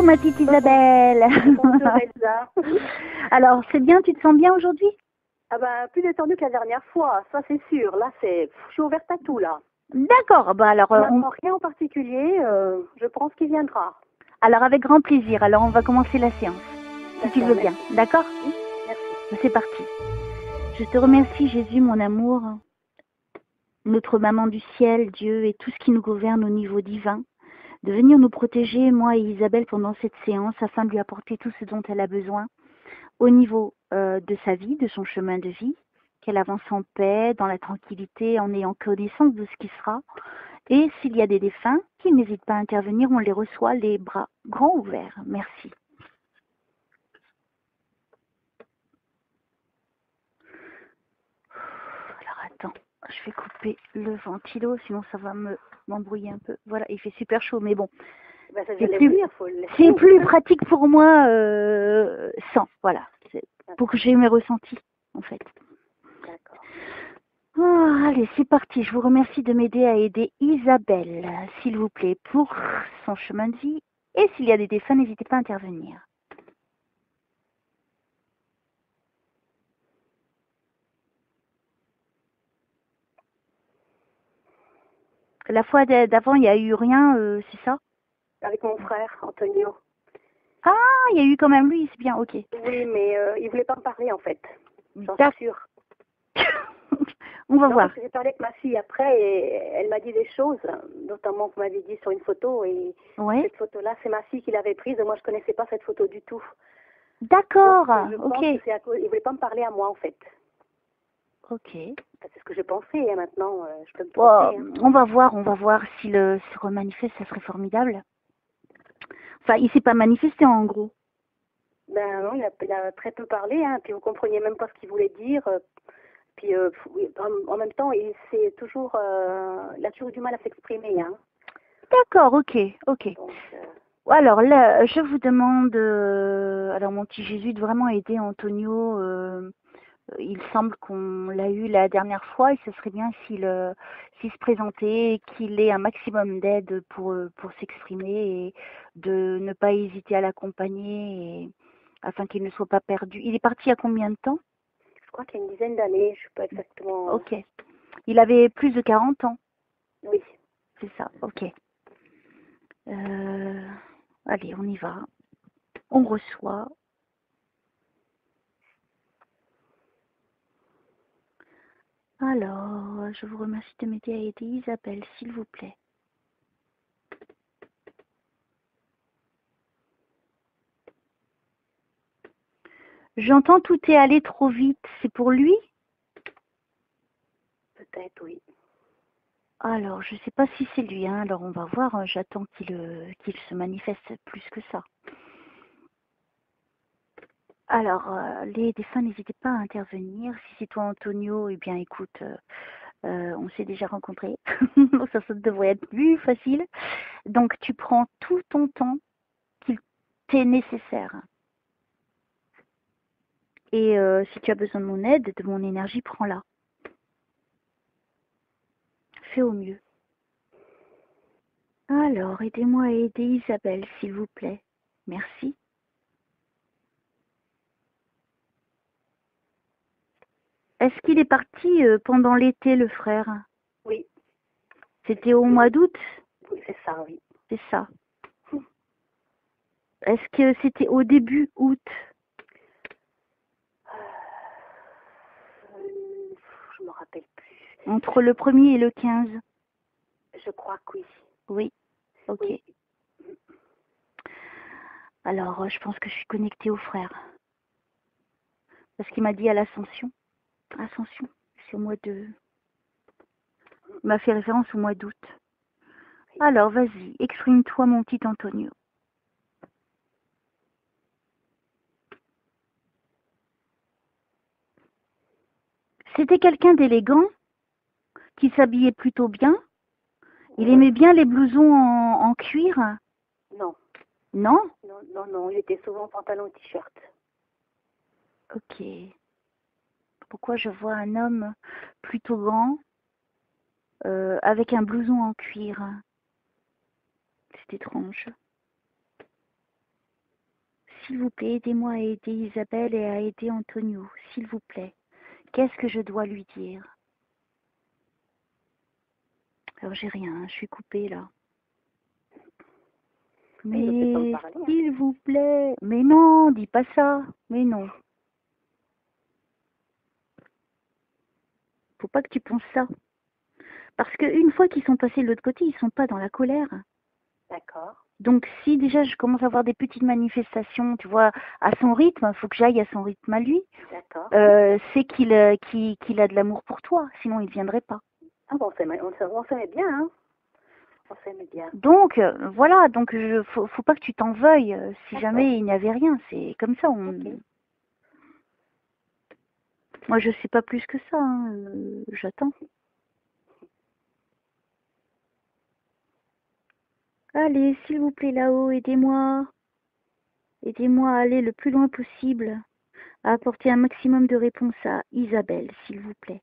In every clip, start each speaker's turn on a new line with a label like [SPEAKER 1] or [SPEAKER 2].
[SPEAKER 1] ma petite Isabelle.
[SPEAKER 2] Bonjour Elsa.
[SPEAKER 1] Alors, c'est bien, tu te sens bien aujourd'hui?
[SPEAKER 2] Ah bah, plus détendue que la dernière fois, ça c'est sûr. Là, je suis ouverte à tout là.
[SPEAKER 1] D'accord, bah alors,
[SPEAKER 2] Maintenant, rien en particulier, je pense qu'il viendra.
[SPEAKER 1] alors avec grand plaisir. Alors, on va commencer la séance, si tu le veux bien. D'accord?
[SPEAKER 2] Oui, merci.
[SPEAKER 1] C'est parti. Je te remercie, Jésus, mon amour, notre maman du ciel, Dieu et tout ce qui nous gouverne au niveau divin, de venir nous protéger, moi et Isabelle, pendant cette séance, afin de lui apporter tout ce dont elle a besoin, au niveau de sa vie, de son chemin de vie, qu'elle avance en paix, dans la tranquillité, en ayant connaissance de ce qui sera. Et s'il y a des défunts, qu'ils n'hésitent pas à intervenir, on les reçoit les bras grands ouverts. Merci. Alors attends, je vais couper le ventilo, sinon ça va m'embrouiller un peu. Voilà, il fait super chaud, mais bon.
[SPEAKER 2] Ben, ça
[SPEAKER 1] c'est plus pratique pour moi sans, voilà. Pour que j'ai mes ressentis, en fait.
[SPEAKER 2] D'accord.
[SPEAKER 1] Oh, allez, c'est parti. Je vous remercie de m'aider à aider Isabelle, s'il vous plaît, pour son chemin de vie. Et s'il y a des défunts, n'hésitez pas à intervenir. La fois d'avant, il n'y a eu rien, c'est ça?
[SPEAKER 2] Avec mon frère, Antonio.
[SPEAKER 1] Ah, il y a eu quand même lui, c'est bien, ok.
[SPEAKER 2] Oui, mais il voulait pas me parler en fait. J'en suis sûre.
[SPEAKER 1] On va voir.
[SPEAKER 2] J'ai parlé avec ma fille après et elle m'a dit des choses, notamment que vous m'avez dit sur une photo. Et cette photo-là, c'est ma fille qui l'avait prise et moi je connaissais pas cette photo du tout.
[SPEAKER 1] D'accord,
[SPEAKER 2] ok. Pense que il voulait pas me parler à moi en fait.
[SPEAKER 1] Ok.
[SPEAKER 2] C'est ce que je pensais, maintenant je peux me tromper.
[SPEAKER 1] On va voir s'il se remanifeste, ça serait formidable. Enfin, il s'est pas manifesté en gros.
[SPEAKER 2] Ben non, il a très peu parlé, puis vous compreniez même pas ce qu'il voulait dire. Puis en même temps, il a toujours eu du mal à s'exprimer.
[SPEAKER 1] D'accord, ok.
[SPEAKER 2] Donc,
[SPEAKER 1] alors là, je vous demande, alors mon petit Jésus, de vraiment aider Antonio. Il semble qu'on l'a eu la dernière fois et ce serait bien s'il se présentait, qu'il ait un maximum d'aide pour s'exprimer et de ne pas hésiter à l'accompagner afin qu'il ne soit pas perdu. Il est parti il y a combien de temps?
[SPEAKER 2] Je crois qu'il y a une dizaine d'années, je ne sais pas exactement.
[SPEAKER 1] Ok. Il avait plus de 40 ans?
[SPEAKER 2] Oui.
[SPEAKER 1] C'est ça, ok. Allez, on y va. On reçoit. Alors, je vous remercie de m'aider à aider Isabelle, s'il vous plaît. J'entends tout est allé trop vite. C'est pour lui?
[SPEAKER 2] Peut-être, oui.
[SPEAKER 1] Alors, je ne sais pas si c'est lui. Alors, on va voir. J'attends qu'il se manifeste plus que ça. Alors, les défunts, n'hésitez pas à intervenir. Si c'est toi, Antonio, eh bien, écoute, on s'est déjà rencontrés. Ça devrait être plus facile. Donc, tu prends tout ton temps qu'il t'est nécessaire. Et si tu as besoin de mon aide, de mon énergie, prends-la. Fais au mieux. Alors, aidez-moi à aider Isabelle, s'il vous plaît. Merci. Est-ce qu'il est parti pendant l'été, le frère?
[SPEAKER 2] Oui.
[SPEAKER 1] C'était au mois d'août?
[SPEAKER 2] Oui, c'est ça, oui.
[SPEAKER 1] C'est ça. Est-ce que c'était au début août?
[SPEAKER 2] Je me rappelle plus.
[SPEAKER 1] Entre le 1er et le 15?
[SPEAKER 2] Je crois que oui.
[SPEAKER 1] Oui, ok.
[SPEAKER 2] Oui.
[SPEAKER 1] Alors, je pense que je suis connectée au frère. Parce qu'il m'a dit à l'Ascension. Ascension, c'est au mois de... Il m'a fait référence au mois d'août. Alors, vas-y, exprime-toi, mon petit Antonio. C'était quelqu'un d'élégant, qui s'habillait plutôt bien. Il aimait bien les blousons en cuir.
[SPEAKER 2] Non.
[SPEAKER 1] Non?
[SPEAKER 2] Non, il était souvent en pantalon et t-shirt.
[SPEAKER 1] Ok. Pourquoi je vois un homme plutôt grand avec un blouson en cuir? C'est étrange. s'il vous plaît, aidez-moi à aider Isabelle et à aider Antonio, s'il vous plaît. Qu'est-ce que je dois lui dire? Alors j'ai rien, hein, je suis coupée là. Mais s'il vous plaît, mais non, dis pas ça, mais non. Faut pas que tu penses ça. Parce qu'une fois qu'ils sont passés de l'autre côté, ils sont pas dans la colère.
[SPEAKER 2] D'accord.
[SPEAKER 1] Donc si déjà je commence à avoir des petites manifestations, tu vois, à son rythme, il faut que j'aille à son rythme à lui.
[SPEAKER 2] D'accord.
[SPEAKER 1] C'est qu'il a de l'amour pour toi, sinon il ne viendrait pas.
[SPEAKER 2] Ah bon, on s'aimait bien, hein. On s'aimait bien.
[SPEAKER 1] Donc voilà, donc faut pas que tu t'en veuilles si jamais il n'y avait rien. C'est comme ça.
[SPEAKER 2] Okay.
[SPEAKER 1] Moi je sais pas plus que ça. Hein, j'attends. Allez, s'il vous plaît là-haut, aidez-moi. Aidez-moi à aller le plus loin possible, à apporter un maximum de réponses à Isabelle, s'il vous plaît.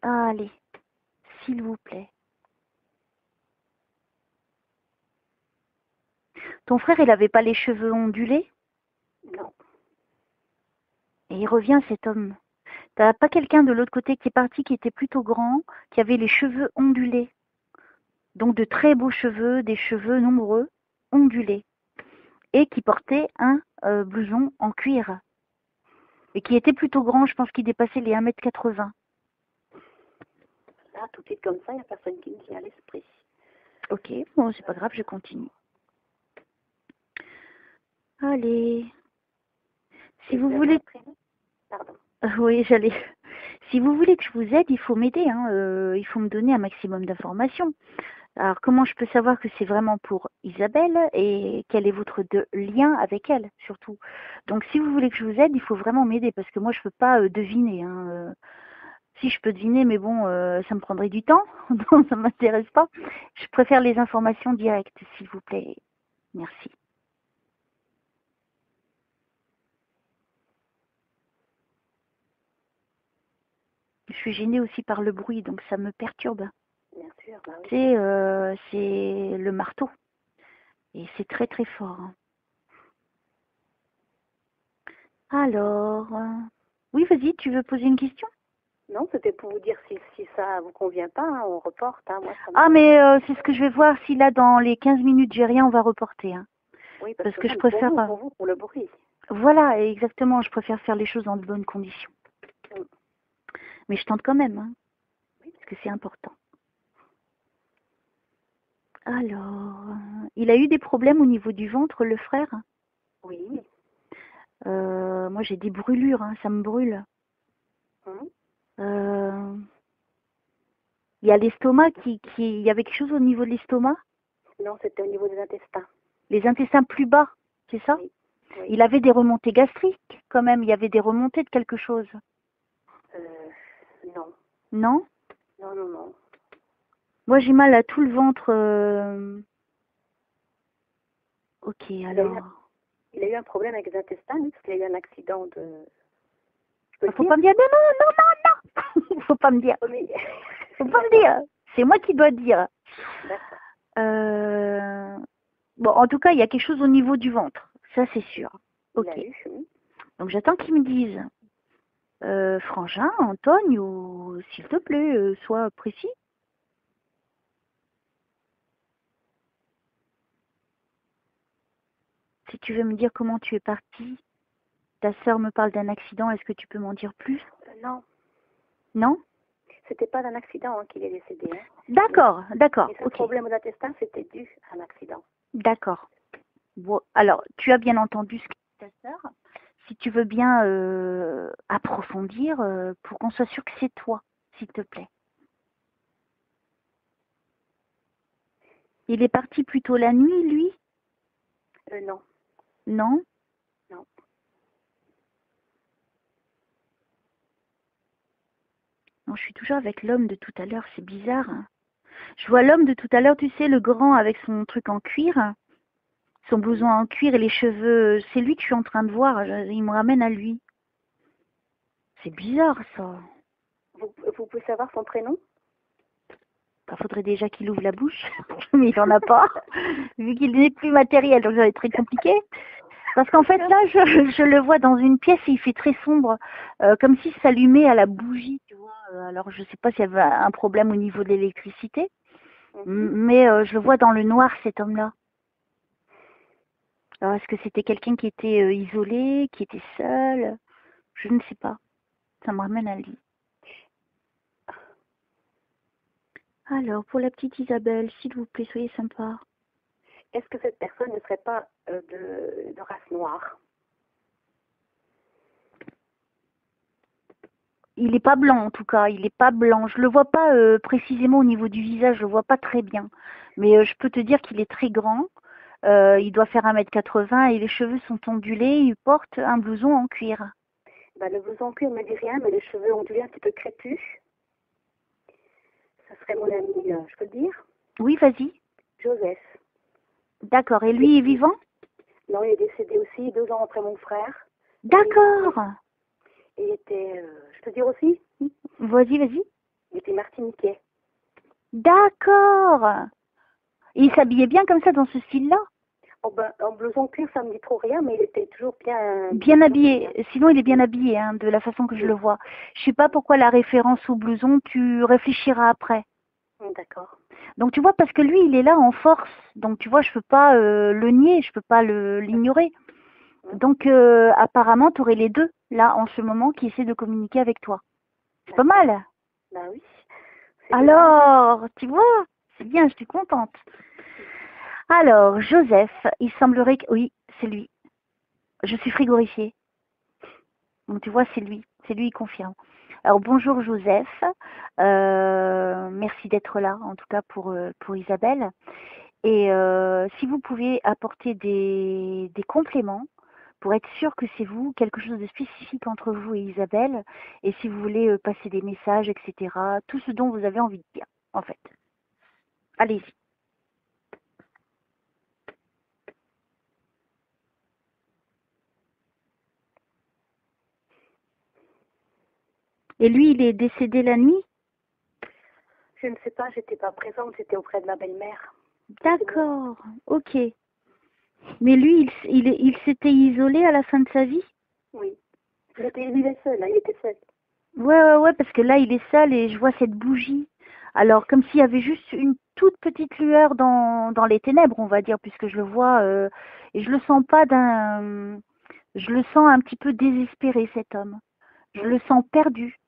[SPEAKER 1] Allez, s'il vous plaît. Ton frère, il n'avait pas les cheveux ondulés?
[SPEAKER 2] Non.
[SPEAKER 1] Et il revient, cet homme. T'as pas quelqu'un de l'autre côté qui est parti, qui était plutôt grand, qui avait les cheveux ondulés? Donc de très beaux cheveux, des cheveux nombreux, ondulés. Et qui portait un blouson en cuir. Et qui était plutôt grand, je pense qu'il dépassait les 1,80 m.
[SPEAKER 2] Là, tout de suite comme ça, il n'y a personne qui me vient à l'esprit.
[SPEAKER 1] Ok, bon, c'est pas grave, je continue. Allez. Si vous voulez...
[SPEAKER 2] Pardon.
[SPEAKER 1] Oui, j'allais... Si vous voulez que je vous aide, il faut m'aider. Hein. Il faut me donner un maximum d'informations. Alors, comment je peux savoir que c'est vraiment pour Isabelle et quel est votre lien avec elle, surtout? Donc, si vous voulez que je vous aide, il faut vraiment m'aider parce que moi, je ne peux pas deviner. Hein. Si je peux deviner, mais bon, ça me prendrait du temps, donc ça ne m'intéresse pas. Je préfère les informations directes, s'il vous plaît. Merci. Je suis gênée aussi par le bruit, donc ça me perturbe.
[SPEAKER 2] Bien sûr, bah oui.
[SPEAKER 1] C'est le marteau. Et c'est très très fort. Alors, oui, vas-y, tu veux poser une question?
[SPEAKER 2] Non, c'était pour vous dire si ça vous convient pas, hein, on reporte. Hein, moi,
[SPEAKER 1] Ah, mais c'est ce que je vais voir. Si là, dans les 15 minutes, j'ai rien, on va reporter. Hein.
[SPEAKER 2] Oui,
[SPEAKER 1] parce que je préfère...
[SPEAKER 2] pour le bruit.
[SPEAKER 1] Voilà, exactement. Je préfère faire les choses dans de bonnes conditions.
[SPEAKER 2] Oui.
[SPEAKER 1] Mais je tente quand même, hein, parce que c'est important. Alors, il a eu des problèmes au niveau du ventre, le frère?
[SPEAKER 2] Oui.
[SPEAKER 1] Moi, j'ai des brûlures, hein, ça me brûle. Il y a l'estomac il y avait quelque chose au niveau de l'estomac?
[SPEAKER 2] Non, c'était au niveau des intestins.
[SPEAKER 1] Les intestins plus bas, c'est ça?
[SPEAKER 2] Oui. Oui.
[SPEAKER 1] Il avait des remontées gastriques, quand même. Il y avait des remontées de quelque chose.
[SPEAKER 2] Non.
[SPEAKER 1] Non?
[SPEAKER 2] Non, non, non.
[SPEAKER 1] Moi, j'ai mal à tout le ventre. Ok, alors...
[SPEAKER 2] Il a eu un problème avec les intestins, lui, parce qu'il a eu un accident de...
[SPEAKER 1] Faut pas me dire non. Faut pas me dire. Faut pas me dire. C'est moi qui dois dire.
[SPEAKER 2] D'accord.
[SPEAKER 1] Bon, en tout cas, il y a quelque chose au niveau du ventre. Ça, c'est sûr. Ok. Donc, j'attends qu'ils me disent. Frangin, Antoine, ou s'il te plaît, sois précis. Si tu veux me dire comment tu es partie, ta sœur me parle d'un accident, est-ce que tu peux m'en dire plus?
[SPEAKER 2] Non.
[SPEAKER 1] Non?
[SPEAKER 2] C'était pas d'un accident qu'il est décédé. Hein.
[SPEAKER 1] D'accord, d'accord.
[SPEAKER 2] Et ce problème aux intestins, c'était dû à un accident.
[SPEAKER 1] D'accord. Bon, alors, tu as bien entendu ce que dit ta sœur. Si tu veux bien approfondir pour qu'on soit sûr que c'est toi, s'il te plaît. Il est parti plutôt la nuit, lui?
[SPEAKER 2] Non.
[SPEAKER 1] Non?
[SPEAKER 2] Non.
[SPEAKER 1] Non, je suis toujours avec l'homme de tout à l'heure, c'est bizarre. Hein. Je vois l'homme de tout à l'heure, tu sais, le grand avec son truc en cuir, son blouson en cuir et les cheveux. C'est lui que je suis en train de voir, il me ramène à lui. C'est bizarre, ça.
[SPEAKER 2] Vous pouvez savoir son prénom?
[SPEAKER 1] Il faudrait déjà qu'il ouvre la bouche, mais il n'en a pas, vu qu'il n'est plus matériel, donc ça va être très compliqué. Parce qu'en fait, là, je le vois dans une pièce et il fait très sombre, comme s'il s'allumait à la bougie, tu vois. Alors, je ne sais pas s'il y avait un problème au niveau de l'électricité, mais je le vois dans le noir, cet homme-là. Alors, est-ce que c'était quelqu'un qui était isolé, qui était seul? Je ne sais pas. Ça me ramène à lui. Alors, pour la petite Isabelle, s'il vous plaît, soyez sympa.
[SPEAKER 2] Est-ce que cette personne ne serait pas de race noire?
[SPEAKER 1] Il n'est pas blanc en tout cas, il n'est pas blanc. Je le vois pas précisément au niveau du visage, je le vois pas très bien. Mais je peux te dire qu'il est très grand. Il doit faire 1,80 m et les cheveux sont ondulés. Il porte un blouson en cuir.
[SPEAKER 2] Bah, le blouson en cuir ne me dit rien, mais les cheveux ondulés un petit peu crépus. Ça serait mon ami, je peux le dire?
[SPEAKER 1] Oui, vas-y.
[SPEAKER 2] Joseph.
[SPEAKER 1] D'accord. Et lui est vivant?
[SPEAKER 2] Non, il est décédé aussi 2 ans après mon frère.
[SPEAKER 1] D'accord.
[SPEAKER 2] Il était, je peux dire aussi?
[SPEAKER 1] Vas-y, vas-y.
[SPEAKER 2] Il était martiniquais.
[SPEAKER 1] D'accord. Et il s'habillait bien comme ça dans ce style-là?
[SPEAKER 2] Oh ben, en blouson cuir, ça me dit trop rien, mais il était toujours bien...
[SPEAKER 1] Bien habillé. Sinon, il est bien habillé, hein, de la façon que je le vois. Je sais pas pourquoi la référence au blouson, tu réfléchiras après.
[SPEAKER 2] D'accord.
[SPEAKER 1] Donc, tu vois, parce que lui, il est là en force. Donc, tu vois, je peux pas le nier, je peux pas l'ignorer. Donc, apparemment, tu aurais les deux, là, en ce moment, qui essaient de communiquer avec toi. C'est pas mal.
[SPEAKER 2] Ben oui.
[SPEAKER 1] Alors, tu vois, c'est bien, je suis contente. Alors, Joseph, il semblerait que... Oui, c'est lui. Je suis frigorifiée. Donc, tu vois, c'est lui, il confirme. Alors, bonjour Joseph. Merci d'être là, en tout cas pour Isabelle. Et si vous pouvez apporter des compléments pour être sûr que c'est vous, quelque chose de spécifique entre vous et Isabelle, et si vous voulez passer des messages, etc., tout ce dont vous avez envie de dire, en fait. Allez-y. Et lui, il est décédé la nuit?
[SPEAKER 2] Je ne sais pas, j'étais pas présente, j'étais auprès de ma belle-mère.
[SPEAKER 1] D'accord, ok. Mais lui, il s'était isolé à la fin de sa vie?
[SPEAKER 2] Oui. Il était seul, là, il était seul.
[SPEAKER 1] Ouais, parce que là, il est seul et je vois cette bougie. Alors, comme s'il y avait juste une toute petite lueur dans les ténèbres, on va dire, puisque je le vois, et je le sens pas je le sens un petit peu désespéré, cet homme. Je le sens perdu.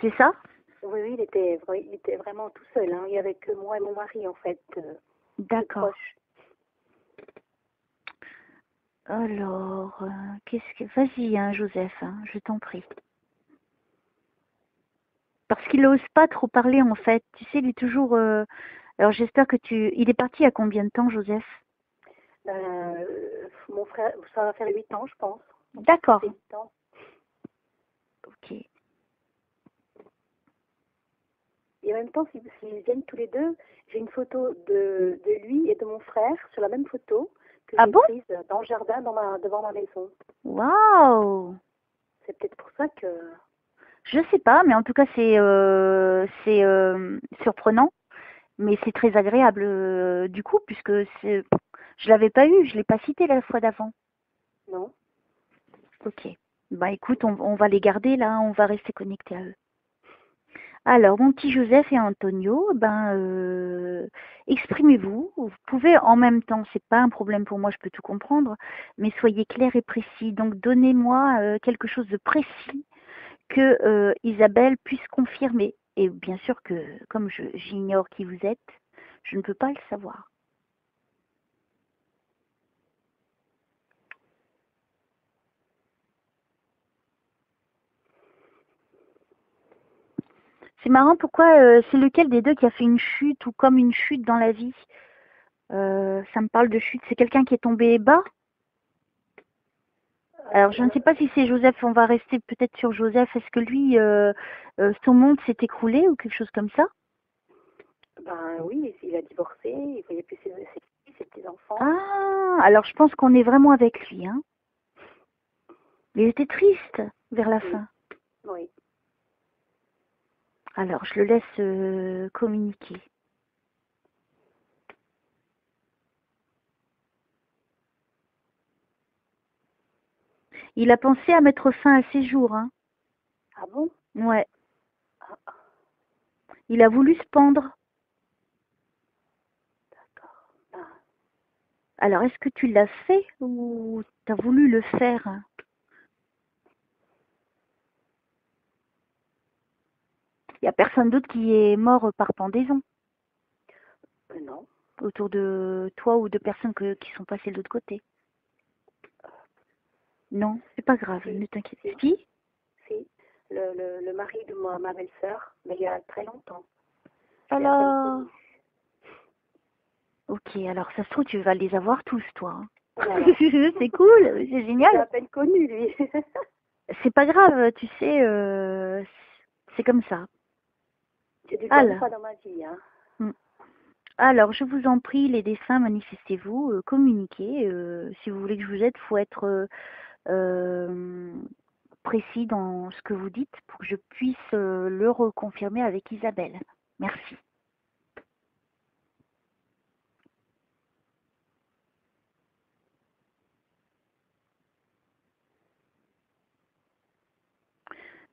[SPEAKER 1] C'est ça?
[SPEAKER 2] Oui, il était vraiment tout seul, hein. Il n'y avait que moi et mon mari, en fait.
[SPEAKER 1] D'accord. Alors, Vas-y, hein, Joseph, hein, je t'en prie. Parce qu'il n'ose pas trop parler, en fait. Tu sais, il est toujours... Alors, j'espère que Il est parti à combien de temps, Joseph?
[SPEAKER 2] Mon frère, ça va faire 8 ans, je pense.
[SPEAKER 1] D'accord.
[SPEAKER 2] 8 ans.
[SPEAKER 1] Ok.
[SPEAKER 2] Et en même temps, s'ils viennent tous les deux, j'ai une photo de lui et de mon frère sur la même photo que j'ai prise dans le jardin devant ma maison.
[SPEAKER 1] Waouh!
[SPEAKER 2] C'est peut-être pour ça que...
[SPEAKER 1] Je sais pas, mais en tout cas, c'est surprenant, mais c'est très agréable du coup, puisque je l'avais pas eu, je l'ai pas cité la fois d'avant.
[SPEAKER 2] Non.
[SPEAKER 1] Ok. Bah écoute, on va les garder là, on va rester connectés à eux. Alors, mon petit Joseph et Antonio, exprimez-vous. Vous pouvez en même temps, c'est pas un problème pour moi, je peux tout comprendre, mais soyez clair et précis. Donc, donnez-moi quelque chose de précis que Isabelle puisse confirmer. Et bien sûr que, comme j'ignore qui vous êtes, je ne peux pas le savoir. C'est marrant, pourquoi c'est lequel des deux qui a fait une chute ou comme une chute dans la vie? Ça me parle de chute. C'est quelqu'un qui est tombé bas? Alors, je ne sais pas si c'est Joseph, on va rester peut-être sur Joseph. Est-ce que lui, son monde s'est écroulé ou quelque chose comme ça?
[SPEAKER 2] Ben oui, il a divorcé, il voyait plus ses petits-enfants.
[SPEAKER 1] Ah, alors je pense qu'on est vraiment avec lui, hein. Il était triste vers la fin.
[SPEAKER 2] Oui.
[SPEAKER 1] Alors, je le laisse communiquer. Il a pensé à mettre fin à ses jours, hein.
[SPEAKER 2] Ah bon?
[SPEAKER 1] Ouais.
[SPEAKER 2] Ah,
[SPEAKER 1] Il a voulu se pendre.
[SPEAKER 2] d'accord. Ah,
[SPEAKER 1] Alors, est-ce que tu l'as fait ou t'as voulu le faire? Il n'y a personne d'autre qui est mort par pendaison
[SPEAKER 2] non.
[SPEAKER 1] autour de toi ou de personnes qui sont passées de l'autre côté. Non, c'est pas grave,
[SPEAKER 2] Si,
[SPEAKER 1] ne t'inquiète pas.
[SPEAKER 2] si,
[SPEAKER 1] Si?
[SPEAKER 2] si. Le mari de ma belle-sœur, mais il y a très longtemps. Je l'ai à peine
[SPEAKER 1] Alors,
[SPEAKER 2] connu.
[SPEAKER 1] ok, alors ça se trouve, tu vas les avoir tous, toi.
[SPEAKER 2] Voilà.
[SPEAKER 1] C'est cool, c'est
[SPEAKER 2] Je l'ai
[SPEAKER 1] génial.
[SPEAKER 2] à peine connu, lui.
[SPEAKER 1] C'est pas grave, tu sais, c'est comme ça.
[SPEAKER 2] J'ai dû le voir une
[SPEAKER 1] Alors,
[SPEAKER 2] fois dans ma vie, hein.
[SPEAKER 1] alors, je vous en prie, les défunts, manifestez-vous, communiquez. Si vous voulez que je vous aide, il faut être précis dans ce que vous dites pour que je puisse le reconfirmer avec Isabelle. Merci.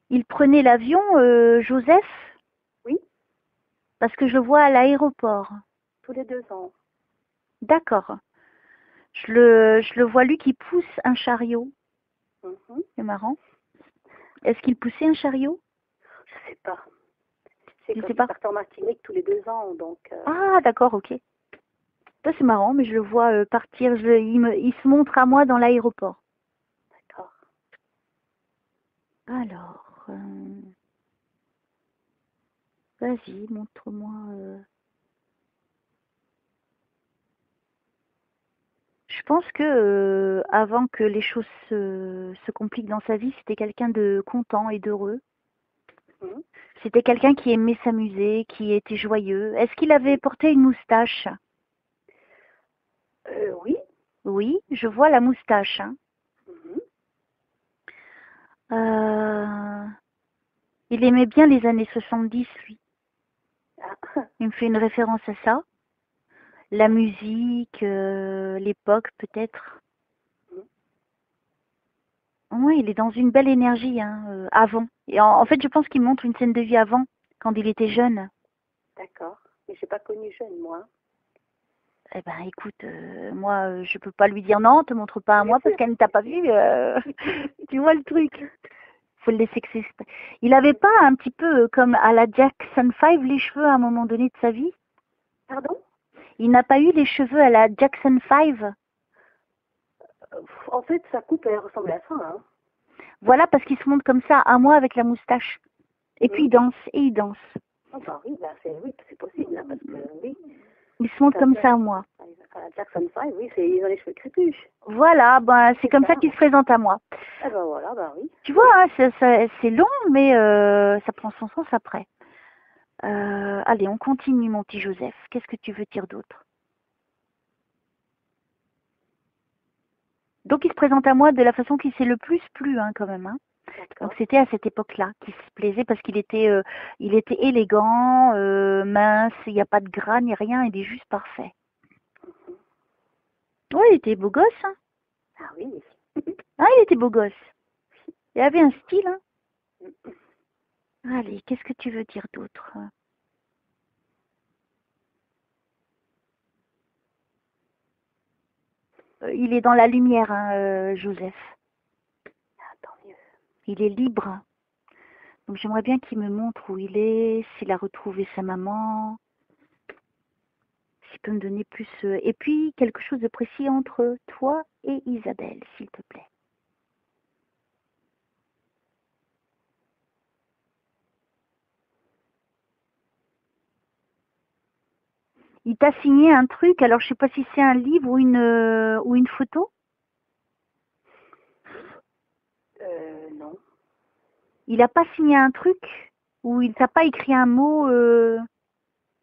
[SPEAKER 1] Il prenait l'avion, Joseph,
[SPEAKER 2] Oui,
[SPEAKER 1] parce que je le vois à l'aéroport.
[SPEAKER 2] tous les 2 ans.
[SPEAKER 1] D'accord. Je le vois lui qui pousse un chariot.
[SPEAKER 2] Mhm.
[SPEAKER 1] C'est marrant. Est-ce qu'il poussait un chariot?
[SPEAKER 2] Je sais pas. C'est
[SPEAKER 1] Je
[SPEAKER 2] quand
[SPEAKER 1] sais
[SPEAKER 2] il
[SPEAKER 1] pas.
[SPEAKER 2] part en Martinique tous les 2 ans, donc...
[SPEAKER 1] Ah, d'accord, ok. Ça, c'est marrant, mais je le vois partir. Il se montre à moi dans l'aéroport.
[SPEAKER 2] D'accord.
[SPEAKER 1] Alors, vas-y, montre-moi. Je pense que avant que les choses se compliquent dans sa vie, c'était quelqu'un de content et d'heureux.
[SPEAKER 2] Mhm.
[SPEAKER 1] C'était quelqu'un qui aimait s'amuser, qui était joyeux. Est-ce qu'il avait porté une moustache?
[SPEAKER 2] Oui.
[SPEAKER 1] Oui, je vois la moustache, hein.
[SPEAKER 2] Mhm.
[SPEAKER 1] Euh, il aimait bien les années 70, lui.
[SPEAKER 2] Ah.
[SPEAKER 1] Il me fait une référence à ça. La musique, l'époque peut-être.
[SPEAKER 2] Mhm.
[SPEAKER 1] Oui, il est dans une belle énergie, hein, avant. Et en fait, je pense qu'il montre une scène de vie avant, quand il était jeune.
[SPEAKER 2] D'accord. Mais j'ai pas connu jeune, moi.
[SPEAKER 1] Eh ben, écoute, moi, je peux pas lui dire non, te montre pas à
[SPEAKER 2] Bien
[SPEAKER 1] moi parce
[SPEAKER 2] sûr.
[SPEAKER 1] qu'elle ne t'a pas vu. Tu vois le truc. Faut le laisser s'exprimer. Il avait pas un petit peu comme à la Jackson 5 les cheveux à un moment donné de sa vie?
[SPEAKER 2] Pardon?
[SPEAKER 1] Il n'a pas eu les cheveux à la Jackson 5?
[SPEAKER 2] En fait, sa coupe, elle ressemble à ça, hein.
[SPEAKER 1] Voilà, parce qu'il se montre comme ça à moi avec la moustache. Et puis
[SPEAKER 2] Mhm.
[SPEAKER 1] il danse, et il danse.
[SPEAKER 2] Ah bah oui, oui, c'est possible, hein, parce que oui.
[SPEAKER 1] Il se montre
[SPEAKER 2] Ça,
[SPEAKER 1] comme ça à moi.
[SPEAKER 2] Jackson 5, oui, ils ont les cheveux crépus.
[SPEAKER 1] Voilà, ben, c'est
[SPEAKER 2] C'est
[SPEAKER 1] comme ça
[SPEAKER 2] ça.
[SPEAKER 1] qu'il se présente à moi.
[SPEAKER 2] Eh ben voilà, bah oui.
[SPEAKER 1] Tu vois, hein, c'est long, mais ça prend son sens après. Allez, on continue, mon petit Joseph. Qu'est-ce que tu veux dire d'autre? Donc, il se présente à moi de la façon qui s'est le plus plu, hein, quand même. Hein.
[SPEAKER 2] D'accord.
[SPEAKER 1] Donc, c'était à cette époque-là qu'il se plaisait parce il était élégant, mince, il n'y a pas de gras ni rien, il est juste parfait.
[SPEAKER 2] Mhm.
[SPEAKER 1] Oui, il était beau gosse. Hein.
[SPEAKER 2] Ah oui.
[SPEAKER 1] Ah, il était beau gosse. Il avait un style. Hein. Allez, qu'est-ce que tu veux dire d'autre? Il est dans la lumière, hein, Joseph.
[SPEAKER 2] Ah, tant mieux.
[SPEAKER 1] Il est libre. Donc j'aimerais bien qu'il me montre où il est, s'il a retrouvé sa maman, s'il peut me donner plus. Et puis quelque chose de précis entre toi et Isabelle, s'il te plaît. Il t'a signé un truc, alors je sais pas si c'est un livre ou une photo.
[SPEAKER 2] Non.
[SPEAKER 1] Il n'a pas signé un truc ou il t'a pas écrit un mot.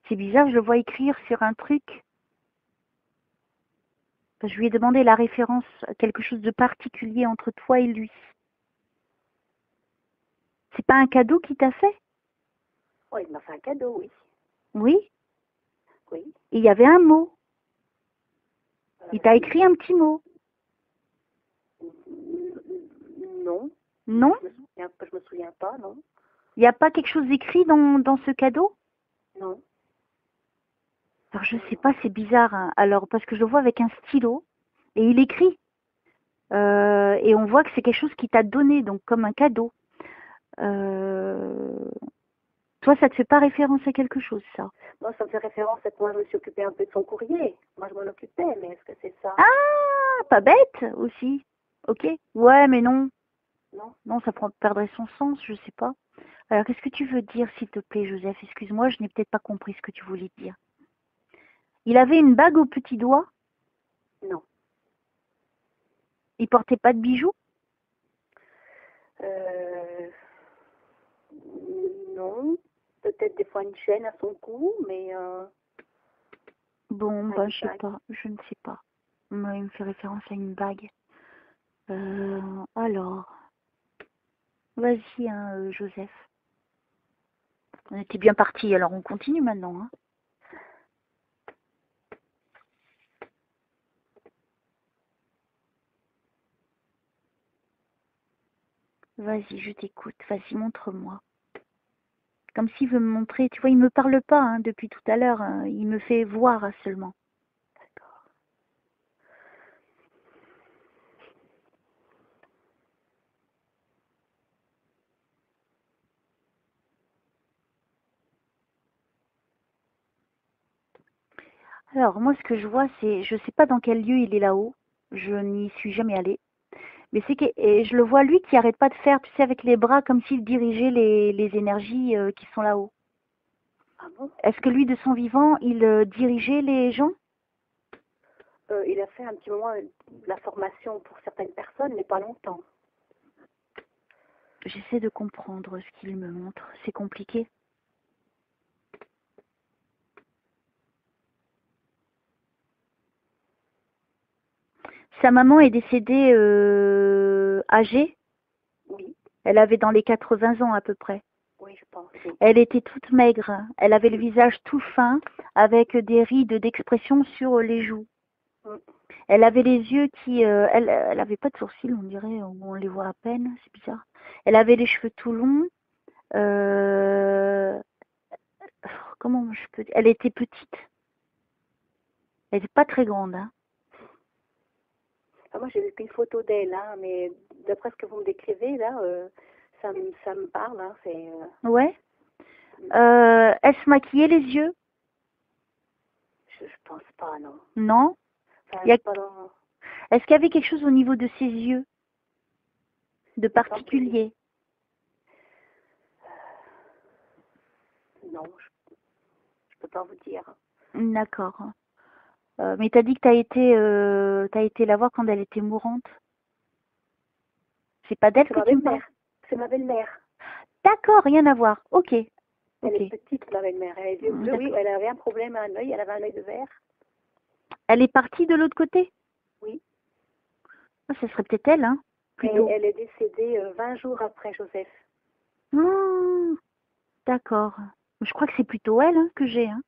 [SPEAKER 1] C'est bizarre, je le vois écrire sur un truc. Je lui ai demandé la référence à quelque chose de particulier entre toi et lui. C'est pas un cadeau qu'il t'a fait?
[SPEAKER 2] Oh, il m'a fait un cadeau, oui.
[SPEAKER 1] Oui.
[SPEAKER 2] Oui.
[SPEAKER 1] Et il y avait un mot. Il t'a écrit un petit mot.
[SPEAKER 2] Non.
[SPEAKER 1] Non?
[SPEAKER 2] Je me souviens pas, non.
[SPEAKER 1] Il n'y a pas quelque chose écrit dans ce cadeau?
[SPEAKER 2] Non.
[SPEAKER 1] Alors je sais pas, c'est bizarre, hein. Alors parce que je le vois avec un stylo et il écrit. Et on voit que c'est quelque chose qu'il t'a donné, donc comme un cadeau. Toi, ça te fait pas référence à quelque chose, ça?
[SPEAKER 2] Moi, ça me fait référence à que moi, je me suis occupée un peu de son courrier. Moi, je m'en occupais, mais est-ce que c'est ça?
[SPEAKER 1] Ah, pas bête aussi. Ok. Ouais, mais non.
[SPEAKER 2] Non.
[SPEAKER 1] Non, ça perdrait son sens, je sais pas. Alors, qu'est-ce que tu veux dire, s'il te plaît, Joseph? Excuse-moi, je n'ai peut-être pas compris ce que tu voulais dire. Il avait une bague au petit doigt?
[SPEAKER 2] Non.
[SPEAKER 1] Il portait pas de bijoux?
[SPEAKER 2] Non. Peut-être des fois une chaîne à son cou, mais
[SPEAKER 1] Bon,
[SPEAKER 2] pas
[SPEAKER 1] bah,
[SPEAKER 2] une
[SPEAKER 1] je sais
[SPEAKER 2] bague.
[SPEAKER 1] pas. Je ne sais pas. Moi, il me fait référence à une bague. Alors, vas-y, hein, Joseph. On était bien parti, alors on continue maintenant, hein. Vas-y, je t'écoute. Vas-y, montre-moi. Comme s'il veut me montrer. Tu vois, il me parle pas, hein, depuis tout à l'heure, hein. Il me fait voir seulement.
[SPEAKER 2] D'accord.
[SPEAKER 1] Alors, moi, ce que je vois, c'est, je sais pas dans quel lieu il est là-haut. Je n'y suis jamais allée. Mais c'est que, et je le vois lui qui arrête pas de faire, tu sais, avec les bras, comme s'il dirigeait les énergies qui sont là-haut.
[SPEAKER 2] Ah bon?
[SPEAKER 1] Est-ce que lui, de son vivant, il dirigeait les gens?
[SPEAKER 2] Il a fait un petit moment la formation pour certaines personnes, mais pas longtemps.
[SPEAKER 1] J'essaie de comprendre ce qu'il me montre. C'est compliqué. Sa maman est décédée âgée.
[SPEAKER 2] Oui.
[SPEAKER 1] Elle avait dans les 80 ans à peu près.
[SPEAKER 2] Oui, je pense. Oui.
[SPEAKER 1] Elle était toute maigre. Elle avait le visage tout fin, avec des rides d'expression sur les joues. Elle avait les yeux qui... elle avait pas de sourcils, on dirait, on les voit à peine, c'est bizarre. Elle avait les cheveux tout longs. Euh, comment je peux dire? Elle était petite. Elle n'était pas très grande, hein.
[SPEAKER 2] Ah, moi, j'ai vu qu'une photo d'elle, hein, mais d'après ce que vous me décrivez, là, ça me parle. Hein, c'est,
[SPEAKER 1] Ouais. Elle se maquillait les yeux?
[SPEAKER 2] je pense pas, non.
[SPEAKER 1] Non.
[SPEAKER 2] Enfin,
[SPEAKER 1] Il y a...
[SPEAKER 2] pas dans...
[SPEAKER 1] Est-ce qu'il y avait quelque chose au niveau de ses yeux de particulier?
[SPEAKER 2] Non, je peux pas vous dire.
[SPEAKER 1] D'accord. Mais t'as dit que t'as été la voir quand elle était mourante. C'est pas d'elle
[SPEAKER 2] C'est
[SPEAKER 1] que
[SPEAKER 2] ma
[SPEAKER 1] tu me parles?
[SPEAKER 2] belle-mère. C'est ma belle-mère.
[SPEAKER 1] D'accord, rien à voir. Ok.
[SPEAKER 2] Elle
[SPEAKER 1] Ok.
[SPEAKER 2] est petite, ma belle-mère. Elle a les yeux bleus, oui.
[SPEAKER 1] D'accord.
[SPEAKER 2] Elle avait un problème à un œil. Elle avait un œil de verre.
[SPEAKER 1] Elle est partie de l'autre côté?
[SPEAKER 2] Oui.
[SPEAKER 1] Ah, ça serait peut-être elle, hein,
[SPEAKER 2] Et
[SPEAKER 1] plutôt.
[SPEAKER 2] elle est décédée 20 jours après Joseph.
[SPEAKER 1] Ah, d'accord. Je crois que c'est plutôt elle, hein, que j'ai, hein.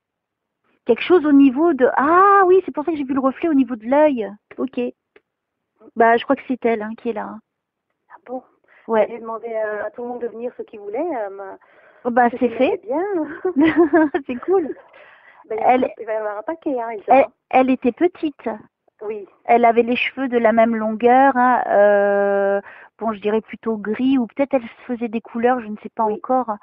[SPEAKER 1] Quelque chose au niveau de... Ah oui, c'est pour ça que j'ai vu le reflet au niveau de l'œil. Ok. Bah, je crois que c'est elle, hein, qui est là, hein.
[SPEAKER 2] Ah bon?
[SPEAKER 1] Ouais.
[SPEAKER 2] J'ai demandé à tout le monde de venir ceux qui voulaient.
[SPEAKER 1] Oh, bah,
[SPEAKER 2] Ceux
[SPEAKER 1] c'est
[SPEAKER 2] qui m'aimaient
[SPEAKER 1] fait.
[SPEAKER 2] bien.
[SPEAKER 1] C'est cool.
[SPEAKER 2] Ben,
[SPEAKER 1] Elle,
[SPEAKER 2] il va y en avoir un paquet, hein,
[SPEAKER 1] elle,
[SPEAKER 2] Elsa.
[SPEAKER 1] elle était petite.
[SPEAKER 2] Oui.
[SPEAKER 1] Elle avait les cheveux de la même longueur, hein, bon, je dirais plutôt gris, ou peut-être elle se faisait des couleurs, je ne sais pas
[SPEAKER 2] Oui.
[SPEAKER 1] encore.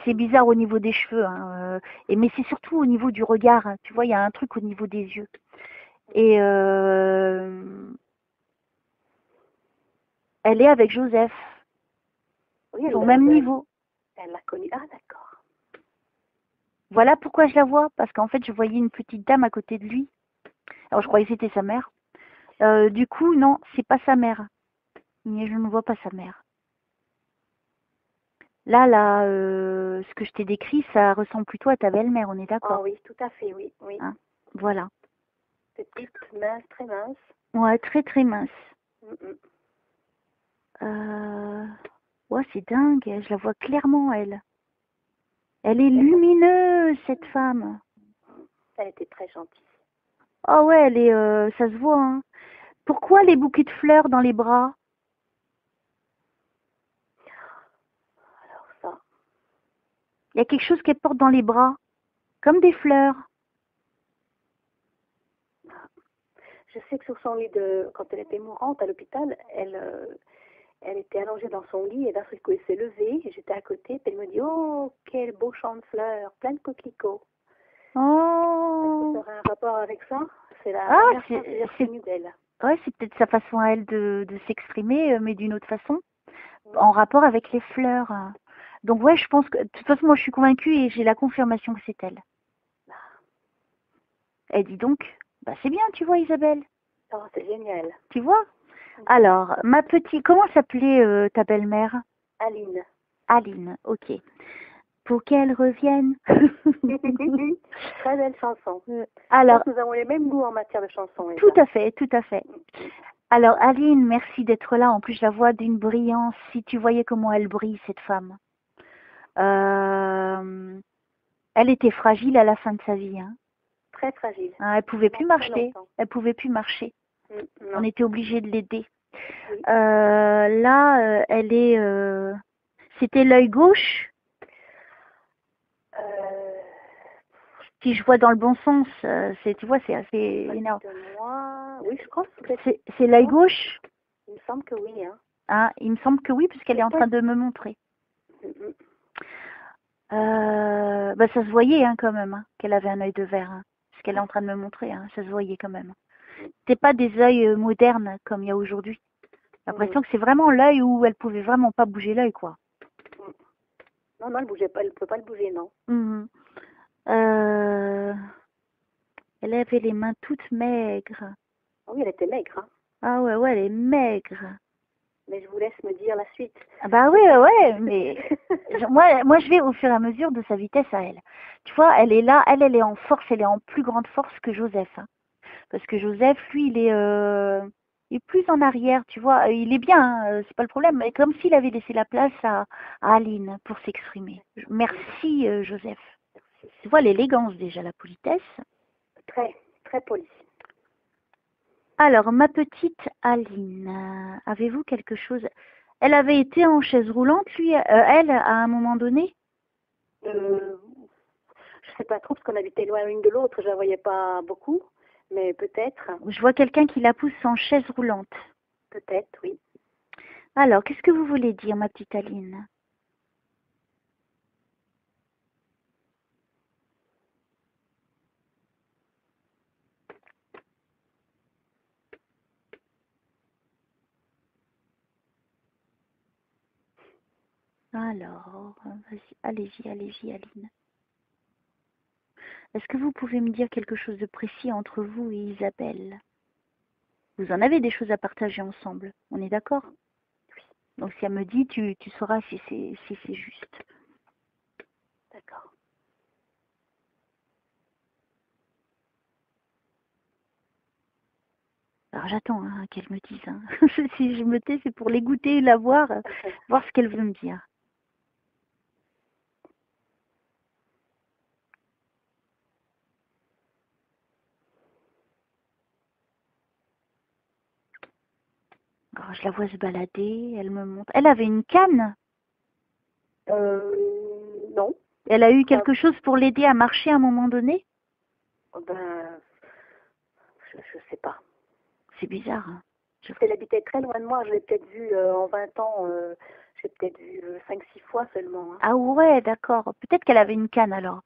[SPEAKER 1] C'est bizarre au niveau des cheveux, hein, mais c'est surtout au niveau du regard, hein. Tu vois, il y a un truc au niveau des yeux. Et elle est avec Joseph.
[SPEAKER 2] Oui,
[SPEAKER 1] Ils sont au même niveau.
[SPEAKER 2] elle l'a connue. Ah, d'accord.
[SPEAKER 1] Voilà pourquoi je la vois, parce qu'en fait, je voyais une petite dame à côté de lui. Alors, je croyais que c'était sa mère. Du coup, non, c'est pas sa mère. Mais je ne vois pas sa mère. Là, ce que je t'ai décrit, ça ressemble plutôt à ta belle-mère, on est
[SPEAKER 2] Ah
[SPEAKER 1] d'accord,
[SPEAKER 2] oui, tout à fait, oui. Oui.
[SPEAKER 1] hein? Voilà.
[SPEAKER 2] Petite, mince, très mince.
[SPEAKER 1] Ouais, très très mince.
[SPEAKER 2] Mm.
[SPEAKER 1] Euh... Ouais, c'est dingue, je la vois clairement, elle. Elle est lumineuse, cette femme.
[SPEAKER 2] Elle était très gentille.
[SPEAKER 1] Oh ouais, elle est, ça se voit, hein. Pourquoi les bouquets de fleurs dans les bras?
[SPEAKER 2] Alors ça,
[SPEAKER 1] Il y a quelque chose qu'elle porte dans les bras, comme des fleurs.
[SPEAKER 2] je sais que sur son lit quand elle était mourante à l'hôpital, elle était allongée dans son lit et d'un seul coup elle s'est levée et j'étais à côté et elle me dit oh quel beau champ de fleurs, plein de coquelicots. Est-ce que ça
[SPEAKER 1] Oh,
[SPEAKER 2] aurait un rapport avec ça? C'est la
[SPEAKER 1] ah,
[SPEAKER 2] dernière fois que j'ai reconnu d'elle.
[SPEAKER 1] ouais, c'est peut-être sa façon à elle de s'exprimer, mais d'une autre façon, en rapport avec les fleurs. Donc ouais, je pense que, de toute façon, moi je suis convaincue et j'ai la confirmation que c'est elle. Elle dit donc, bah c'est bien, tu vois, Isabelle,
[SPEAKER 2] Oh, c'est génial.
[SPEAKER 1] tu vois. Alors, ma petite, comment s'appelait ta belle-mère?
[SPEAKER 2] Aline.
[SPEAKER 1] Aline, ok. Pour qu'elle revienne.
[SPEAKER 2] Très belle chanson. Je
[SPEAKER 1] Alors,
[SPEAKER 2] pense que nous avons les mêmes goûts en matière de chansons.
[SPEAKER 1] tout à fait, tout à fait. Alors, Aline, merci d'être là. En plus, je la vois d'une brillance. Si tu voyais comment elle brille, cette femme. Elle était fragile à la fin de sa vie. Hein.
[SPEAKER 2] Très fragile.
[SPEAKER 1] Elle pouvait plus marcher.
[SPEAKER 2] Longtemps.
[SPEAKER 1] Elle pouvait plus marcher.
[SPEAKER 2] Non.
[SPEAKER 1] On était obligé de l'aider.
[SPEAKER 2] Oui.
[SPEAKER 1] Là, elle est. C'était l'œil gauche. Si je vois dans le bon sens, tu vois, c'est assez énorme.
[SPEAKER 2] Moi, oui, je crois que
[SPEAKER 1] c'est l'œil gauche.
[SPEAKER 2] Il me semble que oui. Hein.
[SPEAKER 1] Ah, il me semble que oui, puisqu'elle est en train de me montrer. Bah, ça se voyait hein, quand même, hein, qu'elle avait un œil de verre. Hein, ce qu'elle est en train de me montrer, hein, ça se voyait quand même. C'est pas des œils modernes comme il y a aujourd'hui. J'ai l'impression que c'est vraiment l'œil où elle pouvait vraiment pas bouger l'œil, quoi.
[SPEAKER 2] Non, elle bougeait pas, elle peut pas le bouger, non.
[SPEAKER 1] Elle avait les mains toutes maigres.
[SPEAKER 2] Oui, elle était maigre. Hein.
[SPEAKER 1] Ah ouais, elle est maigre.
[SPEAKER 2] Mais je vous laisse me dire la suite.
[SPEAKER 1] Ah bah oui, ouais, mais moi je vais au fur et à mesure de sa vitesse à elle. Tu vois, elle est là, elle est en force, elle est en plus grande force que Joseph. Hein. Parce que Joseph, lui, il est plus en arrière, tu vois. Il est bien, hein, c'est pas le problème, mais comme s'il avait laissé la place à Aline pour s'exprimer. Merci, Joseph. Tu vois l'élégance déjà, la politesse.
[SPEAKER 2] Très, très polie.
[SPEAKER 1] Alors, ma petite Aline, avez-vous quelque chose? Elle avait été en chaise roulante, lui, elle, à un moment donné?
[SPEAKER 2] Je sais pas trop, parce qu'on habitait loin l'une de l'autre, je la voyais pas beaucoup, mais peut-être.
[SPEAKER 1] Je vois quelqu'un qui la pousse en chaise roulante.
[SPEAKER 2] Peut-être, oui.
[SPEAKER 1] Alors, qu'est-ce que vous voulez dire, ma petite Aline? Alors, allez-y, Aline. Est-ce que vous pouvez me dire quelque chose de précis entre vous et Isabelle? Vous en avez des choses à partager ensemble, on est d'accord? Oui. Donc si elle me dit, tu sauras si c'est juste.
[SPEAKER 2] D'accord.
[SPEAKER 1] Alors j'attends hein, qu'elle me dise. Hein. Si je me tais, c'est pour l'écouter, la voir, voir ce qu'elle veut me dire. Alors, je la vois se balader, elle me montre. Elle avait une canne?
[SPEAKER 2] Non.
[SPEAKER 1] Elle a eu quelque chose pour l'aider à marcher à un moment donné?
[SPEAKER 2] Ben, je sais pas.
[SPEAKER 1] C'est bizarre. Hein.
[SPEAKER 2] Elle habitait très loin de moi, je l'ai peut-être vue en 20 ans, j'ai peut-être vu 5-6 fois seulement. Hein.
[SPEAKER 1] Ah ouais, d'accord. Peut-être qu'elle avait une canne alors.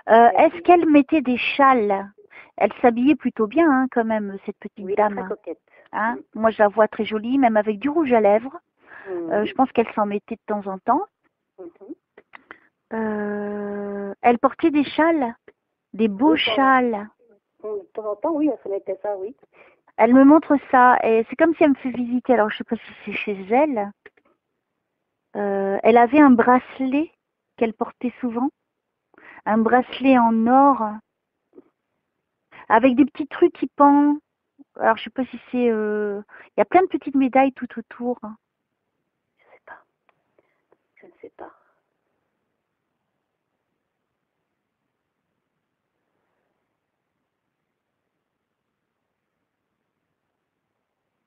[SPEAKER 1] Est-ce qu'elle mettait des châles? Elle s'habillait plutôt bien hein, quand même, cette petite dame.
[SPEAKER 2] Très coquette.
[SPEAKER 1] Hein Moi, je la vois très jolie, même avec du rouge à lèvres. Je pense qu'elle s'en mettait de temps en temps. Elle portait des châles, des beaux châles.
[SPEAKER 2] De temps en temps, oui, elle se mettait ça, oui.
[SPEAKER 1] Elle me montre ça, et c'est comme si elle me fait visiter. Alors, je sais pas si c'est chez elle. Elle avait un bracelet qu'elle portait souvent. Un bracelet en or, avec des petits trucs qui pendent. Alors, je sais pas si c'est... Il y a plein de petites médailles tout autour.
[SPEAKER 2] Je sais pas. Je ne sais pas.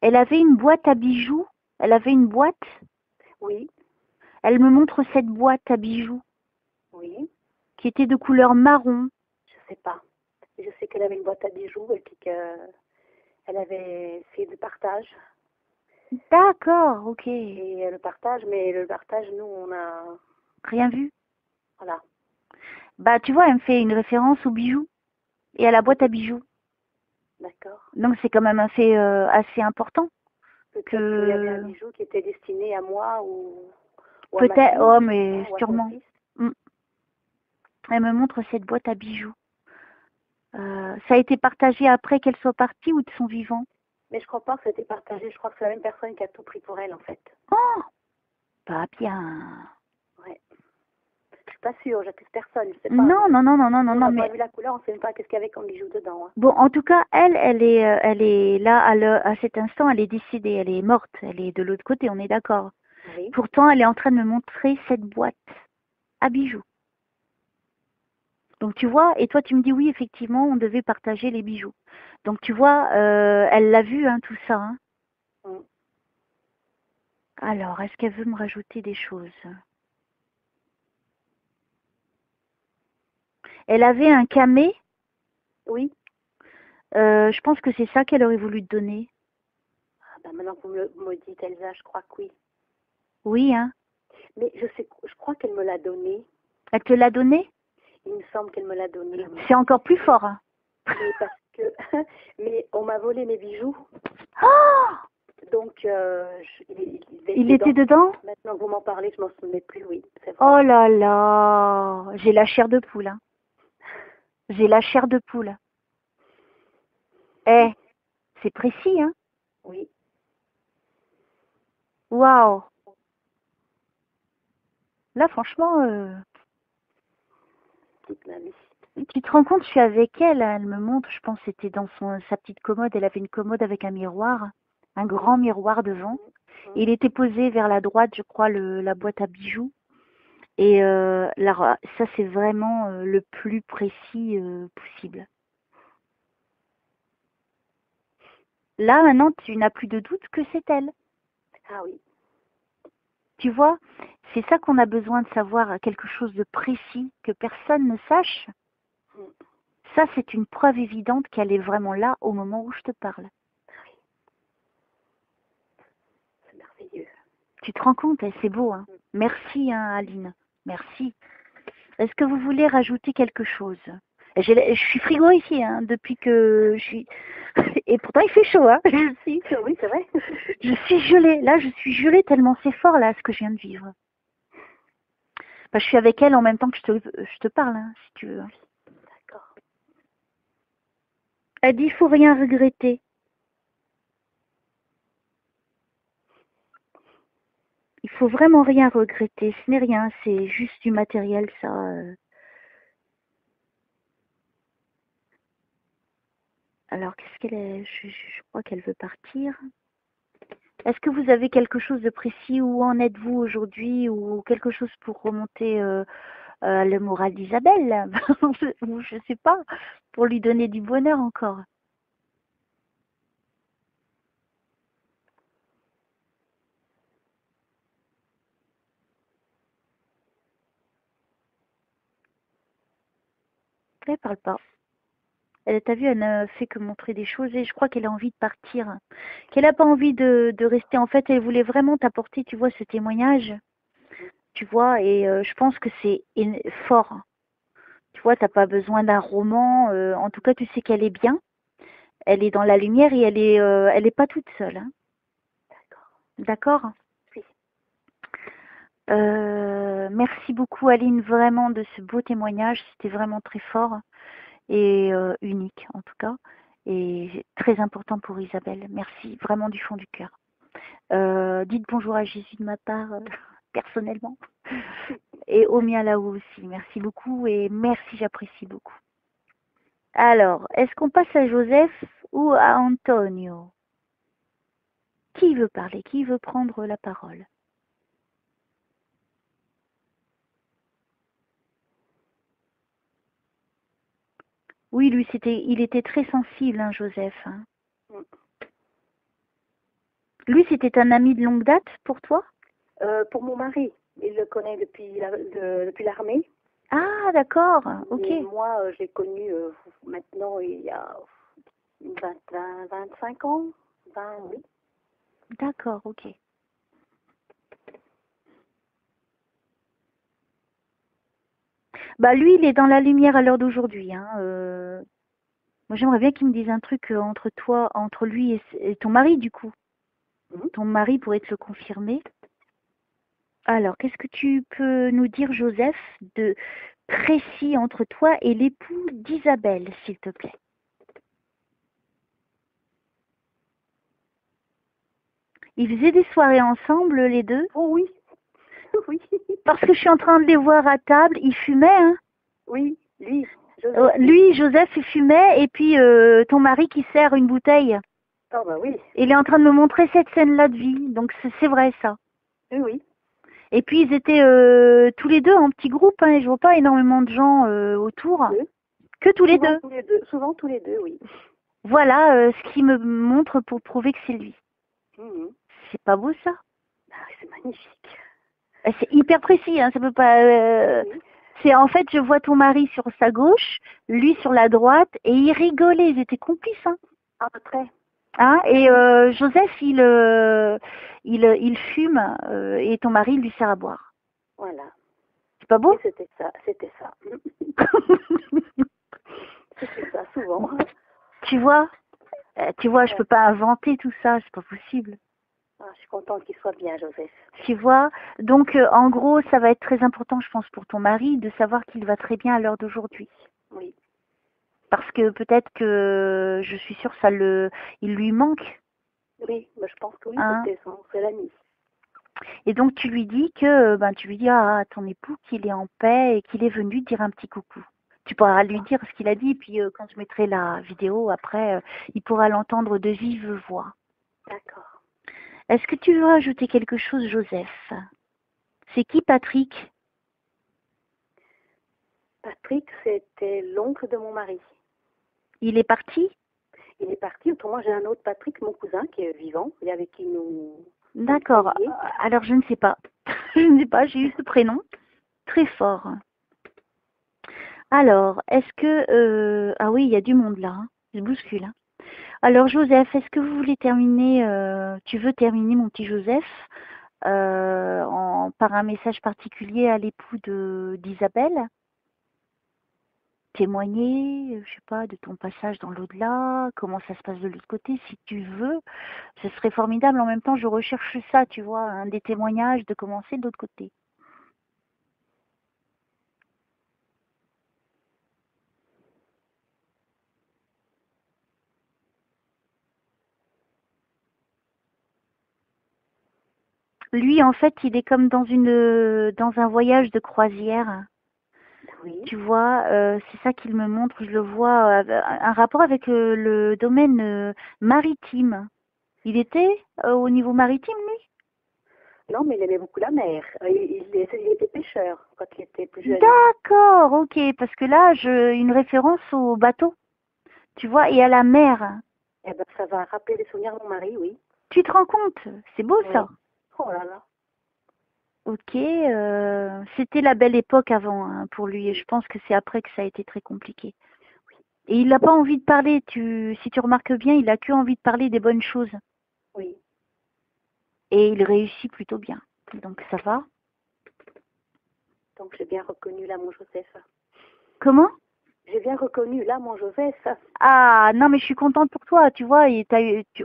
[SPEAKER 1] Elle avait une boîte à bijoux. Elle avait une boîte.
[SPEAKER 2] Oui,
[SPEAKER 1] Elle me montre cette boîte à bijoux
[SPEAKER 2] oui,
[SPEAKER 1] qui était de couleur marron.
[SPEAKER 2] je sais pas. Je sais qu'elle avait une boîte à bijoux et puis qu'elle avait fait du partage.
[SPEAKER 1] D'accord, ok.
[SPEAKER 2] Et le partage, nous, on a...
[SPEAKER 1] Rien vu.
[SPEAKER 2] Voilà,
[SPEAKER 1] Bah, tu vois, elle me fait une référence aux bijoux et à la boîte à bijoux.
[SPEAKER 2] d'accord.
[SPEAKER 1] Donc, c'est quand même assez important
[SPEAKER 2] Peut-être qu'il y avait un
[SPEAKER 1] que
[SPEAKER 2] bijou qui était destiné à moi ou à ma
[SPEAKER 1] peut-être,
[SPEAKER 2] fille,
[SPEAKER 1] oh,
[SPEAKER 2] je sais
[SPEAKER 1] mais
[SPEAKER 2] pas, ou à son
[SPEAKER 1] sûrement.
[SPEAKER 2] fils.
[SPEAKER 1] Mm. Elle me montre cette boîte à bijoux. Ça a été partagé après qu'elle soit partie ou de son vivant?
[SPEAKER 2] Mais je crois pas que c'était partagé. Je crois que c'est la même personne qui a tout pris pour elle, en fait.
[SPEAKER 1] Oh, pas bien.
[SPEAKER 2] Ouais. Je suis pas sûre, j'accuse personne, je sais pas.
[SPEAKER 1] Non, non, non, non, non, non,
[SPEAKER 2] On
[SPEAKER 1] non,
[SPEAKER 2] n'a pas
[SPEAKER 1] mais
[SPEAKER 2] vu la couleur, on sait même pas qu'est-ce qu'il y avait comme bijou dedans. Hein.
[SPEAKER 1] bon, en tout cas, elle est là à cet instant, elle est décédée, elle est morte, elle est de l'autre côté, on est d'accord.
[SPEAKER 2] Oui.
[SPEAKER 1] Pourtant, elle est en train de me montrer cette boîte à bijoux. Donc tu vois, et toi tu me dis oui, effectivement, on devait partager les bijoux. Donc tu vois, elle l'a vu, hein, tout ça. Hein.
[SPEAKER 2] Mm.
[SPEAKER 1] Alors, est-ce qu'elle veut me rajouter des choses? Elle avait un camé.
[SPEAKER 2] Oui.
[SPEAKER 1] Je pense que c'est ça qu'elle aurait voulu te donner.
[SPEAKER 2] Ah, ben maintenant que vous me dites, Elsa, je crois que oui.
[SPEAKER 1] Oui, hein.
[SPEAKER 2] Mais je crois qu'elle me l'a donné.
[SPEAKER 1] Elle te l'a donné?
[SPEAKER 2] Il me semble qu'elle me l'a donné.
[SPEAKER 1] C'est encore plus fort. Hein.
[SPEAKER 2] Mais parce que, mais on m'a volé mes bijoux.
[SPEAKER 1] Oh,
[SPEAKER 2] Donc,
[SPEAKER 1] il était dedans?
[SPEAKER 2] Maintenant que vous m'en parlez, je m'en souvenais plus, oui, c'est vrai.
[SPEAKER 1] Oh là là, j'ai la chair de poule. Hein. J'ai la chair de poule. Eh, c'est précis, hein.
[SPEAKER 2] Oui,
[SPEAKER 1] Waouh. Là, franchement,
[SPEAKER 2] petite mamie.
[SPEAKER 1] tu te rends compte, je suis avec elle. Elle me montre, je pense, que c'était dans sa petite commode. Elle avait une commode avec un miroir, un grand miroir devant. Et il était posé vers la droite, je crois, la boîte à bijoux. Et là, ça, c'est vraiment le plus précis possible. Là, maintenant, tu n'as plus de doute que c'est elle.
[SPEAKER 2] Ah oui,
[SPEAKER 1] Tu vois, c'est ça qu'on a besoin de savoir, quelque chose de précis, que personne ne sache.
[SPEAKER 2] Mm.
[SPEAKER 1] Ça, c'est une preuve évidente qu'elle est vraiment là au moment où je te parle.
[SPEAKER 2] c'est merveilleux.
[SPEAKER 1] Tu te rends compte, c'est beau, hein. Merci, hein, Aline. Merci. Est-ce que vous voulez rajouter quelque chose? Je suis frigo ici, hein, depuis que je suis... Et pourtant, il fait chaud, hein.
[SPEAKER 2] Oui, c'est vrai.
[SPEAKER 1] Je suis gelée. Là, je suis gelée tellement c'est fort, là, ce que je viens de vivre. Bah, je suis avec elle en même temps que je te parle, hein, si tu veux.
[SPEAKER 2] D'accord.
[SPEAKER 1] Elle dit, il faut rien regretter. Il faut vraiment rien regretter. Ce n'est rien, c'est juste du matériel, ça. Alors, qu'est-ce qu'elle est? Je crois qu'elle veut partir. Est-ce que vous avez quelque chose de précis? Où en êtes-vous aujourd'hui? Ou quelque chose pour remonter le moral d'Isabelle? Ou je sais pas, pour lui donner du bonheur encore. Elle parle pas. T'as vu, elle n'a fait que montrer des choses et je crois qu'elle a envie de partir. Qu'elle n'a pas envie de rester. En fait, elle voulait vraiment t'apporter, tu vois, ce témoignage. Tu vois, et je pense que c'est fort. Tu vois, t'as pas besoin d'un roman. En tout cas, tu sais qu'elle est bien. Elle est dans la lumière et elle est pas toute seule. Hein. D'accord?
[SPEAKER 2] Oui.
[SPEAKER 1] Merci beaucoup, Aline, vraiment de ce beau témoignage. C'était vraiment très fort et unique, en tout cas. Et très important pour Isabelle. Merci vraiment du fond du cœur. Dites bonjour à Jésus de ma part, personnellement. Et au mien là-haut aussi. Merci beaucoup et merci, j'apprécie beaucoup. Alors, est-ce qu'on passe à Joseph ou à Antonio? Qui veut parler? Qui veut prendre la parole? Oui, lui, il était très sensible, hein, Joseph. Hein.
[SPEAKER 2] Mm.
[SPEAKER 1] Lui, c'était un ami de longue date pour toi?
[SPEAKER 2] Pour mon mari, il le connaît depuis l'armée.
[SPEAKER 1] Ah, d'accord, ok.
[SPEAKER 2] Et moi, je l'ai connu maintenant il y a 25 ans. 20, oui.
[SPEAKER 1] D'accord, ok. Bah lui, il est dans la lumière à l'heure d'aujourd'hui, hein. Moi, j'aimerais bien qu'il me dise un truc entre toi, entre lui et ton mari, du coup.
[SPEAKER 2] Mhm.
[SPEAKER 1] Ton mari pourrait te le confirmer. Alors, qu'est-ce que tu peux nous dire, Joseph, de précis entre toi et l'époux d'Isabelle, s'il te plaît? Ils faisaient des soirées ensemble, les deux?
[SPEAKER 2] Oh oui, oui,
[SPEAKER 1] Parce que je suis en train de les voir à table, ils fumaient, hein?
[SPEAKER 2] oui, lui, Joseph, oui.
[SPEAKER 1] Lui, Joseph, il fumait, et puis ton mari qui sert une bouteille.
[SPEAKER 2] Ah bah oui,
[SPEAKER 1] Il est en train de me montrer cette scène-là de vie, donc c'est vrai ça.
[SPEAKER 2] oui, oui.
[SPEAKER 1] Et puis ils étaient tous les deux en petit groupe, hein, et je vois pas énormément de gens autour,
[SPEAKER 2] Deux.
[SPEAKER 1] que tous les deux.
[SPEAKER 2] Souvent tous les deux, oui.
[SPEAKER 1] Voilà ce qui me montre pour prouver que c'est lui.
[SPEAKER 2] Mhm.
[SPEAKER 1] C'est pas beau ça?
[SPEAKER 2] Ah, c'est magnifique.
[SPEAKER 1] C'est hyper précis, hein, ça peut pas.
[SPEAKER 2] Oui.
[SPEAKER 1] C'est en fait, je vois ton mari sur sa gauche, lui sur la droite, et ils rigolaient, ils étaient complices, hein.
[SPEAKER 2] Ah, très.
[SPEAKER 1] Hein, et Joseph, il fume et ton mari lui sert à boire.
[SPEAKER 2] Voilà.
[SPEAKER 1] C'est pas
[SPEAKER 2] Et
[SPEAKER 1] beau?
[SPEAKER 2] c'était ça, c'était ça. C'était ça, souvent.
[SPEAKER 1] Tu vois, je
[SPEAKER 2] Ouais.
[SPEAKER 1] peux pas inventer tout ça, c'est pas possible.
[SPEAKER 2] Ah, je suis contente qu'il soit bien, Joseph.
[SPEAKER 1] Tu vois, donc en gros, ça va être très important, je pense, pour ton mari de savoir qu'il va très bien à l'heure d'aujourd'hui.
[SPEAKER 2] Oui,
[SPEAKER 1] Parce que peut-être que je suis sûre il lui manque,
[SPEAKER 2] oui, mais je pense que oui,
[SPEAKER 1] hein.
[SPEAKER 2] c'était son seul ami.
[SPEAKER 1] Et donc tu lui dis que, tu lui dis à ton époux qu'il est en paix et qu'il est venu te dire un petit coucou. Tu pourras lui dire ce qu'il a dit, et puis quand je mettrai la vidéo après, il pourra l'entendre de vive voix.
[SPEAKER 2] D'accord.
[SPEAKER 1] Est-ce que tu veux ajouter quelque chose, Joseph? C'est qui Patrick?
[SPEAKER 2] Patrick, c'était l'oncle de mon mari.
[SPEAKER 1] Il est parti?
[SPEAKER 2] Il est parti. Autrement, j'ai un autre Patrick, mon cousin, qui est vivant et avec qui nous
[SPEAKER 1] D'accord.
[SPEAKER 2] sommes liés.
[SPEAKER 1] Alors je ne sais pas. Je ne sais pas, j'ai eu ce prénom. Très fort. Alors, est-ce que... Ah oui, il y a du monde là, hein. Je bouscule, hein. Alors Joseph, est-ce que vous voulez terminer, tu veux terminer mon petit Joseph, par un message particulier à l'époux d'Isabelle? Témoigner, je sais pas, de ton passage dans l'au-delà, comment ça se passe de l'autre côté, si tu veux, ce serait formidable. En même temps, je recherche ça, tu vois, des témoignages de comment c'est de l'autre côté. Lui, en fait, il est comme dans un voyage de croisière.
[SPEAKER 2] Oui.
[SPEAKER 1] Tu vois, c'est ça qu'il me montre. Je le vois, un rapport avec le domaine maritime. Il était au niveau maritime, lui?
[SPEAKER 2] Non, mais il aimait beaucoup la mer. Il était pêcheur quand il était plus jeune.
[SPEAKER 1] D'accord, ok, parce que là, une référence au bateau, tu vois, et à la mer.
[SPEAKER 2] Eh ben, ça va rappeler les souvenirs de mon mari, oui.
[SPEAKER 1] Tu te rends compte? C'est beau
[SPEAKER 2] Oui.
[SPEAKER 1] ça.
[SPEAKER 2] Oh là là.
[SPEAKER 1] Ok, c'était la belle époque avant, hein, pour lui, et je pense que c'est après que ça a été très compliqué. Et il n'a pas envie de parler, si tu remarques bien, il a que envie de parler des bonnes choses.
[SPEAKER 2] Oui.
[SPEAKER 1] Et il réussit plutôt bien. Donc ça va.
[SPEAKER 2] Donc j'ai bien reconnu là mon Joseph.
[SPEAKER 1] Comment?
[SPEAKER 2] J'ai bien reconnu là mon Joseph.
[SPEAKER 1] Ah, non, mais je suis contente pour toi, tu vois, et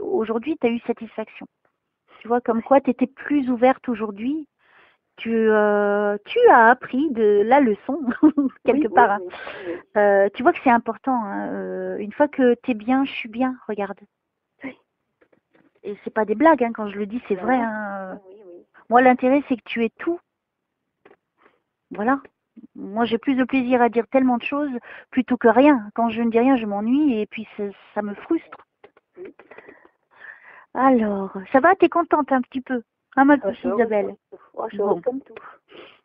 [SPEAKER 1] aujourd'hui, tu as eu satisfaction. Tu vois, comme quoi tu étais plus ouverte aujourd'hui. Tu as appris de la leçon,
[SPEAKER 2] Oui,
[SPEAKER 1] quelque
[SPEAKER 2] oui,
[SPEAKER 1] part, hein.
[SPEAKER 2] oui, oui.
[SPEAKER 1] Tu vois que c'est important, hein. Une fois que tu es bien, je suis bien, regarde.
[SPEAKER 2] Oui.
[SPEAKER 1] Et c'est pas des blagues, hein, quand je le dis, c'est
[SPEAKER 2] Non,
[SPEAKER 1] vrai,
[SPEAKER 2] non.
[SPEAKER 1] hein.
[SPEAKER 2] Ah, oui, oui.
[SPEAKER 1] Moi, l'intérêt, c'est que tu es tout. Voilà. Moi, j'ai plus de plaisir à dire tellement de choses plutôt que rien. Quand je ne dis rien, je m'ennuie et puis ça me frustre.
[SPEAKER 2] Oui.
[SPEAKER 1] Alors, ça va, t'es contente un petit peu, hein, ma
[SPEAKER 2] Je
[SPEAKER 1] petite
[SPEAKER 2] suis heureuse
[SPEAKER 1] Isabelle?
[SPEAKER 2] comme tout. Oh, je suis heureuse
[SPEAKER 1] Bon,
[SPEAKER 2] comme tout.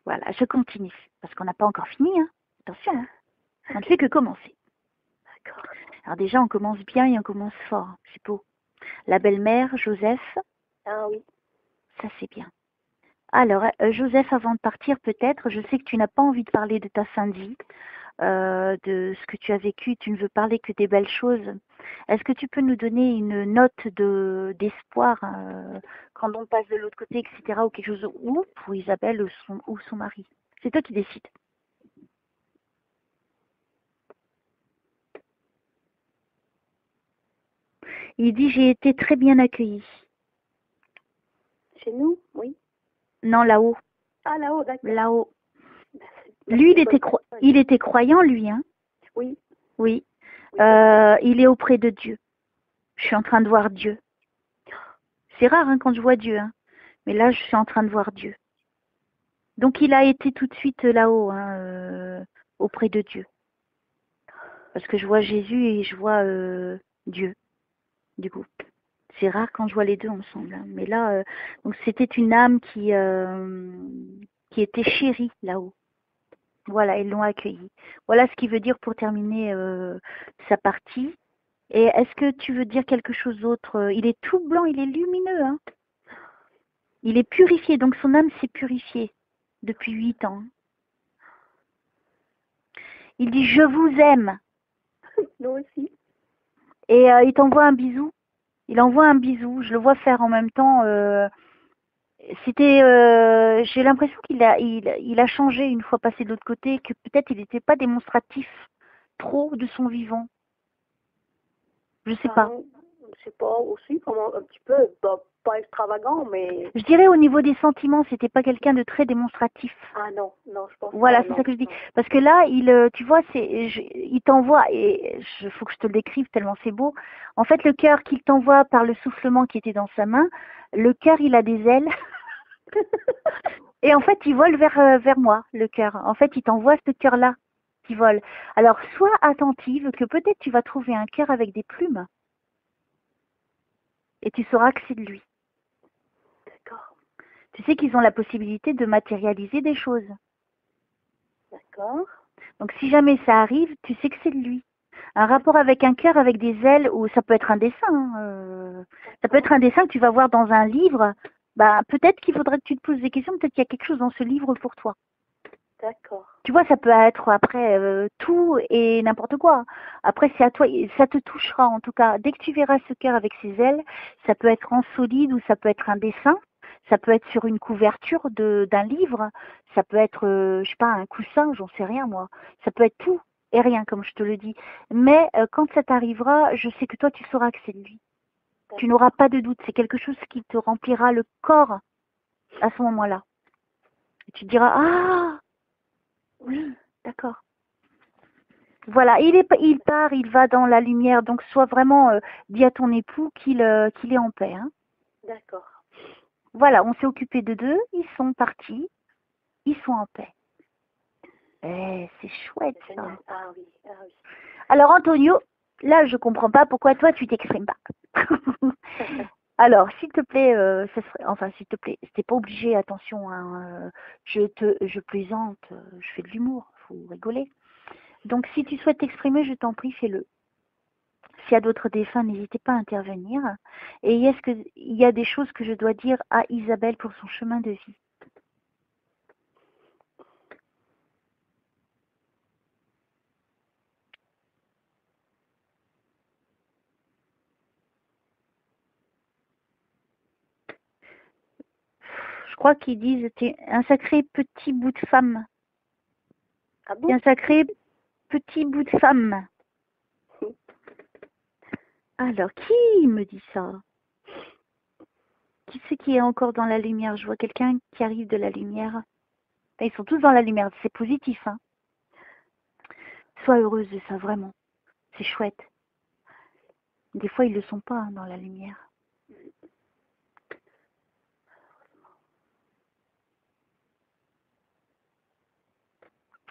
[SPEAKER 1] voilà, je continue, parce qu'on n'a pas encore fini, hein. Attention, hein. On ne fait que commencer.
[SPEAKER 2] D'accord.
[SPEAKER 1] Alors déjà, on commence bien et on commence fort. C'est beau. La belle-mère, Joseph,
[SPEAKER 2] Ah oui.
[SPEAKER 1] Ça, c'est bien. Alors, Joseph, avant de partir, peut-être, je sais que tu n'as pas envie de parler de ta fin de vie, de ce que tu as vécu, tu ne veux parler que des belles choses. Est-ce que tu peux nous donner une note d'espoir quand on passe de l'autre côté, etc., ou quelque chose, ou pour Isabelle ou son mari? C'est toi qui décides. Il dit, j'ai été très bien accueilli.
[SPEAKER 2] Chez nous, oui.
[SPEAKER 1] Non, là-haut,
[SPEAKER 2] Ah, là-haut, d'accord.
[SPEAKER 1] là-haut.
[SPEAKER 2] Ben,
[SPEAKER 1] Lui,
[SPEAKER 2] c'est bonne personne.
[SPEAKER 1] il était croyant, lui, hein?
[SPEAKER 2] Oui.
[SPEAKER 1] Oui.
[SPEAKER 2] Oui.
[SPEAKER 1] Il est auprès de Dieu. Je suis en train de voir Dieu. C'est rare hein, quand je vois Dieu, hein. Mais là, je suis en train de voir Dieu. Donc, il a été tout de suite là-haut, hein, auprès de Dieu. Parce que je vois Jésus et je vois Dieu, du coup. C'est rare quand je vois les deux ensemble. Hein. Mais là, donc c'était une âme qui était chérie là-haut. Voilà, ils l'ont accueilli. Voilà ce qu'il veut dire pour terminer sa partie. Et est-ce que tu veux dire quelque chose d'autre? Il est tout blanc, il est lumineux. Hein. Il est purifié, donc son âme s'est purifiée depuis 8 ans. Il dit « Je vous aime ».
[SPEAKER 2] Nous aussi.
[SPEAKER 1] Et il t'envoie un bisou. Il envoie un bisou. Je le vois faire en même temps. J'ai l'impression il a changé une fois passé de l'autre côté, que peut-être il n'était pas démonstratif trop de son vivant. Je sais pas.
[SPEAKER 2] Je sais pas aussi, comment, un petit peu, pas extravagant, mais...
[SPEAKER 1] Je dirais au niveau des sentiments, c'était pas quelqu'un de très démonstratif.
[SPEAKER 2] Ah non, non, je pense
[SPEAKER 1] Voilà,
[SPEAKER 2] pas,
[SPEAKER 1] c'est
[SPEAKER 2] non.
[SPEAKER 1] ça que je dis.
[SPEAKER 2] Non.
[SPEAKER 1] Parce que là, tu vois, il t'envoie, et il faut que je te le décrive tellement c'est beau. En fait, le cœur qu'il t'envoie par le soufflement qui était dans sa main, le cœur, il a des ailes. Et en fait, il vole vers moi, le cœur. En fait, il t'envoie ce cœur-là qui vole. Alors, sois attentive que peut-être tu vas trouver un cœur avec des plumes. Et tu sauras que c'est de lui.
[SPEAKER 2] D'accord.
[SPEAKER 1] Tu sais qu'ils ont la possibilité de matérialiser des choses.
[SPEAKER 2] D'accord.
[SPEAKER 1] Donc, si jamais ça arrive, tu sais que c'est de lui. Un rapport avec un cœur avec des ailes, ou ça peut être un dessin. Hein, ça peut être un dessin que tu vas voir dans un livre. Bah, peut-être qu'il faudrait que tu te poses des questions. Peut-être qu'il y a quelque chose dans ce livre pour toi.
[SPEAKER 2] D'accord.
[SPEAKER 1] Tu vois, ça peut être après tout et n'importe quoi. Après, c'est à toi. Ça te touchera en tout cas. Dès que tu verras ce cœur avec ses ailes, ça peut être en solide ou ça peut être un dessin. Ça peut être sur une couverture d'un livre. Ça peut être, je sais pas, un coussin, j'en sais rien moi. Ça peut être tout et rien, comme je te le dis. Mais quand ça t'arrivera, je sais que toi, tu sauras que c'est de lui. Tu n'auras pas de doute. C'est quelque chose qui te remplira le corps à ce moment-là. Et tu te diras, ah, oui, d'accord. Voilà, il part, il va dans la lumière. Donc, sois vraiment, dis à ton époux qu'il est en paix. Hein.
[SPEAKER 2] D'accord.
[SPEAKER 1] Voilà, on s'est occupé de deux, ils sont partis, ils sont en paix. C'est chouette
[SPEAKER 2] C'est
[SPEAKER 1] ça.
[SPEAKER 2] génial. Ah oui, ah oui.
[SPEAKER 1] Alors Antonio, là je comprends pas pourquoi toi tu t'exprimes pas. Alors, s'il te plaît, s'il te plaît, t'es pas obligé, attention, hein, je plaisante, je fais de l'humour, faut rigoler. Donc, si tu souhaites t'exprimer, je t'en prie, fais-le. S'il y a d'autres défunts, n'hésitez pas à intervenir. Et est-ce qu'il y a des choses que je dois dire à Isabelle pour son chemin de vie? Je crois qu'ils disent t'es un sacré petit bout de femme.
[SPEAKER 2] Ah
[SPEAKER 1] T'es
[SPEAKER 2] bon?
[SPEAKER 1] un sacré petit bout de femme. Alors, qui me dit ça? Qui c'est qui est encore dans la lumière? Je vois quelqu'un qui arrive de la lumière. Ils sont tous dans la lumière, c'est positif. Hein. Sois heureuse de ça, vraiment. C'est chouette. Des fois, ils ne le sont pas hein, dans la lumière.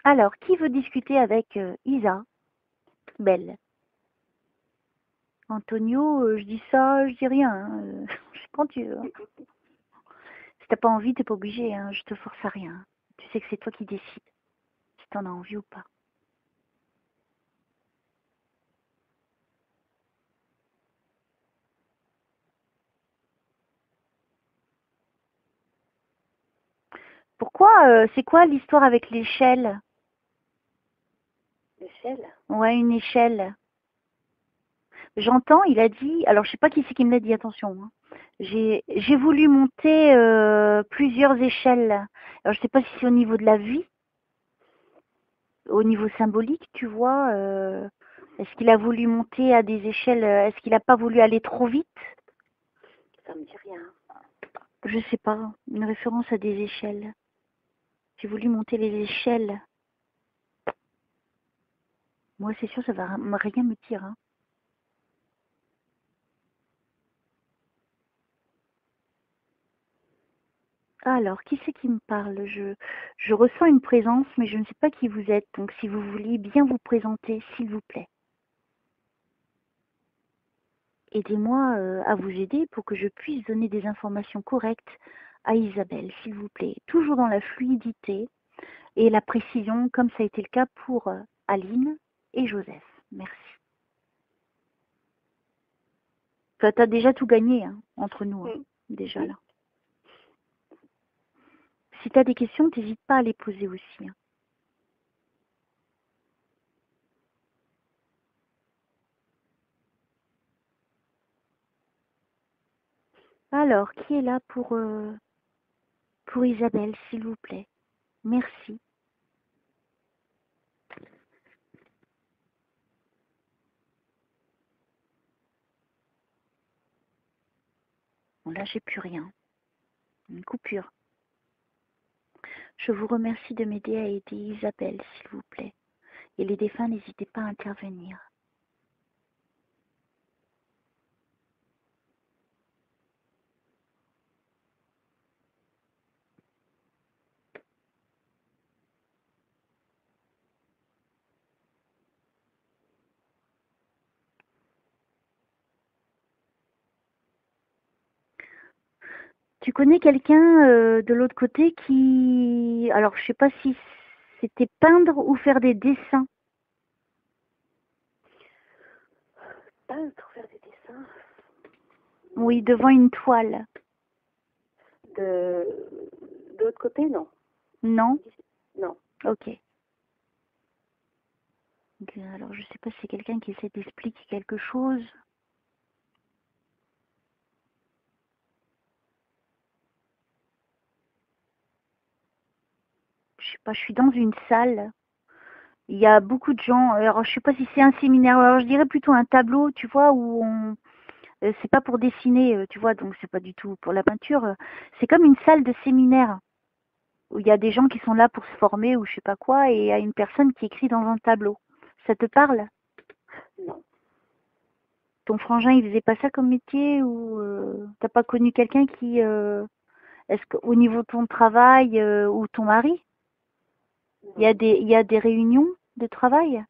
[SPEAKER 1] Alors, qui veut discuter avec Isa? Belle. Antonio, je dis ça, je dis rien. Hein. Je sais quand tu veux. Hein. Si t'as pas envie, t'es pas obligé. Hein. Je te force à rien. Tu sais que c'est toi qui décides. Si t'en as envie ou pas. Pourquoi c'est quoi l'histoire avec l'échelle?
[SPEAKER 2] L'échelle?
[SPEAKER 1] Ouais, une échelle. J'entends, il a dit, alors je sais pas qui c'est qui me l'a dit, attention, hein. J'ai voulu monter plusieurs échelles. Alors je sais pas si c'est au niveau de la vie, au niveau symbolique, tu vois. Est-ce qu'il a voulu monter à des échelles, est-ce qu'il n'a pas voulu aller trop vite?
[SPEAKER 2] Ça me dit rien.
[SPEAKER 1] Je sais pas, une référence à des échelles. J'ai voulu monter les échelles. Moi, c'est sûr, ça va rien me dire, hein. Alors, qui c'est qui me parle? Je ressens une présence, mais je ne sais pas qui vous êtes. Donc, si vous vouliez bien vous présenter, s'il vous plaît. Aidez-moi à vous aider pour que je puisse donner des informations correctes à Isabelle, s'il vous plaît. Toujours dans la fluidité et la précision, comme ça a été le cas pour Aline et Joseph. Merci. Tu as déjà tout gagné, hein, entre nous, hein, déjà là. Si tu as des questions, n'hésite pas à les poser aussi, hein. Alors, qui est là pour Isabelle, s'il vous plaît? Merci. Bon, là, j'ai plus rien. Une coupure. Je vous remercie de m'aider à aider Isabelle, s'il vous plaît. Et les défunts, n'hésitez pas à intervenir. Tu connais quelqu'un de l'autre côté qui... Alors, je sais pas si c'était peindre ou faire des dessins.
[SPEAKER 2] Peindre, faire des dessins?
[SPEAKER 1] Oui, devant une toile.
[SPEAKER 2] De l'autre côté, non.
[SPEAKER 1] Non?
[SPEAKER 2] Non.
[SPEAKER 1] Ok. Alors, je sais pas si c'est quelqu'un qui essaie d'expliquer quelque chose. Je sais pas, je suis dans une salle. Il y a beaucoup de gens. Alors, je sais pas si c'est un séminaire. Alors, je dirais plutôt un tableau, tu vois, où on... c'est pas pour dessiner, tu vois, donc c'est pas du tout pour la peinture. C'est comme une salle de séminaire où il y a des gens qui sont là pour se former ou je sais pas quoi, et il y a une personne qui écrit dans un tableau. Ça te parle?
[SPEAKER 2] Non.
[SPEAKER 1] Ton frangin, il faisait pas ça comme métier ou t'as pas connu quelqu'un qui, est-ce qu'au niveau de ton travail ou ton mari, il y a des réunions de travail?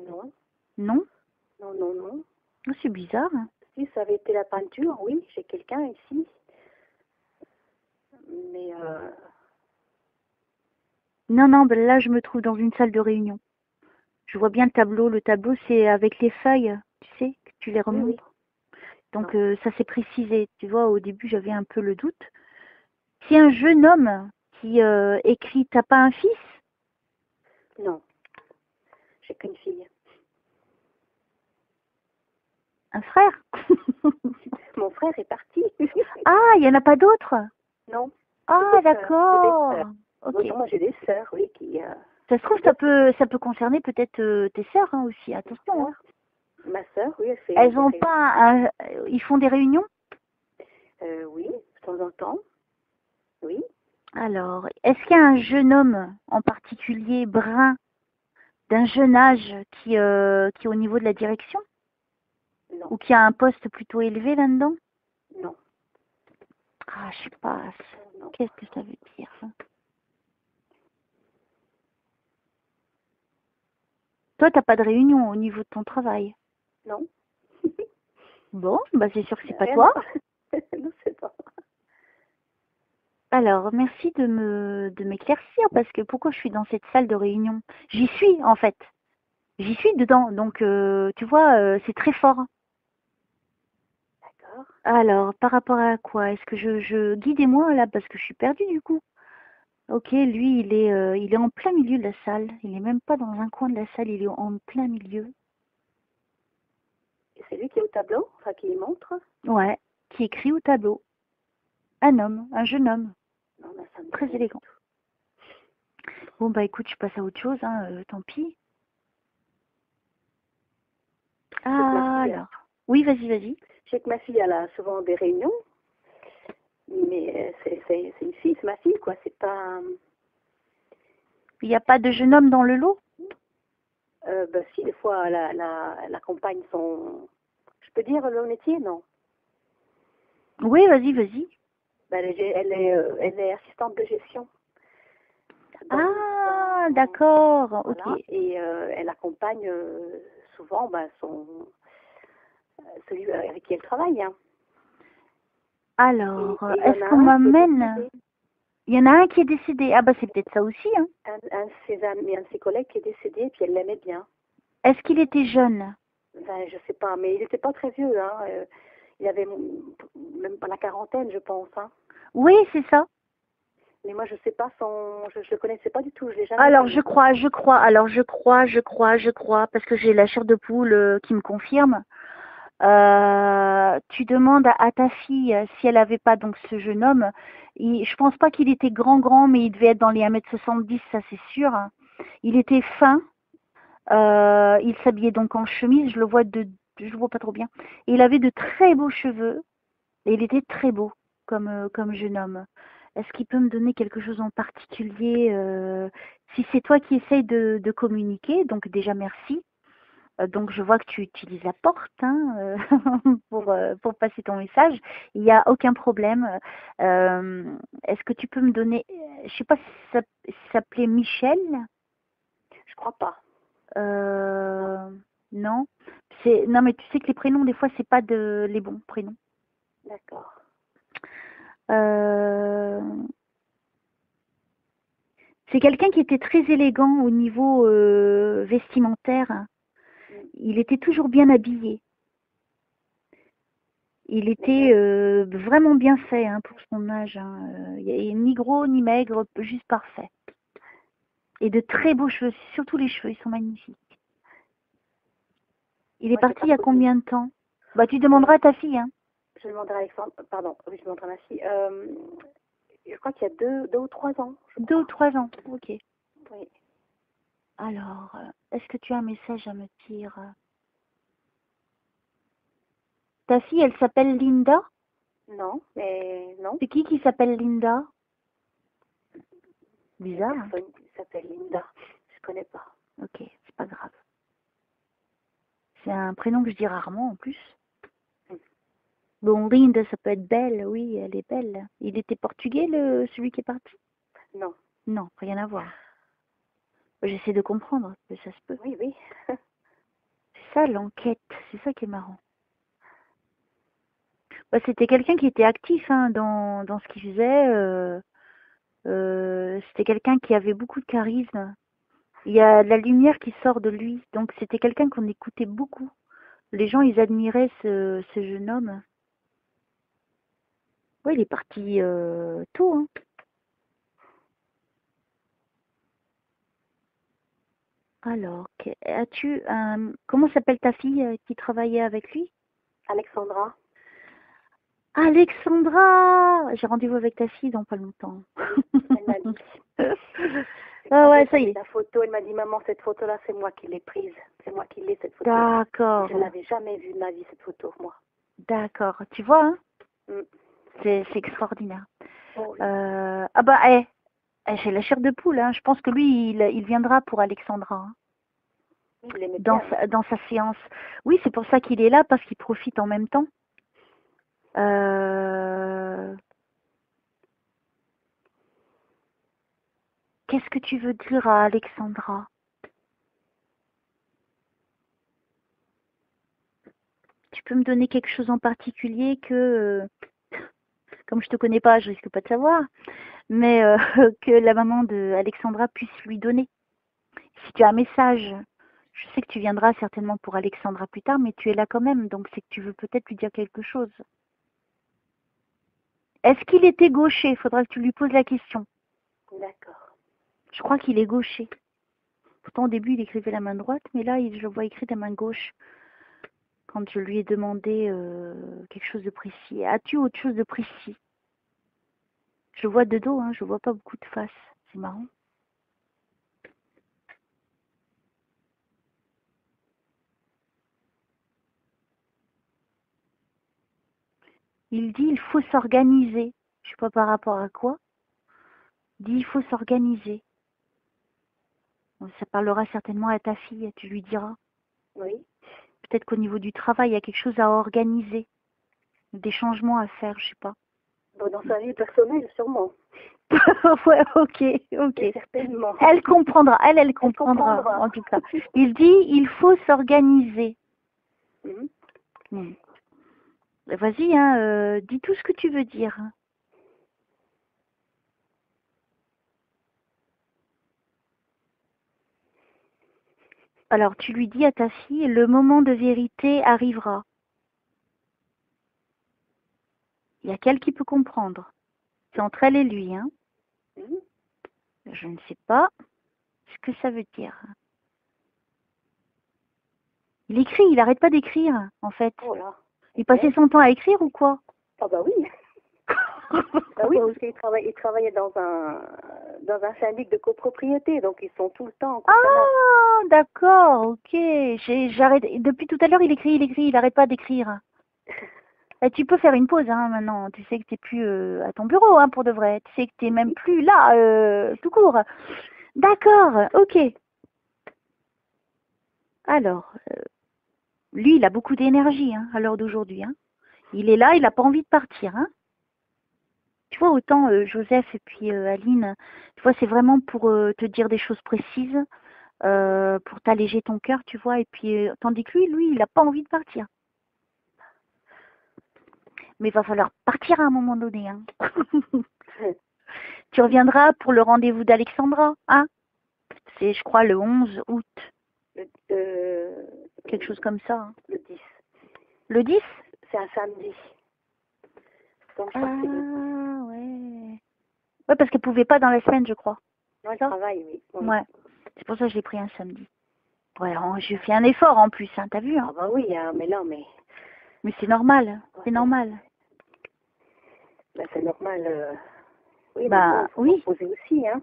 [SPEAKER 2] Non.
[SPEAKER 1] Non?
[SPEAKER 2] Non, non, non.
[SPEAKER 1] Oh, c'est bizarre.
[SPEAKER 2] Si ça avait été la peinture, oui, j'ai quelqu'un ici. Mais
[SPEAKER 1] Non, non, ben là, je me trouve dans une salle de réunion. Je vois bien le tableau. Le tableau, c'est avec les feuilles, tu sais, que tu les
[SPEAKER 2] oui,
[SPEAKER 1] remontes.
[SPEAKER 2] oui.
[SPEAKER 1] Donc, ça s'est précisé. Tu vois, au début, j'avais un peu le doute. Si un jeune homme qui écrit, t'as pas un fils?
[SPEAKER 2] Non. J'ai qu'une fille.
[SPEAKER 1] Un frère?
[SPEAKER 2] Mon frère est parti.
[SPEAKER 1] Ah, il y en a pas d'autres?
[SPEAKER 2] Non.
[SPEAKER 1] Ah, d'accord. Ok.
[SPEAKER 2] Oui, moi j'ai des sœurs, oui, qui...
[SPEAKER 1] Ça se trouve, ça peut concerner peut-être tes sœurs hein, aussi. Attention. Hein.
[SPEAKER 2] Ma sœur, oui, elle fait...
[SPEAKER 1] Elles ont pas, ils font des réunions?
[SPEAKER 2] oui, de temps en temps. Oui.
[SPEAKER 1] Alors, est-ce qu'il y a un jeune homme en particulier brun d'un jeune âge qui est au niveau de la direction?
[SPEAKER 2] Non.
[SPEAKER 1] Ou qui a un poste plutôt élevé là-dedans?
[SPEAKER 2] Non.
[SPEAKER 1] Ah, je sais pas.
[SPEAKER 2] Non.
[SPEAKER 1] Qu'est-ce que ça veut dire ça? Toi, t'as pas de réunion au niveau de ton travail?
[SPEAKER 2] Non.
[SPEAKER 1] Bon, bah c'est sûr que c'est pas
[SPEAKER 2] Rien
[SPEAKER 1] toi.
[SPEAKER 2] Non, c'est pas.
[SPEAKER 1] Alors, merci de m'éclaircir parce que pourquoi je suis dans cette salle de réunion? J'y suis en fait. J'y suis dedans, donc tu vois, c'est très fort.
[SPEAKER 2] D'accord.
[SPEAKER 1] Alors, par rapport à quoi? Est-ce que guidez-moi là parce que je suis perdue du coup. Ok, lui, il est en plein milieu de la salle. Il n'est même pas dans un coin de la salle, il est en plein milieu.
[SPEAKER 2] Et c'est lui qui est au tableau, enfin qui montre.
[SPEAKER 1] Ouais, qui écrit au tableau. Un homme, un jeune homme,
[SPEAKER 2] Non, mais ça me dit
[SPEAKER 1] très
[SPEAKER 2] rien du
[SPEAKER 1] élégant.
[SPEAKER 2] tout.
[SPEAKER 1] Bon, bah écoute, je passe à autre chose, hein, tant pis.
[SPEAKER 2] Je sais que ma
[SPEAKER 1] Ah,
[SPEAKER 2] fille,
[SPEAKER 1] alors. Oui, vas-y, vas-y.
[SPEAKER 2] je sais que ma fille, elle a souvent des réunions, mais c'est une fille, c'est ma fille, quoi. C'est pas.
[SPEAKER 1] Il n'y a pas de jeune homme dans le lot?
[SPEAKER 2] Bah si, des fois, elle accompagne son. Je peux dire le métier, non?
[SPEAKER 1] Oui, vas-y, vas-y.
[SPEAKER 2] Bah, elle est assistante de gestion.
[SPEAKER 1] Ah, d'accord, ok.
[SPEAKER 2] Voilà, et elle accompagne souvent bah, celui avec qui elle travaille. Hein.
[SPEAKER 1] Alors,
[SPEAKER 2] Et il y en
[SPEAKER 1] est-ce
[SPEAKER 2] a
[SPEAKER 1] qu'on
[SPEAKER 2] un qui est
[SPEAKER 1] m'amène?
[SPEAKER 2] décédé.
[SPEAKER 1] Il y en a un qui est décédé. Ah bah c'est peut-être ça aussi, hein.
[SPEAKER 2] Un de ses amis, un de ses collègues qui est décédé, puis elle l'aimait bien.
[SPEAKER 1] Est-ce qu'il était jeune?
[SPEAKER 2] Enfin, je sais pas, mais il n'était pas très vieux. Hein. Il avait même pas la quarantaine, je pense. Hein.
[SPEAKER 1] Oui, c'est ça.
[SPEAKER 2] Mais moi, je sais pas je le connaissais pas du tout. Je l'ai jamais
[SPEAKER 1] Alors
[SPEAKER 2] vu.
[SPEAKER 1] je crois, parce que j'ai la chair de poule qui me confirme. Tu demandes à ta fille si elle avait pas donc ce jeune homme. Je pense pas qu'il était grand, mais il devait être dans les 1,70 m, ça c'est sûr. Il était fin. Il s'habillait donc en chemise. Je le vois pas trop bien. Et il avait de très beaux cheveux. Et il était très beau comme jeune homme. Est-ce qu'il peut me donner quelque chose en particulier si c'est toi qui essayes de communiquer, donc déjà merci. Donc je vois que tu utilises la porte hein, pour passer ton message. Il n'y a aucun problème. Est-ce que tu peux me donner, je sais pas si ça s'appelait Michel.
[SPEAKER 2] Je crois pas.
[SPEAKER 1] Non. Non mais tu sais que les prénoms des fois c'est pas les bons prénoms.
[SPEAKER 2] D'accord.
[SPEAKER 1] Euh, C'est quelqu'un qui était très élégant au niveau vestimentaire. Il était toujours bien habillé. Il était vraiment bien fait hein, pour son âge. Hein. Il est ni gros ni maigre, juste parfait. Et de très beaux cheveux, surtout les cheveux, ils sont magnifiques. Il est
[SPEAKER 2] Moi, j'ai
[SPEAKER 1] parti
[SPEAKER 2] pas
[SPEAKER 1] il y a
[SPEAKER 2] connu.
[SPEAKER 1] combien de temps? Bah tu demanderas à ta fille. Hein.
[SPEAKER 2] Je demanderai à Alexandre. Pardon, oui, je demanderai à ma fille. Je crois qu'il y a deux ou 3 ans, je
[SPEAKER 1] 2 ou
[SPEAKER 2] crois.
[SPEAKER 1] 3 ans, ok.
[SPEAKER 2] Oui.
[SPEAKER 1] Alors, est-ce que tu as un message à me dire? Ta fille, elle s'appelle Linda?
[SPEAKER 2] Non, mais non.
[SPEAKER 1] C'est qui s'appelle Linda?
[SPEAKER 2] Il y a
[SPEAKER 1] Bizarre. Hein.
[SPEAKER 2] personne qui s'appelle Linda. Je connais pas.
[SPEAKER 1] Ok, c'est pas grave. C'est un prénom que je dis rarement en plus. Bon, Linda, ça peut être belle, oui, elle est belle. Il était portugais, celui qui est parti?
[SPEAKER 2] Non.
[SPEAKER 1] Non, rien à voir. J'essaie de comprendre, mais ça se peut.
[SPEAKER 2] Oui, oui.
[SPEAKER 1] C'est ça l'enquête, c'est ça qui est marrant. Bah, c'était quelqu'un qui était actif hein, dans ce qu'il faisait. C'était quelqu'un qui avait beaucoup de charisme. Il y a de la lumière qui sort de lui, donc c'était quelqu'un qu'on écoutait beaucoup. Les gens, ils admiraient ce jeune homme. Oui, il est parti tôt. Hein. Alors, as-tu un... Comment s'appelle ta fille qui travaillait avec lui?
[SPEAKER 2] Alexandra.
[SPEAKER 1] Alexandra! J'ai rendez-vous avec ta fille dans pas longtemps.
[SPEAKER 2] Elle m'a dit.
[SPEAKER 1] Ah
[SPEAKER 2] Quand
[SPEAKER 1] ouais,
[SPEAKER 2] j'ai
[SPEAKER 1] ça y
[SPEAKER 2] pris
[SPEAKER 1] est.
[SPEAKER 2] la photo, elle m'a dit, maman, cette photo-là, c'est moi qui l'ai prise. C'est moi qui l'ai, cette photo.
[SPEAKER 1] D'accord,
[SPEAKER 2] Je n'avais jamais vu de ma vie, cette photo, moi.
[SPEAKER 1] d'accord. Tu vois, hein?
[SPEAKER 2] Mm.
[SPEAKER 1] C'est extraordinaire.
[SPEAKER 2] Oh, oui.
[SPEAKER 1] Ah bah, j'ai la chair de poule. Hein. Je pense que lui, il viendra pour Alexandra hein,
[SPEAKER 2] Il l'aimait bien. Hein.
[SPEAKER 1] dans sa séance. Oui, c'est pour ça qu'il est là, parce qu'il profite en même temps. Euh, Qu'est-ce que tu veux dire à Alexandra? Tu peux me donner quelque chose en particulier comme je te connais pas, je risque pas de savoir, mais que la maman de Alexandra puisse lui donner. Si tu as un message, je sais que tu viendras certainement pour Alexandra plus tard, mais tu es là quand même, donc c'est que tu veux peut-être lui dire quelque chose. Est-ce qu'il était gaucher? Il faudra que tu lui poses la question.
[SPEAKER 2] D'accord.
[SPEAKER 1] Je crois qu'il est gaucher. Pourtant, au début, il écrivait la main droite, mais là, je le vois écrire la main gauche. Quand je lui ai demandé quelque chose de précis. As-tu autre chose de précis? Je le vois de dos, hein, je vois pas beaucoup de face. C'est marrant. Il dit il faut s'organiser. Je sais pas par rapport à quoi. Il dit il faut s'organiser. Ça parlera certainement à ta fille, tu lui diras.
[SPEAKER 2] Oui.
[SPEAKER 1] Peut-être qu'au niveau du travail, il y a quelque chose à organiser. Des changements à faire, je sais pas.
[SPEAKER 2] Bon, dans sa vie personnelle, sûrement.
[SPEAKER 1] Ouais, ok.
[SPEAKER 2] Et certainement.
[SPEAKER 1] Elle comprendra, elle comprendra, en tout cas. Il dit il faut s'organiser. Vas-y, hein, dis tout ce que tu veux dire. Alors, tu lui dis à ta fille, le moment de vérité arrivera. Il y a qu'elle qui peut comprendre. C'est entre elle et lui, hein. Je ne sais pas ce que ça veut dire. Il écrit, il n'arrête pas d'écrire, en fait.
[SPEAKER 2] Oh là.
[SPEAKER 1] Il passait son temps à écrire ou quoi?
[SPEAKER 2] Ah bah oui. Ah oui, parce qu'il travaillait dans un syndic de copropriété, donc ils sont tout le temps.
[SPEAKER 1] Ah, d'accord, ok. J'arrête. Depuis tout à l'heure, il écrit, il n'arrête pas d'écrire. Et tu peux faire une pause, hein, maintenant. Tu sais que tu n'es plus à ton bureau, hein, pour de vrai. Tu sais que tu n'es même plus là, tout court. D'accord, ok. Alors, lui, il a beaucoup d'énergie, hein, à l'heure d'aujourd'hui, hein. Il est là, il n'a pas envie de partir, hein. Tu vois, autant Joseph et puis Aline, tu vois, c'est vraiment pour te dire des choses précises, pour t'alléger ton cœur, tu vois. Et puis, tandis que lui, il n'a pas envie de partir. Mais il va falloir partir à un moment donné, hein. Tu reviendras pour le rendez-vous d'Alexandra, hein. C'est, je crois, le 11 août. Quelque chose comme ça. Hein.
[SPEAKER 2] Le 10.
[SPEAKER 1] Le 10?
[SPEAKER 2] C'est un samedi. Donc,
[SPEAKER 1] ouais. Ouais, parce qu'elle pouvait pas dans la semaine, je crois.
[SPEAKER 2] Non, elle travaille, oui.
[SPEAKER 1] Ouais. C'est pour ça que je l'ai pris un samedi. Ouais, j'ai fait un effort en plus, hein, t'as vu, hein.
[SPEAKER 2] Ah bah oui, hein, mais non, mais...
[SPEAKER 1] Mais c'est normal, c'est normal.
[SPEAKER 2] Bah, c'est normal. Oui,
[SPEAKER 1] bah,
[SPEAKER 2] faut
[SPEAKER 1] oui.
[SPEAKER 2] reposer aussi, hein.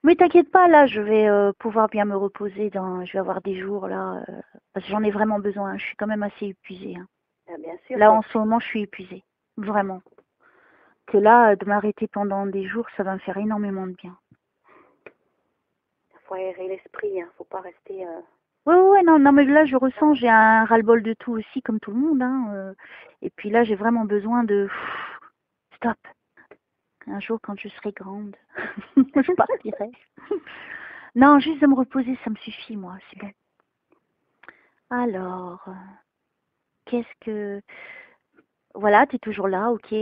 [SPEAKER 1] Mais t'inquiète pas, là, je vais pouvoir bien me reposer. Je vais avoir des jours, là, parce que j'en ai vraiment besoin. Je suis quand même assez épuisée. Hein.
[SPEAKER 2] Ah, bien sûr.
[SPEAKER 1] Là, en ce moment, je suis épuisée. Vraiment. Que là, de m'arrêter pendant des jours, ça va me faire énormément de bien.
[SPEAKER 2] Il faut aérer l'esprit, hein. Faut pas rester...
[SPEAKER 1] Ouais, non, mais là, je ressens, j'ai un ras-le-bol de tout aussi, comme tout le monde. Hein, et puis là, j'ai vraiment besoin de... Stop. Un jour, quand je serai grande, je partirai. Non, juste de me reposer, ça me suffit, moi, c'est bon. Alors, qu'est-ce que... Voilà, tu es toujours là, ok.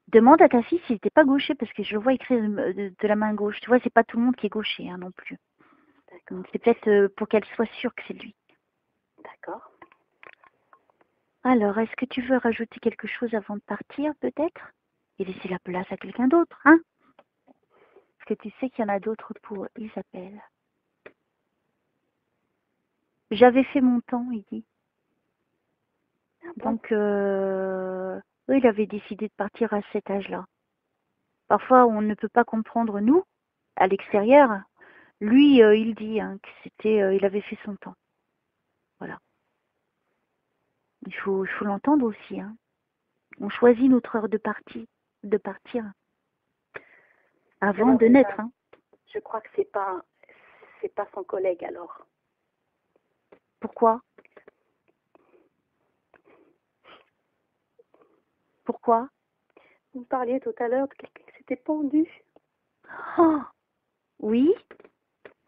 [SPEAKER 1] Demande à ta fille s'il n'était pas gaucher, parce que je le vois écrire de la main gauche. Tu vois, c'est pas tout le monde qui est gaucher, hein, non plus. Donc, c'est peut-être pour qu'elle soit sûre que c'est lui.
[SPEAKER 2] D'accord.
[SPEAKER 1] Alors, est-ce que tu veux rajouter quelque chose avant de partir, peut-être? Et laisser la place à quelqu'un d'autre, hein? Parce que tu sais qu'il y en a d'autres pour Isabelle. J'avais fait mon temps, il dit. Donc, il avait décidé de partir à cet âge-là. Parfois, on ne peut pas comprendre, nous, à l'extérieur. Lui, il dit hein, que il avait fait son temps. Voilà. Il faut l'entendre aussi. Hein. On choisit notre heure de partir, avant de naître. Hein.
[SPEAKER 2] Je crois que c'est pas son collègue alors.
[SPEAKER 1] Pourquoi? Pourquoi?
[SPEAKER 2] Vous me parliez tout à l'heure de quelqu'un qui s'était pendu.
[SPEAKER 1] Oh, oui.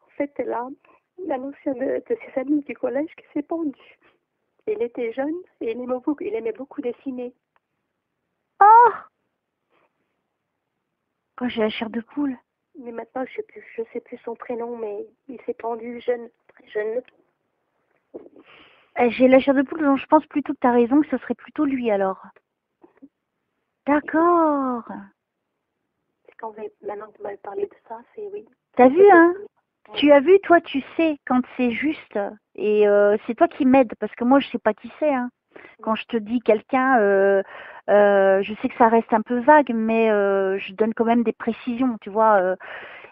[SPEAKER 2] En fait, là, la notion de ses amis du collège qui s'est pendu. Il était jeune et il aimait beaucoup dessiner.
[SPEAKER 1] Oh! Quand j'ai la chair de poule.
[SPEAKER 2] Mais maintenant, je sais plus son prénom, mais il s'est pendu jeune, très jeune.
[SPEAKER 1] J'ai la chair de poule, donc je pense plutôt que tu as raison, que ce serait plutôt lui alors. D'accord.
[SPEAKER 2] Maintenant que tu m'avais parlé de ça, c'est oui.
[SPEAKER 1] T'as vu, hein?
[SPEAKER 2] Oui.
[SPEAKER 1] Tu as vu, toi, tu sais quand c'est juste. Et c'est toi qui m'aides, parce que moi, je sais pas qui c'est, hein. Quand je te dis quelqu'un, je sais que ça reste un peu vague, mais je donne quand même des précisions, tu vois.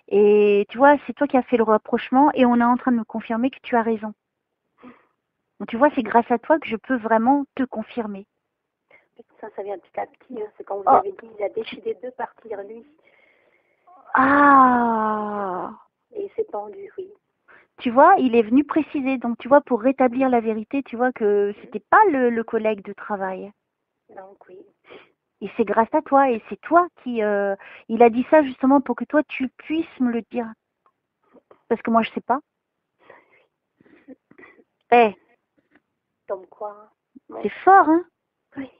[SPEAKER 1] Et tu vois, c'est toi qui as fait le rapprochement et on est en train de me confirmer que tu as raison. Donc, tu vois, c'est grâce à toi que je peux vraiment te confirmer.
[SPEAKER 2] Ça vient petit à petit. Hein. C'est quand vous
[SPEAKER 1] Oh,
[SPEAKER 2] avez dit, il a décidé de partir, lui.
[SPEAKER 1] ah!
[SPEAKER 2] Et il s'est pendu, oui.
[SPEAKER 1] Tu vois, il est venu préciser. Donc, tu vois, pour rétablir la vérité, tu vois que c'était pas le collègue de travail.
[SPEAKER 2] Donc, oui.
[SPEAKER 1] Et c'est grâce à toi. Et c'est toi qui... il a dit ça justement pour que toi, tu puisses me le dire. Parce que moi, je sais pas. Eh,
[SPEAKER 2] Comme quoi. Hein.
[SPEAKER 1] c'est fort, hein?
[SPEAKER 2] Oui.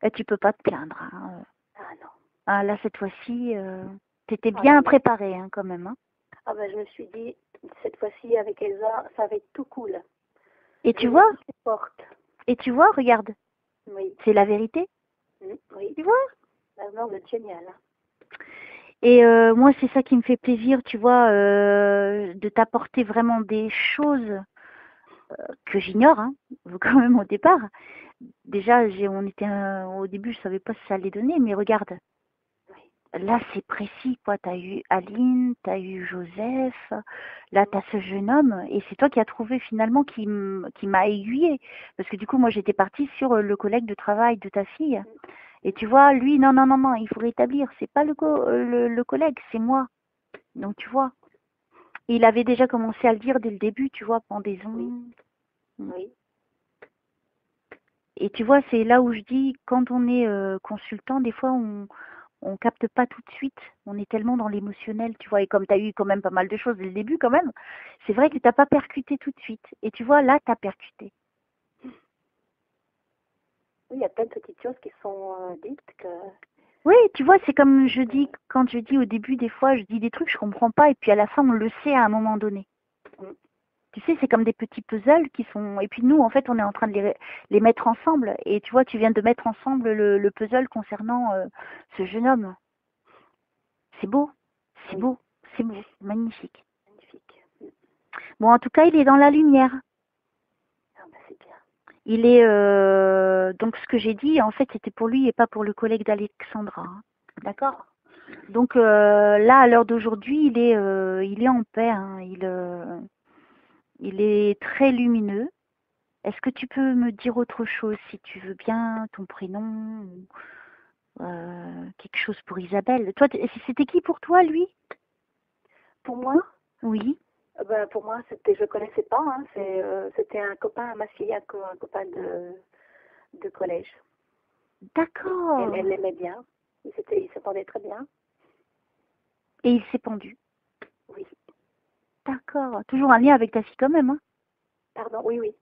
[SPEAKER 1] Et tu peux pas te plaindre, hein.
[SPEAKER 2] Ah non.
[SPEAKER 1] Ah, là, cette fois-ci, t'étais
[SPEAKER 2] Ah
[SPEAKER 1] bien
[SPEAKER 2] non, mais...
[SPEAKER 1] préparée, hein, quand même, hein.
[SPEAKER 2] Ah ben, je me suis dit, cette fois-ci, avec Elsa, ça va être tout cool.
[SPEAKER 1] Et
[SPEAKER 2] Je
[SPEAKER 1] tu
[SPEAKER 2] vais
[SPEAKER 1] vois,
[SPEAKER 2] toutes les portes.
[SPEAKER 1] regarde,
[SPEAKER 2] Oui.
[SPEAKER 1] c'est la vérité.
[SPEAKER 2] Oui.
[SPEAKER 1] Tu vois?
[SPEAKER 2] Non, vous êtes génial. Hein.
[SPEAKER 1] Et moi, c'est ça qui me fait plaisir, tu vois, de t'apporter vraiment des choses que j'ignore, hein, quand même au départ. Déjà, on était au début, je savais pas si ça allait donner, mais regarde,
[SPEAKER 2] Oui.
[SPEAKER 1] là, c'est précis, quoi. T'as eu Aline, t'as eu Joseph, là, t'as ce jeune homme, et c'est toi qui as trouvé finalement qui m'a aiguillée. Parce que du coup, moi, j'étais partie sur le collègue de travail de ta fille. Et tu vois, lui, non, non, non, non, il faut rétablir. C'est pas le collègue, c'est moi. Donc, tu vois. Et il avait déjà commencé à le dire dès le début, tu vois, pendaison.
[SPEAKER 2] Oui. Oui.
[SPEAKER 1] Et tu vois, c'est là où je dis, quand on est consultant, des fois, on capte pas tout de suite. On est tellement dans l'émotionnel, tu vois. Et comme tu as eu quand même pas mal de choses dès le début, quand même, c'est vrai que tu n'as pas percuté tout de suite. Et tu vois, là, tu as percuté.
[SPEAKER 2] Oui, il y a plein de petites choses qui sont dites que...
[SPEAKER 1] Oui, tu vois, c'est comme je dis, quand je dis au début, des fois, je dis des trucs, je comprends pas, et puis à la fin, on le sait à un moment donné.
[SPEAKER 2] Mm.
[SPEAKER 1] Tu sais, c'est comme des petits puzzles qui sont... Et puis nous, en fait, on est en train de les mettre ensemble. Et tu vois, tu viens de mettre ensemble le puzzle concernant ce jeune homme. C'est beau, c'est
[SPEAKER 2] Oui,
[SPEAKER 1] beau, c'est beau, magnifique.
[SPEAKER 2] magnifique.
[SPEAKER 1] Bon, en tout cas, il est dans la lumière.
[SPEAKER 2] Ah ben, c'est bien.
[SPEAKER 1] Il est... donc, ce que j'ai dit, en fait, c'était pour lui et pas pour le collègue d'Alexandra. Hein. D'accord. Donc, là, à l'heure d'aujourd'hui, il est en paix. Hein. Il est très lumineux. Est-ce que tu peux me dire autre chose, si tu veux bien, ton prénom ou quelque chose pour Isabelle? Toi, c'était qui pour toi, lui?
[SPEAKER 2] Pour moi,
[SPEAKER 1] Oui.
[SPEAKER 2] ben, pour moi, c'était, je connaissais pas. Hein, c'était un copain à ma fille, un copain de collège.
[SPEAKER 1] D'accord.
[SPEAKER 2] Elle l'aimait bien. Il s'entendait très bien.
[SPEAKER 1] Et il s'est pendu.
[SPEAKER 2] Oui.
[SPEAKER 1] D'accord. Toujours un lien avec ta fille quand même, hein?
[SPEAKER 2] Pardon, oui, oui.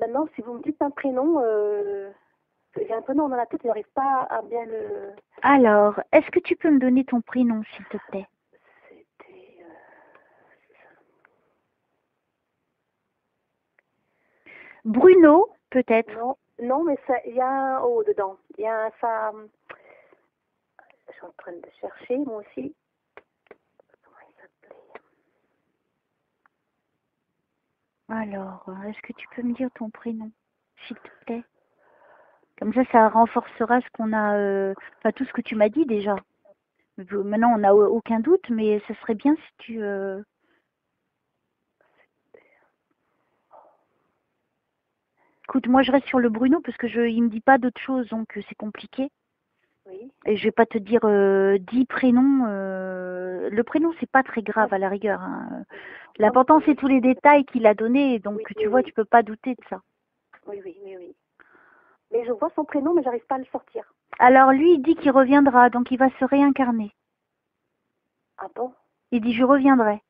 [SPEAKER 2] Maintenant, si vous me dites un prénom, j'ai un prénom dans la tête, je n'arrive pas à bien le...
[SPEAKER 1] Alors, est-ce que tu peux me donner ton prénom, s'il te plaît?
[SPEAKER 2] C'était...
[SPEAKER 1] Bruno, peut-être.
[SPEAKER 2] Non, non, mais il y a un O dedans. Il y a un ça. Je suis en train de chercher, moi aussi. Comment il s'appelait?
[SPEAKER 1] Alors, est-ce que tu peux me dire ton prénom, s'il te plaît? Comme ça renforcera ce qu'on a, enfin tout ce que tu m'as dit déjà. Maintenant, on n'a aucun doute, mais ce serait bien si tu... Écoute, moi je reste sur le Bruno parce que il me dit pas d'autre chose, donc c'est compliqué.
[SPEAKER 2] Oui.
[SPEAKER 1] Et je vais pas te dire 10 prénoms. Le prénom, c'est pas très grave à la rigueur. Hein. L'important, c'est tous les détails qu'il a donnés, donc
[SPEAKER 2] Oui,
[SPEAKER 1] tu
[SPEAKER 2] oui,
[SPEAKER 1] vois,
[SPEAKER 2] oui.
[SPEAKER 1] tu peux pas douter de ça.
[SPEAKER 2] Oui, oui, oui, oui. Mais je vois son prénom, mais j'arrive pas à le sortir.
[SPEAKER 1] Alors lui, il dit qu'il reviendra, donc il va se réincarner.
[SPEAKER 2] Ah bon?
[SPEAKER 1] Il dit je reviendrai.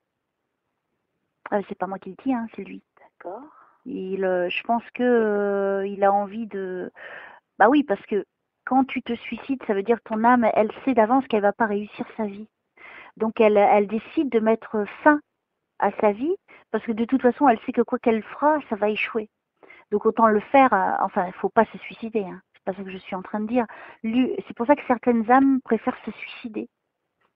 [SPEAKER 1] C'est pas moi qui le dis, hein, c'est lui.
[SPEAKER 2] D'accord.
[SPEAKER 1] Je pense que il a envie de. Bah oui, parce que quand tu te suicides, ça veut dire que ton âme, elle sait d'avance qu'elle va pas réussir sa vie. Donc elle décide de mettre fin à sa vie, parce que de toute façon, elle sait que quoi qu'elle fera, ça va échouer. Donc autant le faire. Enfin, il faut pas se suicider. Hein. pas ça que je suis en train de dire. C'est pour ça que certaines âmes préfèrent se suicider.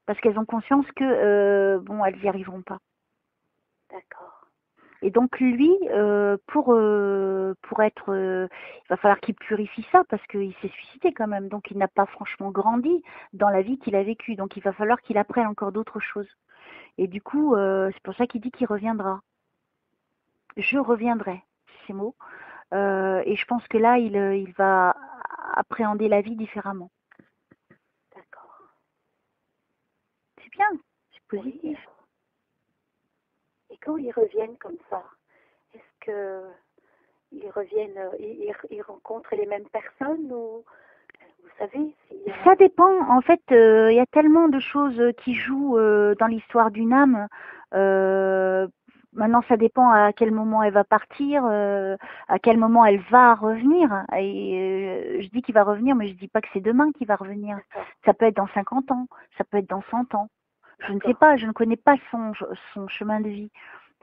[SPEAKER 1] Parce qu'elles ont conscience que, bon, elles n'y arriveront pas.
[SPEAKER 2] D'accord.
[SPEAKER 1] Et donc lui, pour être, il va falloir qu'il purifie ça parce qu'il s'est suicidé quand même. Donc il n'a pas franchement grandi dans la vie qu'il a vécue. Donc il va falloir qu'il apprenne encore d'autres choses. Et du coup, c'est pour ça qu'il dit qu'il reviendra. Je reviendrai, c'est ces mots. Et je pense que là, il va appréhender la vie différemment.
[SPEAKER 2] D'accord.
[SPEAKER 1] C'est bien, c'est positif.
[SPEAKER 2] Oui. Et quand ils reviennent comme ça, est-ce que ils reviennent, ils rencontrent les mêmes personnes ou vous savez
[SPEAKER 1] Ça dépend. En fait, il y a tellement de choses qui jouent dans l'histoire d'une âme. Maintenant, ça dépend à quel moment elle va partir, à quel moment elle va revenir. Et je dis qu'il va revenir, mais je dis pas que c'est demain qu'il va revenir. Ça peut être dans 50 ans, ça peut être dans 100 ans. Je ne sais pas, je ne connais pas son chemin de vie.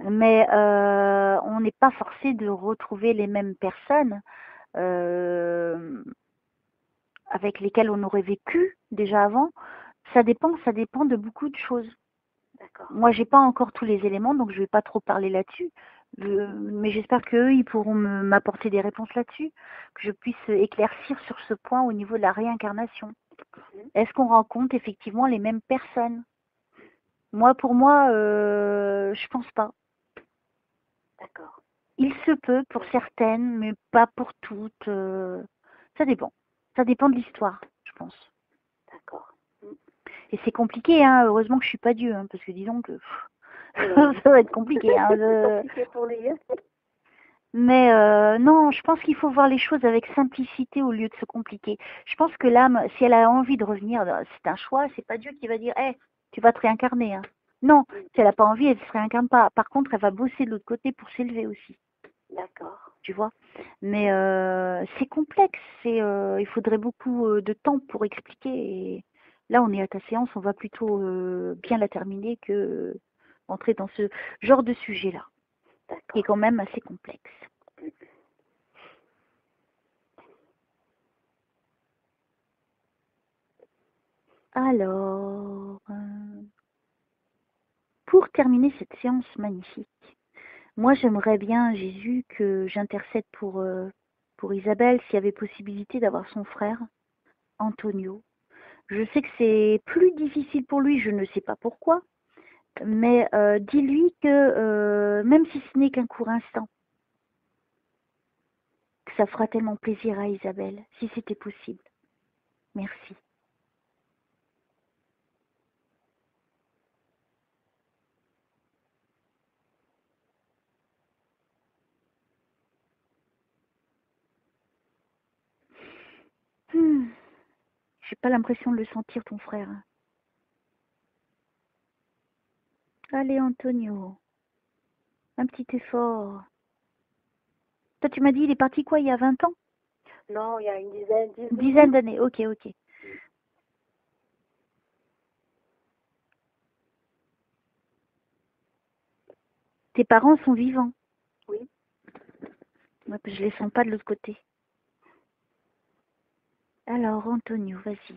[SPEAKER 1] Mais on n'est pas forcé de retrouver les mêmes personnes avec lesquelles on aurait vécu déjà avant. Ça dépend de beaucoup de choses. Moi, j'ai pas encore tous les éléments, donc je vais pas trop parler là-dessus. Mais j'espère qu'eux, ils pourront m'apporter des réponses là-dessus, que je puisse éclaircir sur ce point au niveau de la réincarnation. Est-ce qu'on rencontre effectivement les mêmes personnes? Moi, pour moi, je pense pas.
[SPEAKER 2] D'accord.
[SPEAKER 1] Il se peut pour certaines, mais pas pour toutes. Ça dépend. Ça dépend de l'histoire, je pense.
[SPEAKER 2] D'accord.
[SPEAKER 1] Et c'est compliqué, hein. Heureusement que je suis pas Dieu, hein, parce que disons que ça va être compliqué. Hein,
[SPEAKER 2] C'est compliqué pour les yeux.
[SPEAKER 1] Mais non, je pense qu'il faut voir les choses avec simplicité au lieu de se compliquer. Je pense que l'âme, si elle a envie de revenir, c'est un choix. C'est pas Dieu qui va dire, hey, tu vas te réincarner. Hein. Non, si elle n'a pas envie, elle ne se réincarne pas. Par contre, elle va bosser de l'autre côté pour s'élever aussi.
[SPEAKER 2] D'accord.
[SPEAKER 1] Tu vois. Mais c'est complexe. Il faudrait beaucoup de temps pour expliquer. Et là, on est à ta séance, on va plutôt bien la terminer que entrer dans ce genre de sujet-là, qui est quand même assez complexe. Alors, pour terminer cette séance magnifique, moi j'aimerais bien, Jésus, que j'intercède pour Isabelle, s'il y avait possibilité d'avoir son frère, Antonio. Je sais que c'est plus difficile pour lui, je ne sais pas pourquoi, mais dis-lui que même si ce n'est qu'un court instant, que ça fera tellement plaisir à Isabelle, si c'était possible. Merci. J'ai pas l'impression de le sentir, ton frère. Allez, Antonio. Un petit effort. Toi, tu m'as dit, il est parti quoi, il y a 20 ans?
[SPEAKER 2] Non, il y a une
[SPEAKER 1] dizaine d'années, ok. Tes parents sont vivants?
[SPEAKER 2] Oui.
[SPEAKER 1] Ouais, je les sens pas de l'autre côté. Alors, Antonio, vas-y.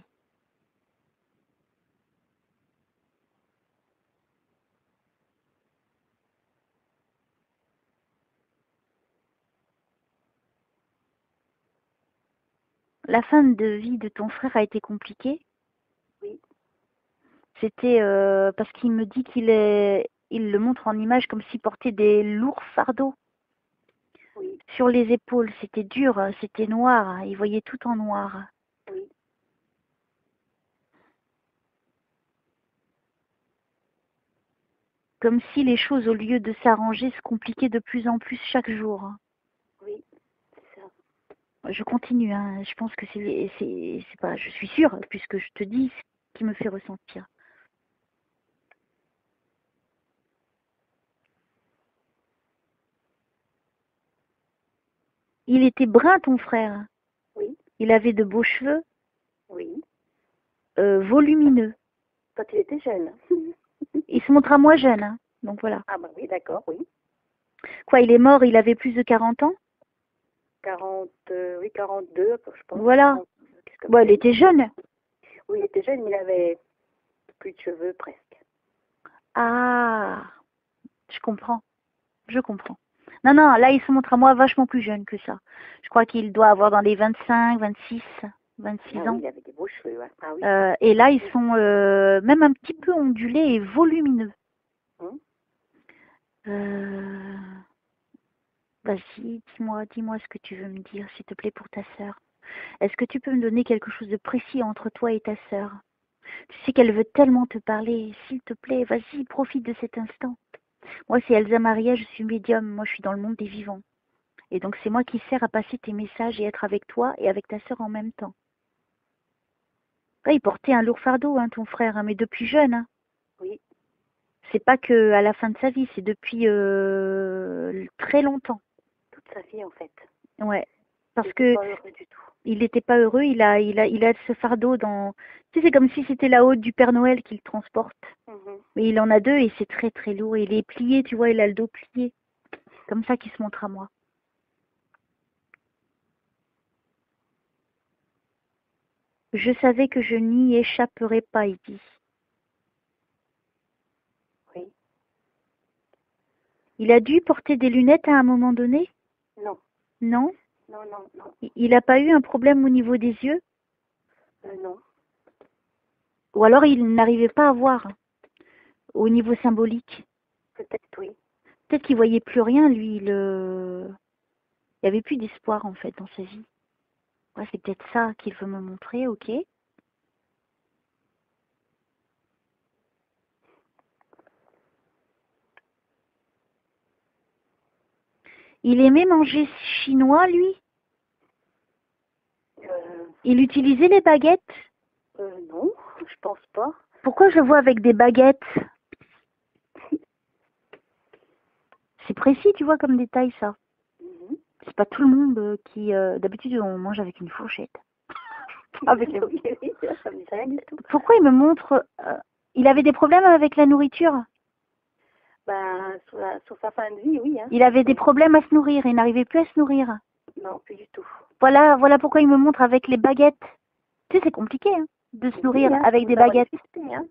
[SPEAKER 1] La fin de vie de ton frère a été compliquée?
[SPEAKER 2] Oui.
[SPEAKER 1] C'était parce qu'il me dit il le montre en image comme s'il portait des lourds fardeaux.
[SPEAKER 2] Oui.
[SPEAKER 1] Sur les épaules. C'était dur, c'était noir. Il voyait tout en noir.
[SPEAKER 2] Oui.
[SPEAKER 1] Comme si les choses, au lieu de s'arranger, se compliquaient de plus en plus chaque jour.
[SPEAKER 2] Oui, c'est ça.
[SPEAKER 1] Je continue, hein. Je pense que c'est pas, je suis sûre, puisque je te dis ce qui me fait ressentir. Il était brun, ton frère.
[SPEAKER 2] Oui.
[SPEAKER 1] Il avait de beaux cheveux.
[SPEAKER 2] Oui.
[SPEAKER 1] Volumineux.
[SPEAKER 2] Quand il était jeune.
[SPEAKER 1] Il se montra moins jeune, hein. Donc voilà.
[SPEAKER 2] Ah bah oui, d'accord, oui.
[SPEAKER 1] Quoi, il est mort, il avait plus de 40 ans?
[SPEAKER 2] 40, oui, 42, je pense.
[SPEAKER 1] Voilà.
[SPEAKER 2] Qu'est-ce que
[SPEAKER 1] Bon, elle
[SPEAKER 2] c'est?
[SPEAKER 1] était jeune.
[SPEAKER 2] Oui, il était jeune, mais il avait plus de cheveux presque.
[SPEAKER 1] Ah, je comprends. Je comprends. Non, non, là, il se montre à moi vachement plus jeune que ça. Je crois qu'il doit avoir dans les 25, 26, 26
[SPEAKER 2] Ah
[SPEAKER 1] ans.
[SPEAKER 2] oui, il avait des beaux cheveux, ouais. Ah oui.
[SPEAKER 1] Et là, ils sont même un petit peu ondulés et volumineux.
[SPEAKER 2] Hum.
[SPEAKER 1] Euh, Vas-y, dis-moi ce que tu veux me dire, s'il te plaît, pour ta sœur. Est-ce que tu peux me donner quelque chose de précis entre toi et ta sœur? Tu sais qu'elle veut tellement te parler. S'il te plaît, vas-y, profite de cet instant. Moi, c'est Elsa Maria, je suis médium. Moi, je suis dans le monde des vivants. Et donc, c'est moi qui sers à passer tes messages et être avec toi et avec ta sœur en même temps. Ouais, il portait un lourd fardeau, hein, ton frère, hein, mais depuis jeune. Hein.
[SPEAKER 2] Oui.
[SPEAKER 1] C'est pas que à la fin de sa vie, c'est depuis très longtemps.
[SPEAKER 2] Toute sa vie, en fait.
[SPEAKER 1] Ouais. Parce
[SPEAKER 2] Il
[SPEAKER 1] que
[SPEAKER 2] n'était pas heureux du tout.
[SPEAKER 1] il n'était pas heureux, il a ce fardeau dans. Tu sais, c'est comme si c'était la haute du Père Noël qu'il transporte.
[SPEAKER 2] Mhm.
[SPEAKER 1] Mais il en a deux et c'est très très lourd. Il est plié, tu vois, il a le dos plié. Comme ça qu'il se montre à moi. Je savais que je n'y échapperais pas, il dit.
[SPEAKER 2] Oui.
[SPEAKER 1] Il a dû porter des lunettes à un moment donné?
[SPEAKER 2] Non.
[SPEAKER 1] Non?
[SPEAKER 2] Non, non, non.
[SPEAKER 1] Il n'a pas eu un problème au niveau des yeux?
[SPEAKER 2] Non.
[SPEAKER 1] Ou alors il n'arrivait pas à voir au niveau symbolique?
[SPEAKER 2] Peut-être, oui.
[SPEAKER 1] Peut-être qu'il voyait plus rien, lui. Il n'y avait plus d'espoir, en fait, dans sa vie. Ouais, c'est peut-être ça qu'il veut me montrer, ok. Il aimait manger chinois, lui? Il utilisait les baguettes?
[SPEAKER 2] Non, je pense pas.
[SPEAKER 1] Pourquoi je le vois avec des baguettes? C'est précis, tu vois, comme détail, ça.
[SPEAKER 2] Mhm.
[SPEAKER 1] C'est pas tout le monde qui... D'habitude, on mange avec une fourchette. Avec les...
[SPEAKER 2] Oui, oui, ça me dit rien du tout.
[SPEAKER 1] Pourquoi il me montre... il avait des problèmes avec la nourriture?
[SPEAKER 2] Ben, sur sa fin de vie, oui. Hein.
[SPEAKER 1] Il avait des problèmes à se nourrir. Il n'arrivait plus à se nourrir.
[SPEAKER 2] Non, plus du tout.
[SPEAKER 1] Voilà pourquoi il me montre avec les baguettes. Tu sais, c'est compliqué, hein, de se nourrir
[SPEAKER 2] Oui, hein,
[SPEAKER 1] avec
[SPEAKER 2] faut
[SPEAKER 1] des
[SPEAKER 2] savoir
[SPEAKER 1] baguettes.
[SPEAKER 2] déguster, hein.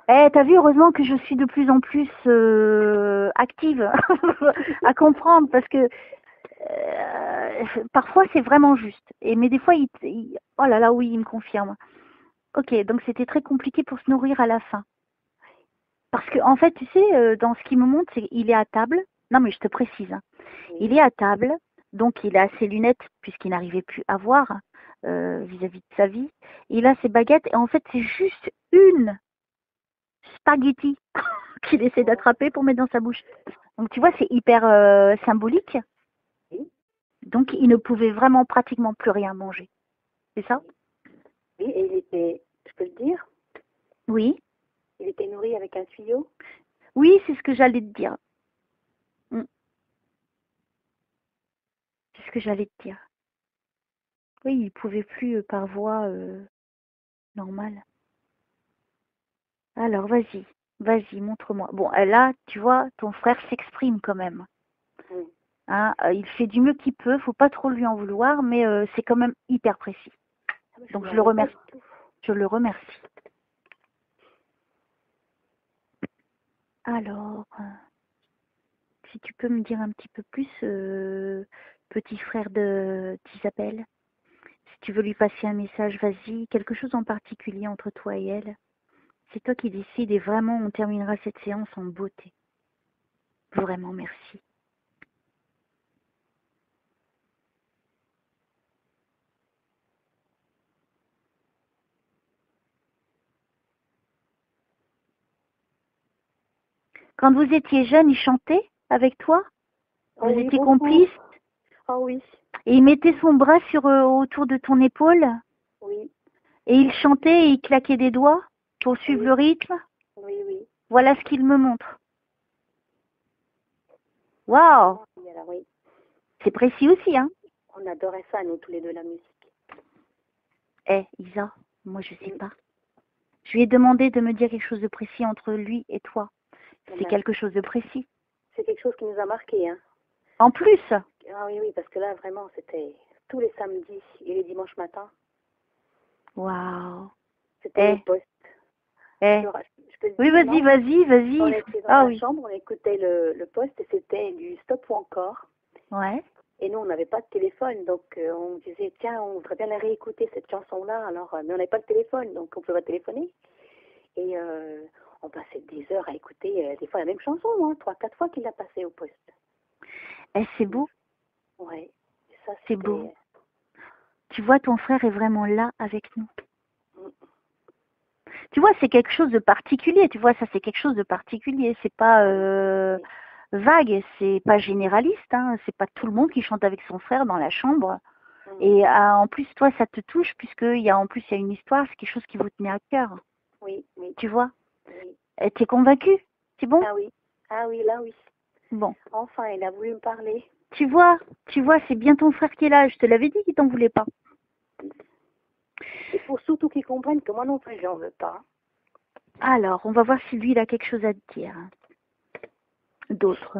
[SPEAKER 1] T'as vu, heureusement que je suis de plus en plus active à comprendre parce que parfois c'est vraiment juste. Mais des fois, oh là là, oui, il me confirme. Ok, donc c'était très compliqué pour se nourrir à la fin. Parce que en fait, tu sais, dans ce qu'il me montre, c'est qu'il est à table. Non, mais je te précise. Hein.
[SPEAKER 2] Oui.
[SPEAKER 1] Il est à table, donc il a ses lunettes puisqu'il n'arrivait plus à voir vis-à-vis de sa vie. Il a ses baguettes et en fait, c'est juste une spaghetti qu'il essaie d'attraper pour mettre dans sa bouche. Donc tu vois, c'est hyper symbolique.
[SPEAKER 2] Oui.
[SPEAKER 1] Donc il ne pouvait vraiment pratiquement plus rien manger. C'est ça?
[SPEAKER 2] Oui, et il était, je peux le dire,
[SPEAKER 1] Oui.
[SPEAKER 2] il était nourri avec un tuyau.
[SPEAKER 1] Oui, c'est ce que j'allais te dire. C'est ce que j'allais te dire. Oui, il pouvait plus par voie normale. Alors, vas-y, montre-moi. Bon, là, tu vois, ton frère s'exprime quand même.
[SPEAKER 2] Oui.
[SPEAKER 1] Hein, il fait du mieux qu'il peut, faut pas trop lui en vouloir, mais c'est quand même hyper précis. Donc, je le remercie. Je le remercie. Alors, si tu peux me dire un petit peu plus, petit frère d'Isabelle, si tu veux lui passer un message, vas-y, quelque chose en particulier entre toi et elle. C'est toi qui décides et vraiment, on terminera cette séance en beauté. Vraiment, merci. Quand vous étiez jeune, il chantait avec toi?
[SPEAKER 2] Oh
[SPEAKER 1] Vous
[SPEAKER 2] oui,
[SPEAKER 1] étiez
[SPEAKER 2] beaucoup.
[SPEAKER 1] complices?
[SPEAKER 2] Oh oui.
[SPEAKER 1] Et il mettait son bras autour de ton épaule?
[SPEAKER 2] Oui.
[SPEAKER 1] Et il chantait et il claquait des doigts pour suivre le rythme?
[SPEAKER 2] Oui, oui.
[SPEAKER 1] Voilà ce qu'il me montre. Waouh!
[SPEAKER 2] Oui, alors oui.
[SPEAKER 1] C'est précis aussi, hein?
[SPEAKER 2] On adorait ça, nous, tous les deux, la musique.
[SPEAKER 1] Isa, moi je sais pas. Je lui ai demandé de me dire quelque chose de précis entre lui et toi. C'est quelque chose de précis.
[SPEAKER 2] C'est quelque chose qui nous a marqué, hein.
[SPEAKER 1] En plus,
[SPEAKER 2] Ah oui, oui, parce que là, vraiment, c'était tous les samedis et les dimanches matins.
[SPEAKER 1] Waouh.
[SPEAKER 2] C'était le
[SPEAKER 1] Eh,
[SPEAKER 2] poste.
[SPEAKER 1] eh.
[SPEAKER 2] Je peux te
[SPEAKER 1] Oui,
[SPEAKER 2] dire,
[SPEAKER 1] vas-y,
[SPEAKER 2] non,
[SPEAKER 1] vas-y,
[SPEAKER 2] on
[SPEAKER 1] vas-y.
[SPEAKER 2] était dans
[SPEAKER 1] Ah
[SPEAKER 2] la
[SPEAKER 1] oui.
[SPEAKER 2] chambre, on écoutait le poste et c'était du stop ou encore.
[SPEAKER 1] Ouais.
[SPEAKER 2] Et nous, on n'avait pas de téléphone, donc on disait, tiens, on voudrait bien la réécouter, cette chanson-là. Alors, mais on n'avait pas de téléphone, donc on pouvait pas téléphoner. Et on passait des heures à écouter, des fois la même chanson, hein, 3, 4 fois qu'il l'a passée au poste.
[SPEAKER 1] Eh, c'est beau,
[SPEAKER 2] Ouais, et ça,
[SPEAKER 1] c'est beau.
[SPEAKER 2] c'était...
[SPEAKER 1] Tu vois, ton frère est vraiment là avec nous. Tu vois, c'est quelque chose de particulier. Tu vois, ça, c'est quelque chose de particulier. C'est pas vague, c'est pas généraliste. Hein. C'est pas tout le monde qui chante avec son frère dans la chambre. Et en plus, toi, ça te touche puisqu'il y a en plus il y a une histoire. C'est quelque chose qui vous tenait à cœur.
[SPEAKER 2] Oui, oui.
[SPEAKER 1] Tu vois.
[SPEAKER 2] Oui.
[SPEAKER 1] Et t'es convaincue? C'est bon?
[SPEAKER 2] Ah oui, là oui.
[SPEAKER 1] Bon.
[SPEAKER 2] Enfin, il a voulu me parler.
[SPEAKER 1] Tu vois, c'est bien ton frère qui est là. Je te l'avais dit qu'il t'en voulait pas.
[SPEAKER 2] Il faut surtout qu'il comprenne que moi non plus, j'en veux pas.
[SPEAKER 1] Alors, on va voir si lui, il a quelque chose à te dire. D'autres.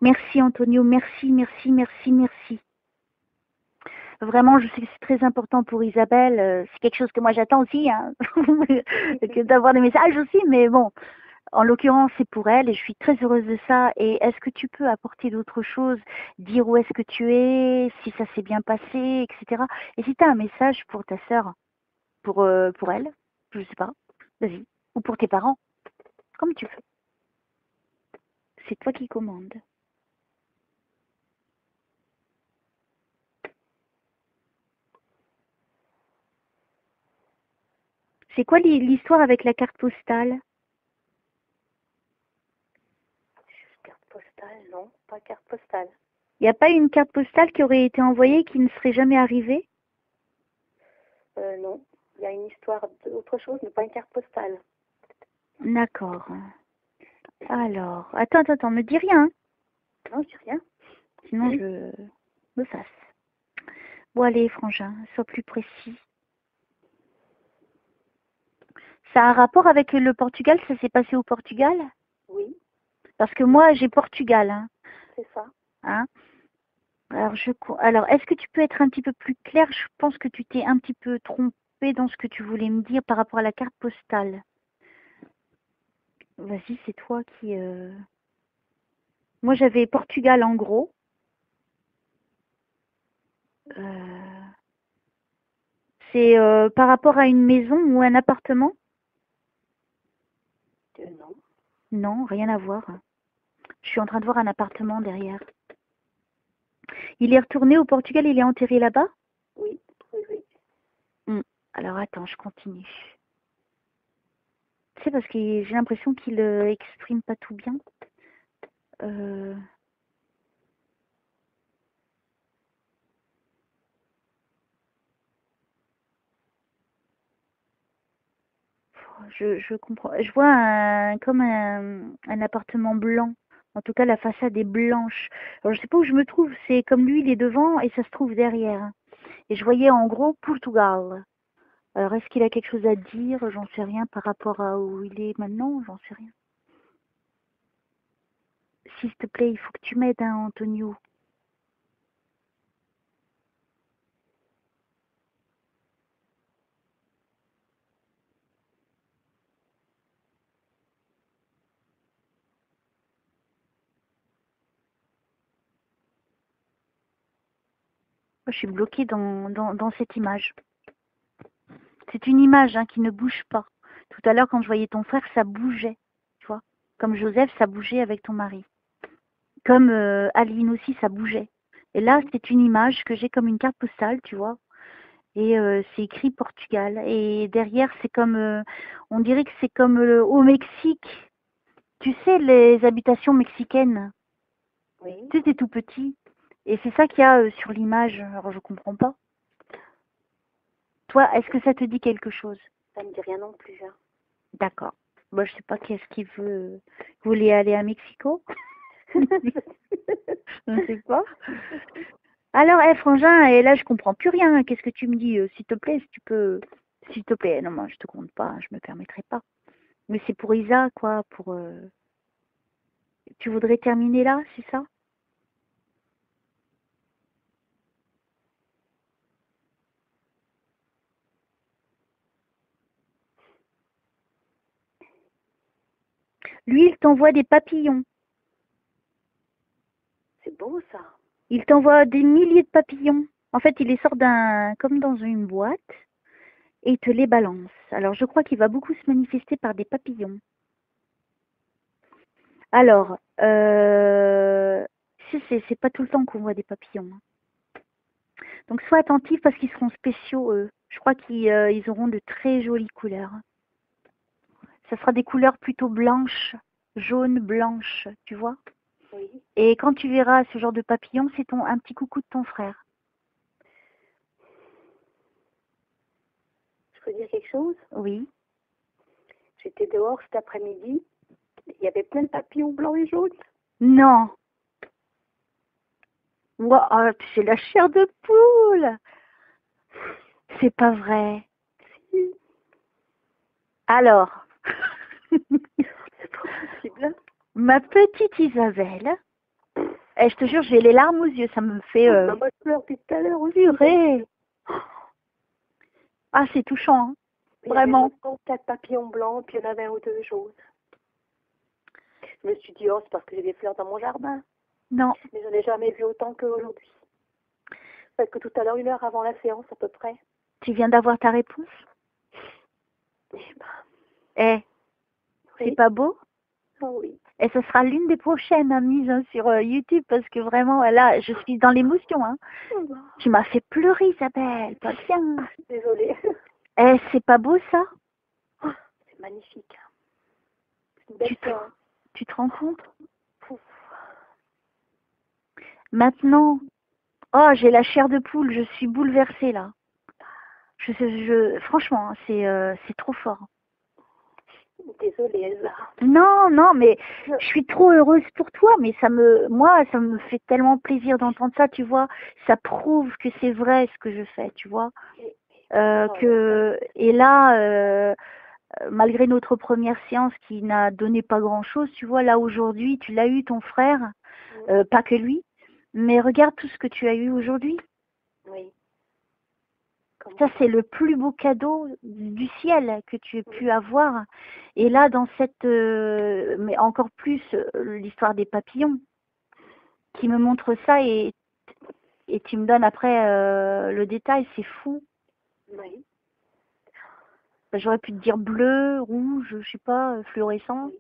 [SPEAKER 1] Merci Antonio, merci, merci, merci, merci. Vraiment, je sais que c'est très important pour Isabelle. C'est quelque chose que moi j'attends aussi, hein, que d'avoir des messages aussi. Mais bon, en l'occurrence, c'est pour elle et je suis très heureuse de ça. Et est-ce que tu peux apporter d'autres choses, dire où est-ce que tu es, si ça s'est bien passé, etc. Et si tu as un message pour ta sœur, pour elle, je sais pas, vas-y. Ou pour tes parents, comme tu veux. C'est toi qui commandes. C'est quoi l'histoire avec la carte postale?
[SPEAKER 2] Carte postale, non, pas carte postale.
[SPEAKER 1] Il n'y a pas une carte postale qui aurait été envoyée qui ne serait jamais arrivée?
[SPEAKER 2] Non, il y a une histoire d'autre chose, mais pas une carte postale.
[SPEAKER 1] D'accord. Alors, attends, me dis rien.
[SPEAKER 2] Non, je dis rien.
[SPEAKER 1] Sinon, je me fasse. Bon, allez, frangin, sois plus précis. Ça a un rapport avec le Portugal? Ça s'est passé au Portugal?
[SPEAKER 2] Oui.
[SPEAKER 1] Parce que moi, j'ai Portugal. Hein.
[SPEAKER 2] C'est ça.
[SPEAKER 1] Hein? Alors, est-ce que tu peux être un petit peu plus clair? Je pense que tu t'es un petit peu trompé dans ce que tu voulais me dire par rapport à la carte postale. Vas-y, c'est toi qui... Moi, j'avais Portugal en gros. C'est par rapport à une maison ou un appartement?
[SPEAKER 2] Non.
[SPEAKER 1] Non, rien à voir. Je suis en train de voir un appartement derrière. Il est retourné au Portugal, il est enterré là-bas?
[SPEAKER 2] Oui.
[SPEAKER 1] Alors attends, je continue. C'est parce que j'ai l'impression qu'il exprime pas tout bien. Je comprends. Je vois comme un appartement blanc. En tout cas, la façade est blanche. Alors, je sais pas où je me trouve. C'est comme lui, il est devant et ça se trouve derrière. Et je voyais en gros Portugal. Alors, est-ce qu'il a quelque chose à dire? J'en sais rien par rapport à où il est maintenant. J'en sais rien. S'il te plaît, il faut que tu m'aides, hein, Antonio. Moi, je suis bloquée dans cette image. C'est une image qui ne bouge pas. Tout à l'heure, quand je voyais ton frère, ça bougeait. Tu vois? Comme Joseph, ça bougeait avec ton mari. Comme Aline aussi, ça bougeait. Et là, c'est une image que j'ai comme une carte postale, tu vois. Et c'est écrit Portugal. Et derrière, c'est comme, on dirait que c'est comme au Mexique. Tu sais, les habitations mexicaines.
[SPEAKER 2] Oui.
[SPEAKER 1] Tu sais, c'est tout petit. Et c'est ça qu'il y a sur l'image. Alors, je comprends pas. Toi, est-ce que ça te dit quelque chose?
[SPEAKER 2] Ça me dit rien non plus. Hein.
[SPEAKER 1] D'accord. Moi, je sais pas qu'est-ce qu'il veut. Vous voulez aller à Mexico? Je ne sais pas. Alors, frangin, et là, je comprends plus rien. Qu'est-ce que tu me dis? S'il te plaît, si tu peux... S'il te plaît. Non, moi, je te compte pas. Je me permettrai pas. Mais c'est pour Isa, quoi. Pour. Tu voudrais terminer là, c'est ça? Lui, il t'envoie des papillons.
[SPEAKER 2] C'est beau ça.
[SPEAKER 1] Il t'envoie des milliers de papillons. En fait, il les sort comme dans une boîte et il te les balance. Alors, je crois qu'il va beaucoup se manifester par des papillons. Alors, c'est pas tout le temps qu'on voit des papillons. Donc, sois attentif parce qu'ils seront spéciaux, eux. Je crois qu'ils auront de très jolies couleurs. Ça sera des couleurs plutôt blanches, jaunes, blanches, tu vois.
[SPEAKER 2] Oui.
[SPEAKER 1] Et quand tu verras ce genre de papillon, c'est un petit coucou de ton frère.
[SPEAKER 2] Je peux dire quelque chose?
[SPEAKER 1] Oui.
[SPEAKER 2] J'étais dehors cet après-midi. Il y avait plein de papillons blancs et jaunes.
[SPEAKER 1] Non. Wow, c'est la chair de poule. C'est pas vrai.
[SPEAKER 2] Si.
[SPEAKER 1] Alors,
[SPEAKER 2] C'est pas possible.
[SPEAKER 1] ma petite Isabelle, je te jure, j'ai les larmes aux yeux, ça me fait
[SPEAKER 2] Moi, je pleure depuis tout à l'heure aussi.
[SPEAKER 1] purée. Ah, c'est touchant, hein. Vraiment.
[SPEAKER 2] Il y avait 4 papillons blancs, puis il y en avait un ou deux jaunes. Je me suis dit, oh, c'est parce que j'ai des fleurs dans mon jardin.
[SPEAKER 1] Non.
[SPEAKER 2] Mais je n'en ai jamais vu autant qu'aujourd'hui. Parce que tout à l'heure, 1 heure avant la séance à peu près.
[SPEAKER 1] Tu viens d'avoir ta réponse?
[SPEAKER 2] Eh ben,
[SPEAKER 1] Oui. C'est pas beau?
[SPEAKER 2] Oh oui.
[SPEAKER 1] Et ce sera l'une des prochaines mises sur YouTube parce que vraiment, là, je suis dans l'émotion. Hein. Tu m'as fait pleurer, Isabelle. Pas bien.
[SPEAKER 2] Désolée.
[SPEAKER 1] C'est pas beau, ça?
[SPEAKER 2] C'est magnifique. C'est une belle séance.
[SPEAKER 1] Tu te rends compte?
[SPEAKER 2] Pouf.
[SPEAKER 1] Maintenant, oh, j'ai la chair de poule. Je suis bouleversée, là. Franchement, hein, c'est trop fort.
[SPEAKER 2] Désolée, Elsa.
[SPEAKER 1] Non, mais je suis trop heureuse pour toi, mais ça me fait tellement plaisir d'entendre ça, tu vois. Ça prouve que c'est vrai ce que je fais, tu vois. Et là, malgré notre première séance qui n'a donné pas grand-chose, tu vois, là aujourd'hui, tu l'as eu, ton frère, pas que lui, mais regarde tout ce que tu as eu aujourd'hui.
[SPEAKER 2] Oui.
[SPEAKER 1] Ça, c'est le plus beau cadeau du ciel que tu aies pu avoir. Et là, dans mais encore plus, l'histoire des papillons, qui me montre ça et tu me donnes après le détail, c'est fou.
[SPEAKER 2] Oui.
[SPEAKER 1] J'aurais pu te dire bleu, rouge, je sais pas, fluorescent.
[SPEAKER 2] Oui.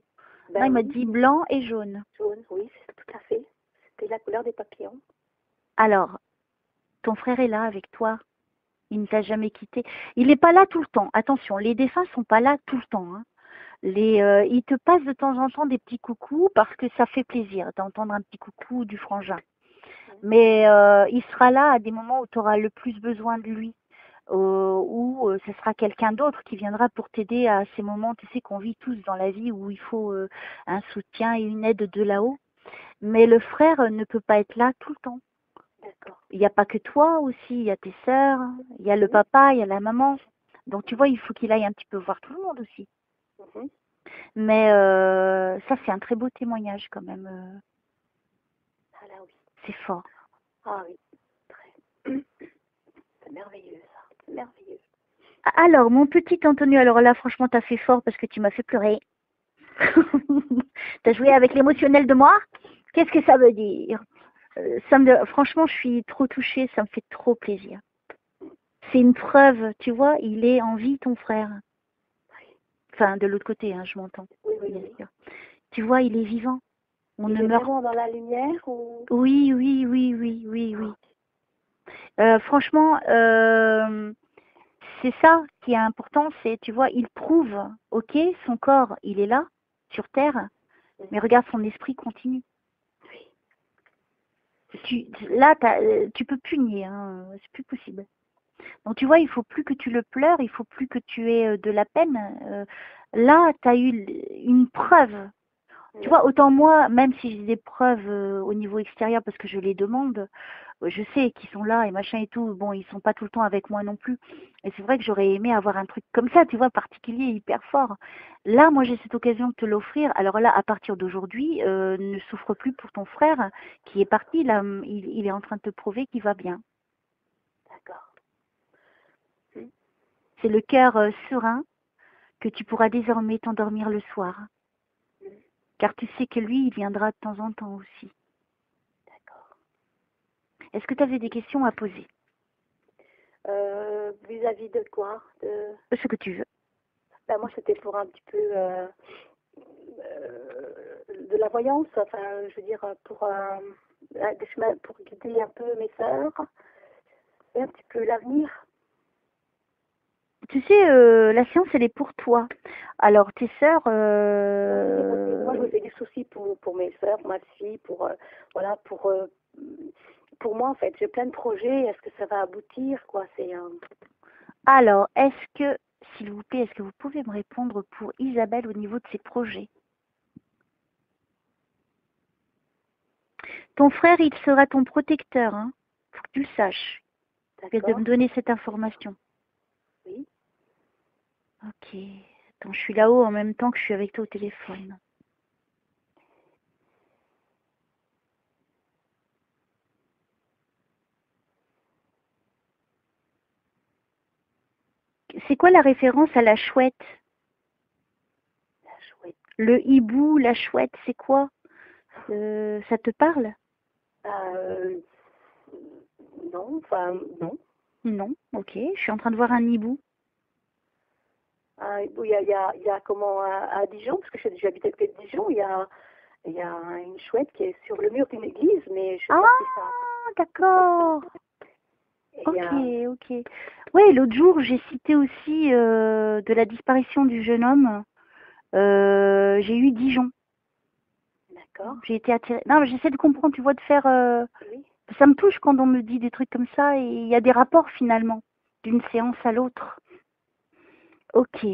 [SPEAKER 1] Non, il m'a dit blanc et jaune.
[SPEAKER 2] Jaune, oui, tout à fait. C'était la couleur des papillons.
[SPEAKER 1] Alors, ton frère est là avec toi. Il ne t'a jamais quitté. Il n'est pas là tout le temps. Attention, les défunts sont pas là tout le temps. Hein. Il te passe de temps en temps des petits coucous parce que ça fait plaisir d'entendre un petit coucou du frangin. Mais il sera là à des moments où tu auras le plus besoin de lui. Ou ce sera quelqu'un d'autre qui viendra pour t'aider à ces moments, tu sais, qu'on vit tous dans la vie où il faut un soutien et une aide de là-haut. Mais le frère ne peut pas être là tout le temps.
[SPEAKER 2] D'accord.
[SPEAKER 1] Il n'y a pas que toi aussi, il y a tes sœurs, il y a le papa, il y a la maman. Donc tu vois, il faut qu'il aille un petit peu voir tout le monde aussi. Mais ça, c'est un très beau témoignage quand même.
[SPEAKER 2] Ah là oui.
[SPEAKER 1] C'est fort.
[SPEAKER 2] Ah oui. Très. C'est merveilleux ça. C'est merveilleux.
[SPEAKER 1] Alors, mon petit Antonio, alors là, franchement, t'as fait fort parce que tu m'as fait pleurer. T'as joué avec l'émotionnel de moi? Qu'est-ce que ça veut dire? Franchement, je suis trop touchée, ça me fait trop plaisir. C'est une preuve, tu vois, il est en vie, ton frère. Enfin, de l'autre côté, hein, je m'entends.
[SPEAKER 2] Oui.
[SPEAKER 1] Tu vois, il est vivant.
[SPEAKER 2] Il est vraiment dans la lumière ou...
[SPEAKER 1] Oui. Franchement, c'est ça qui est important, c'est, tu vois, il prouve, ok, son corps, il est là, sur Terre, mais regarde, son esprit continue. Là, tu peux plus nier, hein, c'est plus possible. Donc tu vois, il faut plus que tu le pleures, il faut plus que tu aies de la peine. Là, tu as eu une preuve. Tu vois, autant moi, même si j'ai des preuves au niveau extérieur parce que je les demande, je sais qu'ils sont là et machin et tout. Bon, ils sont pas tout le temps avec moi non plus. Et c'est vrai que j'aurais aimé avoir un truc comme ça, tu vois, particulier, hyper fort. Là, moi, j'ai cette occasion de te l'offrir. Alors là, à partir d'aujourd'hui, ne souffre plus pour ton frère qui est parti. Là, il est en train de te prouver qu'il va bien.
[SPEAKER 2] D'accord.
[SPEAKER 1] C'est le cœur serein que tu pourras désormais t'endormir le soir. car tu sais que lui, il viendra de temps en temps aussi.
[SPEAKER 2] D'accord.
[SPEAKER 1] Est-ce que tu avais des questions à poser?
[SPEAKER 2] Vis-à-vis de quoi?
[SPEAKER 1] Ce que tu veux.
[SPEAKER 2] Ben, moi, c'était pour un petit peu de la voyance, enfin, je veux dire, pour des chemins, pour guider un peu mes sœurs et un petit peu l'avenir.
[SPEAKER 1] Tu sais, la séance, elle est pour toi. Alors, tes sœurs...
[SPEAKER 2] Moi, je me fais des soucis pour mes sœurs, pour ma fille, voilà, pour moi, en fait. J'ai plein de projets. Est-ce que ça va aboutir, quoi?
[SPEAKER 1] Alors, est-ce que, s'il vous plaît, est-ce que vous pouvez me répondre pour Isabelle au niveau de ses projets? Ton frère, il sera ton protecteur, hein. Faut que tu le saches. Tu viens de me donner cette information.
[SPEAKER 2] Oui.
[SPEAKER 1] Ok. Attends, je suis là-haut en même temps que je suis avec toi au téléphone. C'est quoi la référence à la chouette?
[SPEAKER 2] La chouette.
[SPEAKER 1] Le hibou, la chouette, c'est quoi? Ça te parle?
[SPEAKER 2] Non, enfin, non.
[SPEAKER 1] Non, ok. Je suis en train de voir un hibou.
[SPEAKER 2] Il y a comment à Dijon, parce que j'habite à côté de Dijon, il y a une chouette qui est sur le mur d'une église, mais je sais pas si ça.
[SPEAKER 1] D'accord. Ok, ok. Ouais, l'autre jour, j'ai cité aussi de la disparition du jeune homme. J'ai eu Dijon.
[SPEAKER 2] D'accord.
[SPEAKER 1] J'ai été attirée. Non, mais j'essaie de comprendre, tu vois, de faire.
[SPEAKER 2] Oui.
[SPEAKER 1] Ça me touche quand on me dit des trucs comme ça et il y a des rapports finalement d'une séance à l'autre. Ok.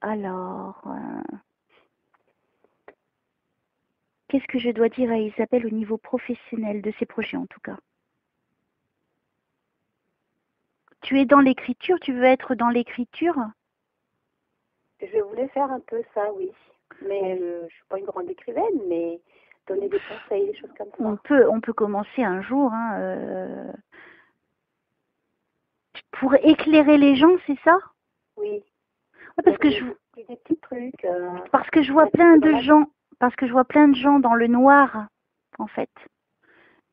[SPEAKER 1] Alors, qu'est-ce que je dois dire à Isabelle au niveau professionnel de ses projets en tout cas? Tu es dans l'écriture, tu veux être dans l'écriture?
[SPEAKER 2] Je voulais faire un peu ça, oui. Mais je suis pas une grande écrivaine, mais donner des conseils, des choses comme ça.
[SPEAKER 1] On peut commencer un jour, hein, pour éclairer les gens, c'est ça?
[SPEAKER 2] Oui.
[SPEAKER 1] Ouais, parce que
[SPEAKER 2] des petits trucs.
[SPEAKER 1] parce que je vois plein de gens, parce que je vois plein de gens dans le noir, en fait.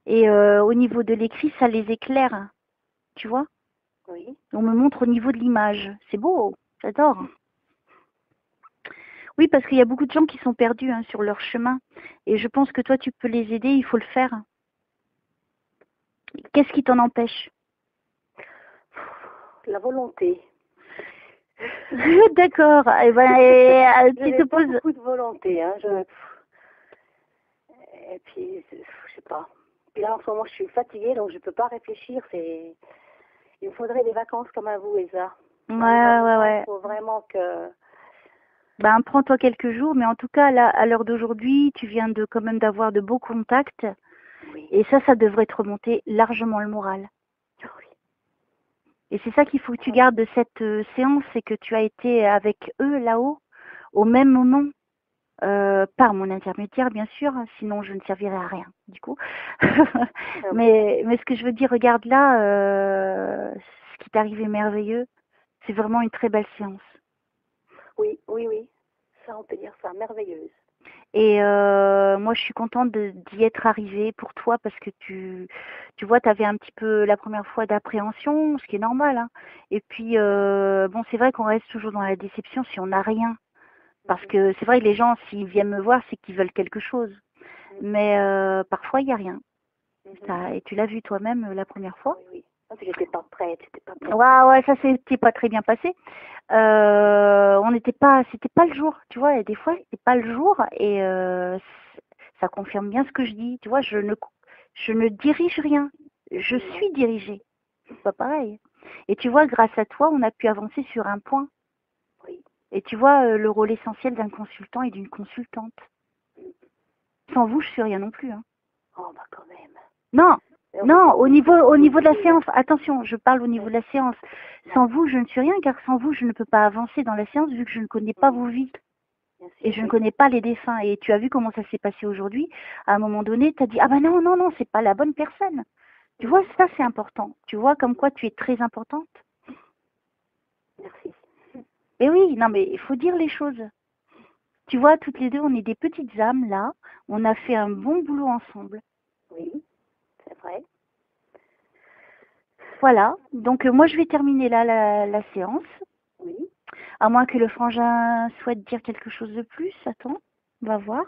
[SPEAKER 1] Et au niveau de l'écrit, ça les éclaire, tu vois?
[SPEAKER 2] Oui.
[SPEAKER 1] On me montre au niveau de l'image. C'est beau, j'adore. Oui, parce qu'il y a beaucoup de gens qui sont perdus hein, sur leur chemin. Et je pense que toi, tu peux les aider, il faut le faire. Qu'est-ce qui t'en empêche?
[SPEAKER 2] La volonté.
[SPEAKER 1] D'accord. Eh ben, tu te poses...
[SPEAKER 2] beaucoup de volonté. Hein. Et puis, je sais pas. Puis là, en ce moment, je suis fatiguée, donc je peux pas réfléchir. Il me faudrait des vacances comme à vous, Elsa.
[SPEAKER 1] Ouais.
[SPEAKER 2] Il faut vraiment que...
[SPEAKER 1] Ben, prends-toi quelques jours, mais en tout cas, là, à l'heure d'aujourd'hui, tu viens de quand même d'avoir de beaux contacts.
[SPEAKER 2] Oui.
[SPEAKER 1] Et ça devrait te remonter largement le moral.
[SPEAKER 2] Oui.
[SPEAKER 1] Et c'est ça qu'il faut que tu gardes de cette séance, c'est que tu as été avec eux là-haut, au même moment, par mon intermédiaire, bien sûr, sinon je ne servirais à rien, du coup. mais ce que je veux dire, regarde là, ce qui t'arrive est merveilleux. C'est vraiment une très belle séance.
[SPEAKER 2] Oui. Ça, on peut dire ça, merveilleuse.
[SPEAKER 1] Et moi, je suis contente d'y être arrivée pour toi parce que tu vois, tu avais un petit peu la première fois d'appréhension, ce qui est normal. Hein. Et puis, bon, c'est vrai qu'on reste toujours dans la déception si on n'a rien. Parce que c'est vrai que les gens, s'ils viennent me voir, c'est qu'ils veulent quelque chose. Mais parfois, il n'y a rien. Et tu l'as vu toi-même la première fois.
[SPEAKER 2] Oui. J'étais pas prête.
[SPEAKER 1] Ouais, ça s'était pas très bien passé. C'était pas le jour, tu vois. Et des fois, c'était pas le jour et ça confirme bien ce que je dis. Tu vois, je ne dirige rien. Je suis dirigée. C'est pas pareil. Et tu vois, grâce à toi, on a pu avancer sur un point.
[SPEAKER 2] Oui.
[SPEAKER 1] Et tu vois le rôle essentiel d'un consultant et d'une consultante. Sans vous, je suis rien non plus. Hein.
[SPEAKER 2] Oh, bah quand même.
[SPEAKER 1] Non, au niveau de la séance, attention, je parle au niveau de la séance. Sans vous, je ne suis rien, car sans vous, je ne peux pas avancer dans la séance vu que je ne connais pas vos vies. Et je ne connais pas les défunts. Et tu as vu comment ça s'est passé aujourd'hui. À un moment donné, tu as dit, ah ben non, c'est pas la bonne personne. Tu vois, ça c'est important. Tu vois comme quoi tu es très importante.
[SPEAKER 2] Merci.
[SPEAKER 1] Et oui, non mais il faut dire les choses. Tu vois, toutes les deux, on est des petites âmes là. On a fait un bon boulot ensemble.
[SPEAKER 2] Oui, c'est vrai.
[SPEAKER 1] Voilà. Donc moi, je vais terminer là la séance.
[SPEAKER 2] Oui.
[SPEAKER 1] À moins que le frangin souhaite dire quelque chose de plus. Attends, on va voir.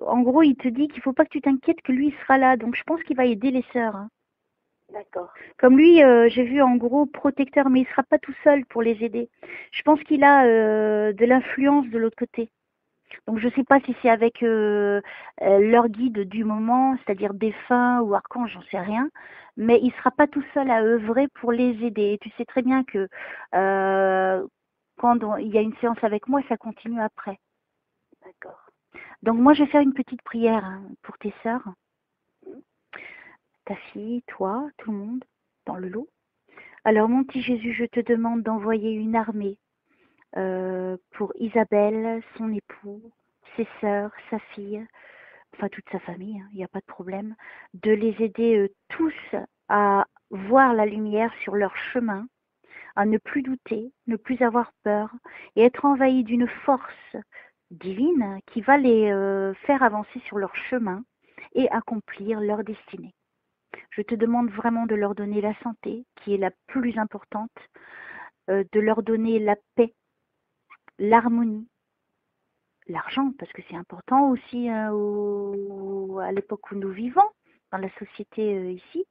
[SPEAKER 1] En gros, il te dit qu'il faut pas que tu t'inquiètes, que lui il sera là. Donc je pense qu'il va aider les sœurs. Hein.
[SPEAKER 2] D'accord.
[SPEAKER 1] Comme lui, j'ai vu en gros protecteur, mais il sera pas tout seul pour les aider. Je pense qu'il a de l'influence de l'autre côté. Donc je sais pas si c'est avec leur guide du moment, c'est-à-dire défunt ou archange, j'en sais rien. Mais il sera pas tout seul à œuvrer pour les aider. Et tu sais très bien que quand il y a une séance avec moi, ça continue après.
[SPEAKER 2] D'accord.
[SPEAKER 1] Donc moi, je vais faire une petite prière hein, pour tes sœurs,
[SPEAKER 2] Mhm.
[SPEAKER 1] ta fille, toi, tout le monde, dans le lot. Alors mon petit Jésus, je te demande d'envoyer une armée pour Isabelle, son époux, ses sœurs, sa fille, enfin toute sa famille, il n'y a pas de problème, de les aider tous à voir la lumière sur leur chemin, à ne plus douter, ne plus avoir peur et être envahis d'une force divine qui va les faire avancer sur leur chemin et accomplir leur destinée. Je te demande vraiment de leur donner la santé, qui est la plus importante, de leur donner la paix, l'harmonie, l'argent, parce que c'est important aussi à l'époque où nous vivons, dans la société ici,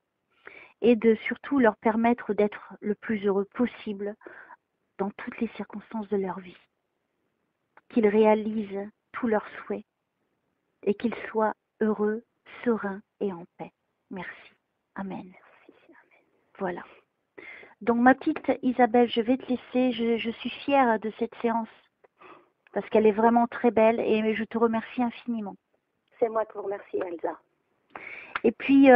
[SPEAKER 1] et de surtout leur permettre d'être le plus heureux possible dans toutes les circonstances de leur vie. Qu'ils réalisent tous leurs souhaits et qu'ils soient heureux, sereins et en paix. Merci. Amen.
[SPEAKER 2] Merci. Amen.
[SPEAKER 1] Voilà. Donc ma petite Isabelle, je vais te laisser. Je suis fière de cette séance parce qu'elle est vraiment très belle et je te remercie infiniment.
[SPEAKER 2] C'est moi qui vous remercie, Elsa.
[SPEAKER 1] Et puis,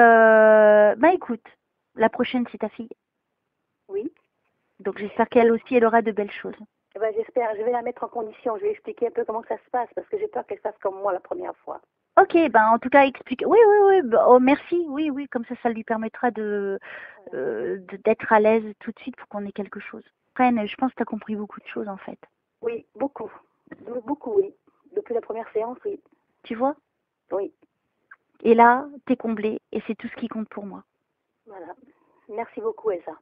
[SPEAKER 1] écoute, la prochaine c'est ta fille.
[SPEAKER 2] Oui.
[SPEAKER 1] Donc j'espère qu'elle aussi, elle aura de belles choses.
[SPEAKER 2] J'espère. Je vais la mettre en condition. Je vais expliquer un peu comment ça se passe parce que j'ai peur qu'elle fasse comme moi la première fois.
[SPEAKER 1] Ok, en tout cas explique. Oui, merci. Oui, comme ça lui permettra d'être à l'aise tout de suite pour qu'on ait quelque chose. Après, je pense que tu as compris beaucoup de choses en fait.
[SPEAKER 2] Oui, beaucoup. Beaucoup, oui. Depuis la première séance, oui.
[SPEAKER 1] Tu vois?
[SPEAKER 2] Oui.
[SPEAKER 1] Et là, t'es comblée et c'est tout ce qui compte pour moi.
[SPEAKER 2] Voilà. Merci beaucoup, Elsa.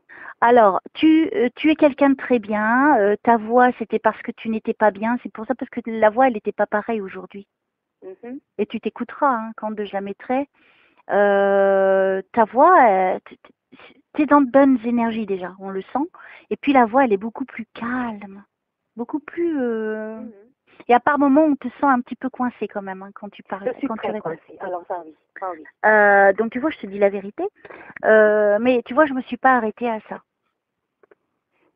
[SPEAKER 1] Alors, tu es quelqu'un de très bien. Ta voix, c'était parce que tu n'étais pas bien. C'est pour ça, parce que la voix, elle n'était pas pareille aujourd'hui.
[SPEAKER 2] Mm-hmm.
[SPEAKER 1] Et tu t'écouteras hein, quand je la mettrai. Ta voix, t'es dans de bonnes énergies déjà, on le sent. Et puis la voix, elle est beaucoup plus calme. Beaucoup plus...
[SPEAKER 2] Mm-hmm.
[SPEAKER 1] Et à part moments, on te sent un petit peu coincé quand même hein, quand tu parles.
[SPEAKER 2] Je suis
[SPEAKER 1] quand
[SPEAKER 2] très
[SPEAKER 1] tu
[SPEAKER 2] coincée. Alors ça, oui. Ah, oui.
[SPEAKER 1] Donc tu vois, je te dis la vérité. Mais tu vois, je me suis pas arrêtée à ça.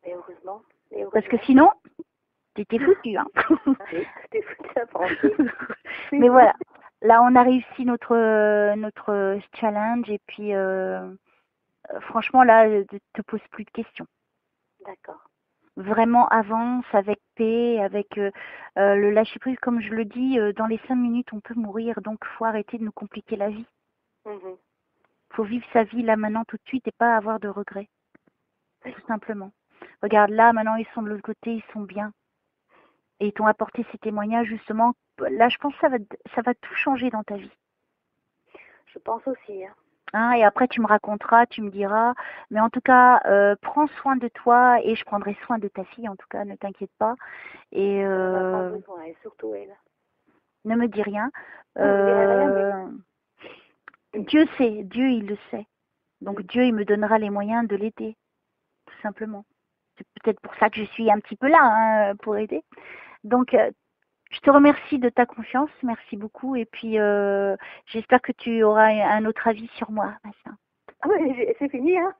[SPEAKER 2] Et heureusement.
[SPEAKER 1] Parce que sinon, t'étais foutu. Hein.
[SPEAKER 2] Oui, c'était foutu à penser.
[SPEAKER 1] Mais voilà. Là, on a réussi notre challenge. Et puis, franchement, là, te pose plus de questions.
[SPEAKER 2] D'accord.
[SPEAKER 1] Vraiment avance avec paix, avec le lâcher prise. Comme je le dis, dans les 5 minutes, on peut mourir. Donc, faut arrêter de nous compliquer la vie.
[SPEAKER 2] Mm-hmm.
[SPEAKER 1] Faut vivre sa vie là maintenant tout de suite et pas avoir de regrets. Tout simplement. Regarde là, maintenant ils sont de l'autre côté, ils sont bien. Et ils t'ont apporté ces témoignages justement. Là, je pense que ça va tout changer dans ta vie.
[SPEAKER 2] Je pense aussi. Hein.
[SPEAKER 1] Hein, et après, tu me raconteras, tu me diras. Mais en tout cas, prends soin de toi et je prendrai soin de ta fille. En tout cas, ne t'inquiète pas. Et
[SPEAKER 2] Elle en a pas besoin, et surtout elle.
[SPEAKER 1] ne me dis rien.
[SPEAKER 2] Non, je dirai rien, mais...
[SPEAKER 1] Dieu sait, Dieu il le sait. Donc Dieu il me donnera les moyens de l'aider, tout simplement. C'est peut-être pour ça que je suis un petit peu là, hein, pour aider. Donc je te remercie de ta confiance, merci beaucoup. Et puis j'espère que tu auras un autre avis sur moi, Massin.
[SPEAKER 2] Ah oui, c'est fini, hein.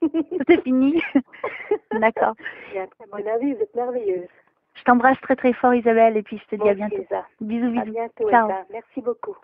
[SPEAKER 1] C'est fini. D'accord.
[SPEAKER 2] J'ai un très bon avis, vous êtes merveilleuse.
[SPEAKER 1] Je t'embrasse très très fort Isabelle et puis je te dis à bientôt.
[SPEAKER 2] Elsa.
[SPEAKER 1] Bisous, bisous.
[SPEAKER 2] À bientôt,
[SPEAKER 1] Ciao.
[SPEAKER 2] Elsa. Merci beaucoup.